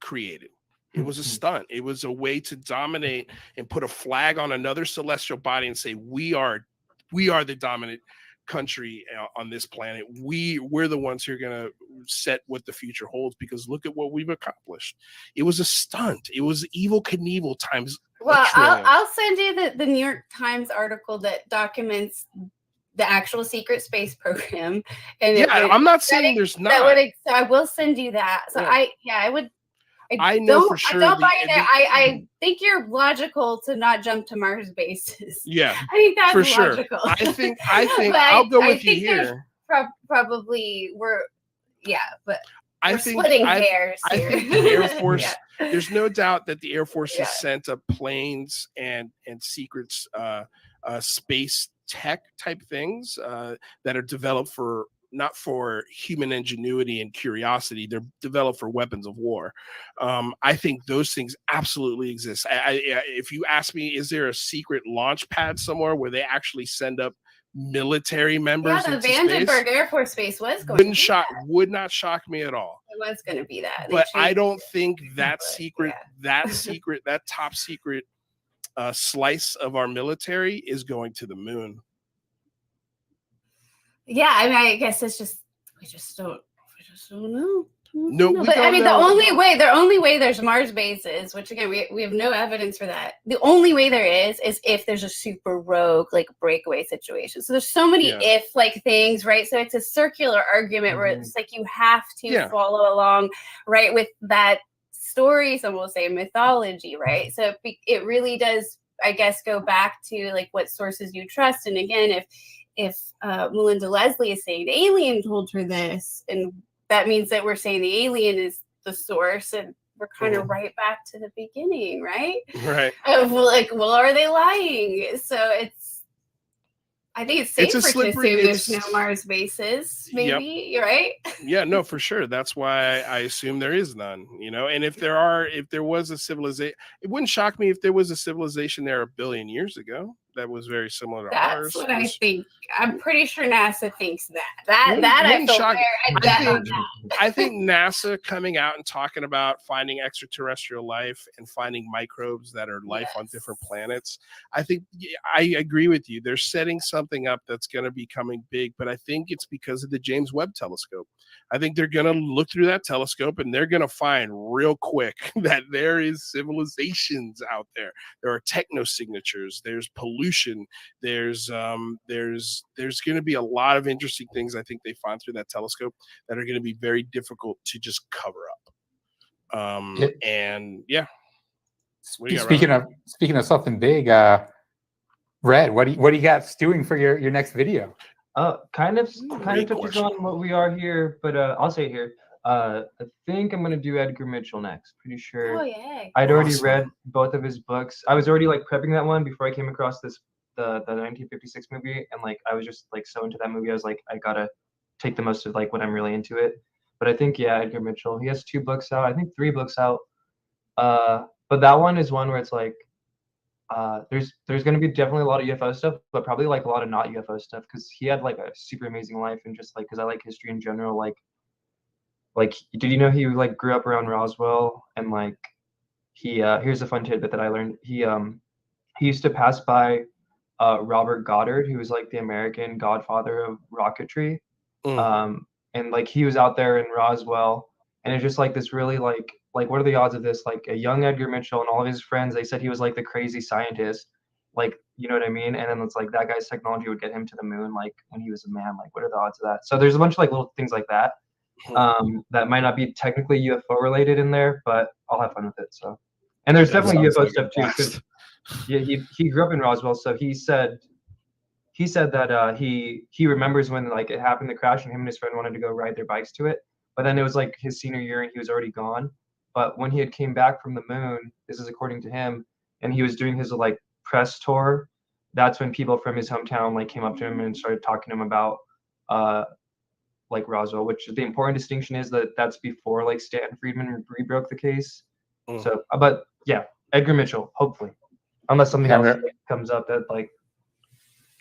created. It was a stunt. It was a way to dominate and put a flag on another celestial body and say, we are the dominant country on this planet. We're the ones who are going to set what the future holds, because look at what we've accomplished. It was a stunt. It was Evel Knievel times. Well, I'll send you the New York Times article that documents the actual secret space program. And I'm not saying there's not. So I will send you that. So I would. I know for sure. I don't buy it. I think you're logical to not jump to Mars bases. Yeah, I think that's for sure. logical. I think I'll go with you here. Probably but I we're think splitting hairs I here. think the Air Force. There's no doubt that the Air Force has sent up planes and secrets, space tech type things that are developed not for human ingenuity and curiosity. They're developed for weapons of war. I think those things absolutely exist. If you ask me, is there a secret launch pad somewhere where they actually send up military members? Yeah, the into Vandenberg space? Air Force Base was going would not shock me at all. It was going to be that. But I don't think that top secret slice of our military is going to the moon. Yeah, I mean, I guess it's just we just don't know. No, but I mean, the only way there's Mars bases, which again we have no evidence for that. The only way there is if there's a super rogue like breakaway situation. So there's so many if like things, right? So it's a circular argument where it's like you have to follow along, right, with that story. Some will say mythology, right? So it really does, I guess, go back to like what sources you trust. And again, if Melinda Leslie is saying the alien told her this, and that means that we're saying the alien is the source, and we're kind of right back to the beginning, right? Right. Of like, well, are they lying? So I think it's It's a safer to slippery- assume there's it's- no Mars bases. Yep. Maybe you're right. Yeah, no, for sure. That's why I assume there is none, you know. And if there was a civilization, it wouldn't shock me if there was a civilization there 1 billion years ago that was very similar to ours. That's what I think. I'm pretty sure NASA thinks that. Wouldn't- I wouldn't feel shock- very I bet on think- that. I think NASA coming out and talking about finding extraterrestrial life and finding microbes that are life on different planets. I think I agree with you. They're setting something up that's going to be coming big, but I think it's because of the James Webb Telescope. I think they're going to look through that telescope and they're going to find real quick that there is civilizations out there. There are technosignatures. There's pollution. There's going to be a lot of interesting things I think they find through that telescope that are going to be very difficult to just cover up. And yeah. What do you got, Speaking of something big, Red, what do you got stewing for your next video? Kind of Great touches question. on what we are here, but I'll say here. I think I'm gonna do Edgar Mitchell next. Pretty sure. Oh yeah. I'd already Awesome. read both of his books. I was already like prepping that one before I came across the 1956 movie, and like I was just like so into that movie. I was like, I gotta take the most of like when I'm really into it. But I think Edgar Mitchell. He has 2 books out. I think 3 books out. But that one is one where it's like, there's going to be definitely a lot of UFO stuff, but probably like a lot of not UFO stuff because he had like a super amazing life and just like because I like history in general. Like did you know he like grew up around Roswell and like he here's a fun tidbit that I learned. He used to pass by Robert Goddard, who was like the American godfather of rocketry. And like he was out there in Roswell, and it's just like this really like what are the odds of this? Like a young Edgar Mitchell and all of his friends, they said he was like the crazy scientist, like you know what I mean? And then it's like that guy's technology would get him to the moon, like when he was a man. Like what are the odds of that? So there's a bunch of like little things like that, that might not be technically UFO related in there, but I'll have fun with it. So, and there's definitely UFO like stuff too, because he grew up in Roswell, so he said that he remembers when like it happened, the crash, and him and his friend wanted to go ride their bikes to it, but then it was like his senior year and he was already gone. But when he had came back from the moon, this is according to him, and he was doing his like press tour, that's when people from his hometown like came up to him and started talking to him about like Roswell, which the important distinction is that that's before like Stanton Friedman rebroke the case. So but yeah, Edgar Mitchell, hopefully, unless something else comes up that like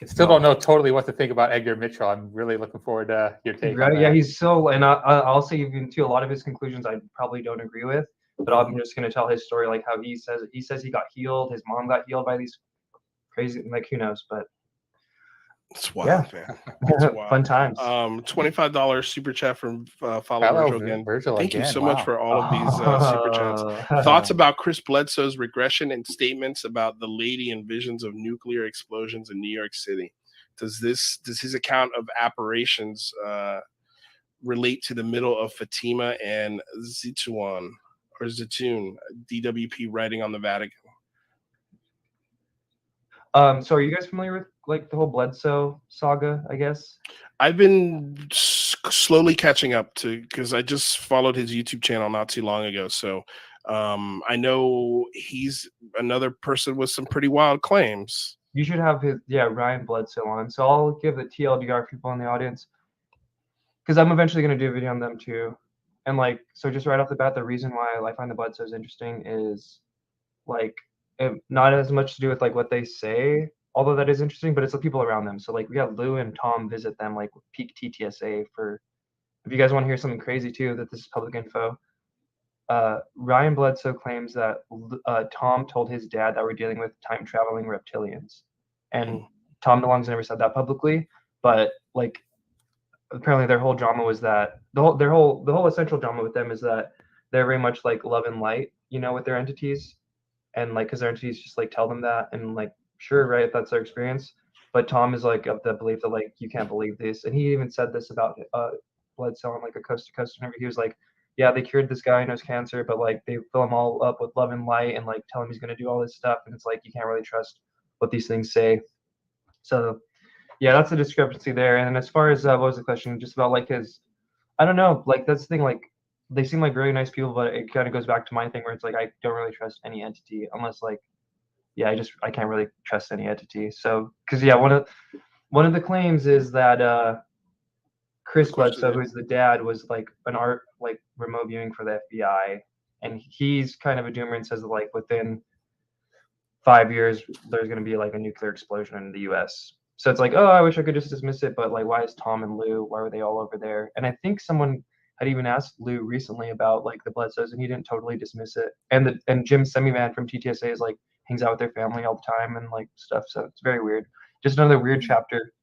Still don't know totally what to think about Edgar Mitchell. I'm really looking forward to your take. Right? On Yeah, that. he's so, and I'll say even too, a lot of his conclusions I probably don't agree with, but I'm just gonna tell his story, like how he says he got healed, his mom got healed by these crazy, like who knows, but It's wild, man. It's wild. Fun times. $25 super chat from follow Hello, Virgil again. Virgil Thank you again. so Wow. much for all of these super chats. Thoughts about Chris Bledsoe's regression and statements about the lady and visions of nuclear explosions in New York City. Does his account of apparitions relate to the middle of Fatima and Zitoun or Zitoun, DWP writing on the Vatican? So are you guys familiar with like the whole Bledsoe saga, I guess? I've been slowly catching up to, because I just followed his YouTube channel not too long ago. So I know he's another person with some pretty wild claims. You should have Ryan Bledsoe on. So I'll give the TLDR people in the audience, because I'm eventually going to do a video on them too. And like, so just right off the bat, the reason why I find the Bledsoes interesting is like not as much to do with like what they say, although that is interesting, but it's the people around them. So like we have Lou and Tom visit them like peak TTSA for, if you guys want to hear something crazy too, that this is public info. Ryan Bledsoe claims that Tom told his dad that we're dealing with time traveling reptilians, and Tom DeLonge's never said that publicly, but like apparently their whole drama was that the whole essential drama with them is that they're very much like love and light, you know, with their entities, and like because their entities just like tell them that, and like sure, right, if that's their experience, but Tom is like of the belief that like you can't believe this, and he even said this about Bledsoe on like a coast to coast interview. He was like, yeah, they cured this guy who knows cancer, but like they fill him all up with love and light and like tell him he's going to do all this stuff, and it's like you can't really trust what these things say. So yeah, that's the discrepancy there. And as far as what was the question, just about like his, I don't know, like that's the thing, like they seem like really nice people, but it kind of goes back to my thing where it's like I don't really trust any entity unless like I can't really trust any entity. So because one of the claims is that Chris Good question, Bledsoe, yeah. who's the dad, was like an art like remote viewing for the FBI, and he's kind of a doomer and says that like within 5 years there's going to be like a nuclear explosion in the U.S. So it's like, oh, I wish I could just dismiss it, but like, why is Tom and Lou? Why were they all over there? And I think someone had even asked Lou recently about like the Bledsoes, and he didn't totally dismiss it. And Jim Semivan from TTSA is like hangs out with their family all the time and like stuff. So it's very weird. Just another weird chapter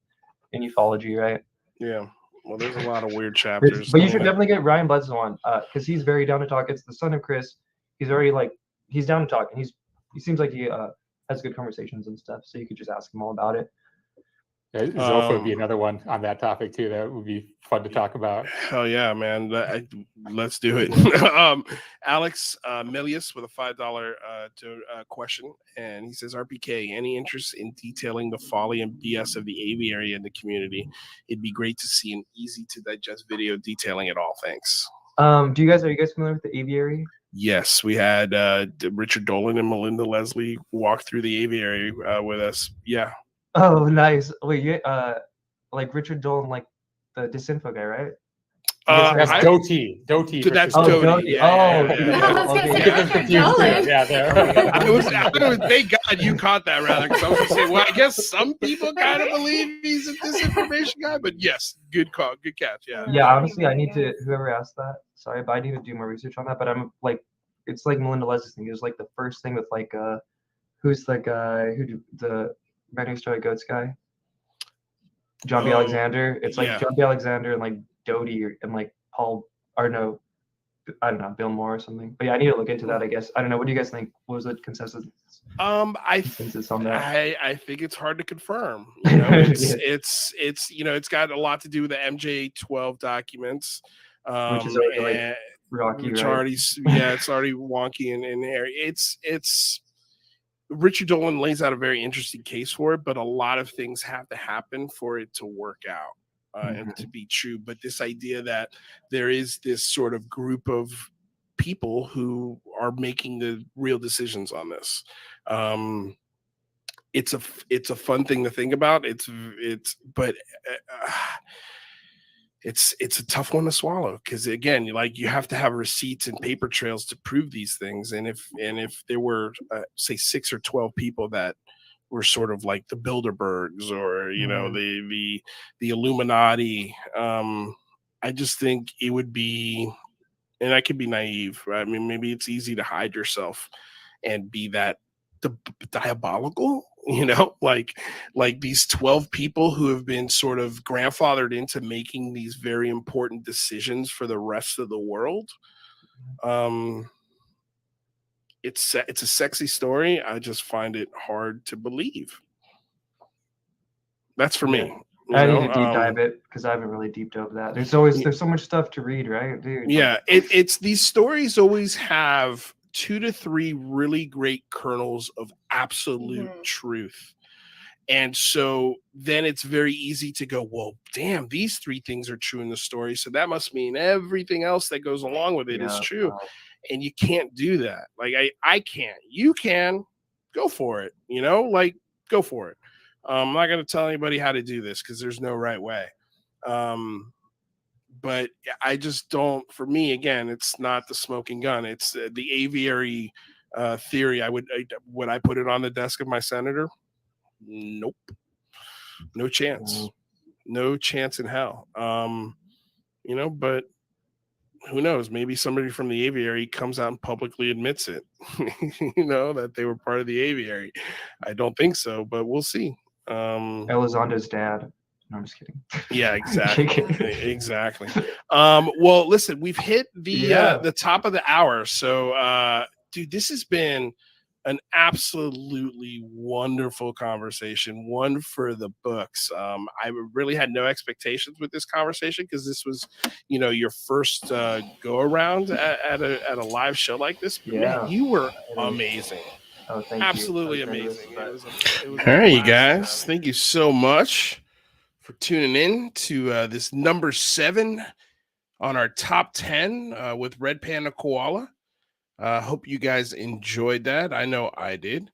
in ufology, right? Yeah. Well, there's a lot of weird chapters. But you should definitely get Ryan Bledsoe on because he's very down to talk. It's the son of Chris. He's already like he's down to talk, and he seems like he has good conversations and stuff. So you could just ask him all about it. Zilpha would be another one on that topic too. That would be fun to talk about. Hell yeah, man! Let's do it. Alex Milius with a $5 question, and he says, "RPK, any interest in detailing the folly and BS of the aviary in the community? It'd be great to see an easy to digest video detailing it all. Thanks." Are you guys familiar with the aviary? Yes, we had Richard Dolan and Melinda Leslie walk through the aviary with us. Yeah. Oh, nice. Wait, like Richard Dolan, like the disinfo guy, right? That's Doty. That's Doty. Doty. Yeah, there. Thank God you caught that, rather, because I was going to say, well, I guess some people kind of believe he's a disinformation guy, but yes, good call, good catch. Yeah. Yeah, honestly, I need to. Whoever asked that, sorry, but I need to do more research on that. But I'm like, it's like Melinda Leslie's thing. It was like the first thing with like, who's the guy the Man Who Stole Goats guy? John B. Alexander. It's like John B. Alexander and like Doty and like Paul, or no, I don't know, Bill Moore or something. But yeah, I need to look into that, I guess. I don't know. What do you guys think? What was the consensus? Consensus on that? I think it's hard to confirm. You know, it's it's got a lot to do with the MJ12 documents, which is already like rocky, which right? it's already wonky and hairy. It's Richard Dolan lays out a very interesting case for it, but a lot of things have to happen for it to work out and to be true. But this idea that there is this sort of group of people who are making the real decisions on this. It's a fun thing to think about. It's a tough one to swallow, because again, like, you have to have receipts and paper trails to prove these things. And if there were say 6 or 12 people that were sort of like the Bilderbergs or the Illuminati, I just think it would be, and I could be naive, right? I mean, maybe it's easy to hide yourself and be that diabolical, like these 12 people who have been sort of grandfathered into making these very important decisions for the rest of the world. It's a sexy story. I just find it hard to believe. That's for me. I need to deep dive it, because I haven't really deep dove that. There's so much stuff to read, right, dude? Yeah, it's these stories always have 2 to 3 really great kernels of absolute truth. And so then it's very easy to go, well, damn, these 3 things are true in the story, so that must mean everything else that goes along with it is true. And you can't do that. Like, I can't. You can. Go for it. Go for it. I'm not going to tell anybody how to do this, because there's no right way. But I just don't, for me, again, it's not the smoking gun. It's the aviary theory. Would I put it on the desk of my senator? Nope. No chance. No chance in hell. But who knows? Maybe somebody from the aviary comes out and publicly admits it, that they were part of the aviary. I don't think so, but we'll see. Elizondo's dad. No, I'm just kidding. Yeah, exactly. Exactly. Well, listen, we've hit the top of the hour. So, dude, this has been an absolutely wonderful conversation, one for the books. I really had no expectations with this conversation, because this was, your first go around at a live show like this. But man, you were amazing. Oh, thank you. Absolutely amazing. It was all right, you guys. Thank you so much for tuning in to this number 7 on our top 10 with Red Panda Koala. Hope you guys enjoyed that. I know I did.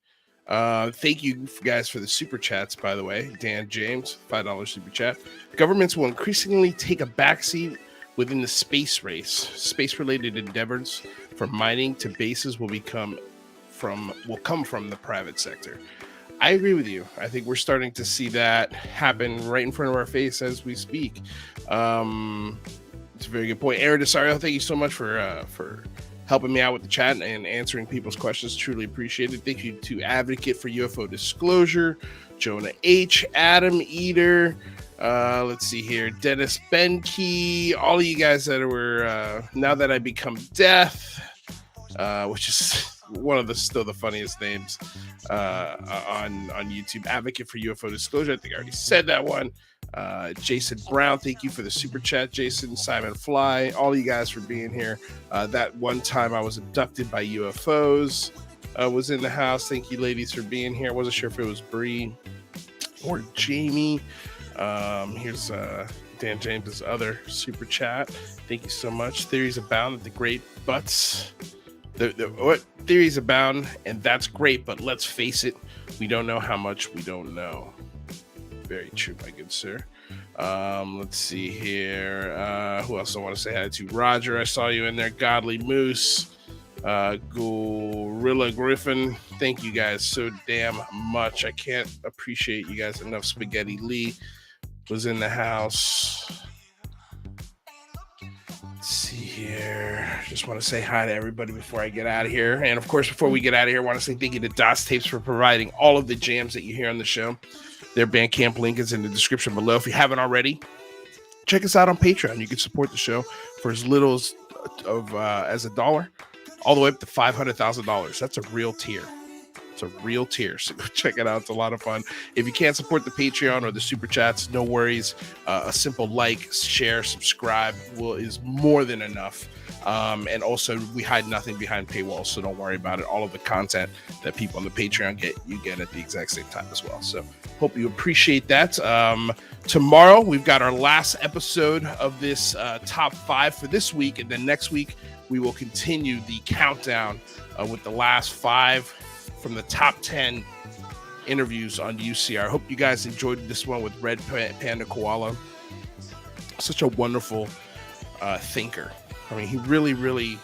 Thank you guys for the super chats, by the way. Dan James, $5 super chat. Governments will increasingly take a backseat within the space race. Space-related endeavors, from mining to bases, will come from the private sector. I agree with you. I think we're starting to see that happen right in front of our face as we speak. It's a very good point. Aaron Desario, thank you so much for helping me out with the chat and answering people's questions. Truly appreciate it. Thank you to Advocate for UFO Disclosure, Jonah H, Adam Eater, let's see here, Dennis Benkey, all of you guys that were Now That I Become Death, which is one of still the funniest names on YouTube. Advocate for UFO Disclosure, I think I already said that one. Jason Brown, thank you for the super chat. Jason, Simon Fly, all you guys for being here. That one time I was abducted by UFOs was in the house. Thank you, ladies, for being here. I wasn't sure if it was Bree or Jamie. Here's Dan James's other super chat. Thank you so much. Theories abound that the great butts. What theories abound, and that's great, but let's face it, we don't know how much we don't know. Very true, my good sir. Let's see here. Who else I want to say hi to? Roger, I saw you in there. Godly Moose, Gorilla Griffin. Thank you guys so damn much. I can't appreciate you guys enough. Spaghetti Lee was in the house. Let's see here. Just want to say hi to everybody before I get out of here. And of course, before we get out of here, I want to say thank you to DOS Tapes for providing all of the jams that you hear on the show. Their Bandcamp link is in the description below. If you haven't already, check us out on Patreon. You can support the show for as little as $1, all the way up to $500,000. That's a real tier. It's a real tier. So go check it out. It's a lot of fun. If you can't support the Patreon or the super chats, no worries. A simple like, share, subscribe is more than enough. And also, we hide nothing behind paywalls, so don't worry about it. All of the content that people on the Patreon get, you get at the exact same time as well. So hope you appreciate that. Tomorrow, we've got our last episode of this top 5 for this week. And then next week, we will continue the countdown with the last 5 from the top 10 interviews on UCR. I hope you guys enjoyed this one with Red Panda Koala. Such a wonderful thinker. I mean, he really, really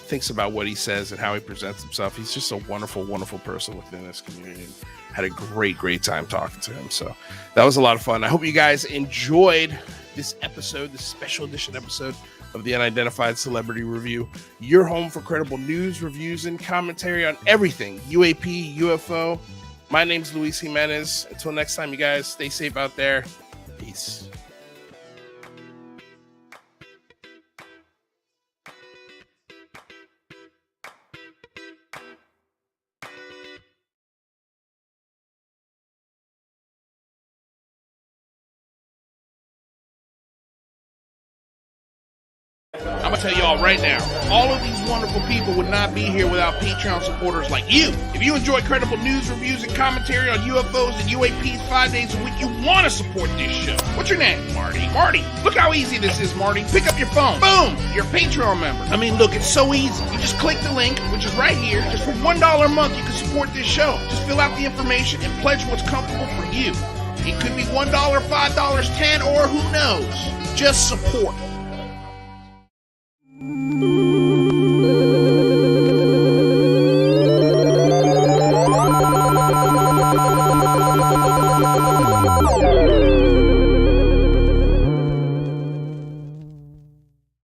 thinks about what he says and how he presents himself. He's just a wonderful, wonderful person within this community. Had a great, great time talking to him. So that was a lot of fun. I hope you guys enjoyed this episode, this special edition episode of the Unidentified Celebrity Review. Your home for credible news, reviews, and commentary on everything UAP, UFO. My name's Luis Jimenez. Until next time, you guys, stay safe out there. Peace. I'm going to tell y'all right now, all of these wonderful people would not be here without Patreon supporters like you. If you enjoy credible news, reviews, and commentary on UFOs and UAPs 5 days a week, you want to support this show. What's your name? Marty. Marty, look how easy this is, Marty. Pick up your phone. Boom, you're a Patreon member. I mean, look, it's so easy. You just click the link, which is right here. Just for $1 a month, you can support this show. Just fill out the information and pledge what's comfortable for you. It could be $1, $5, $10, or who knows. Just support.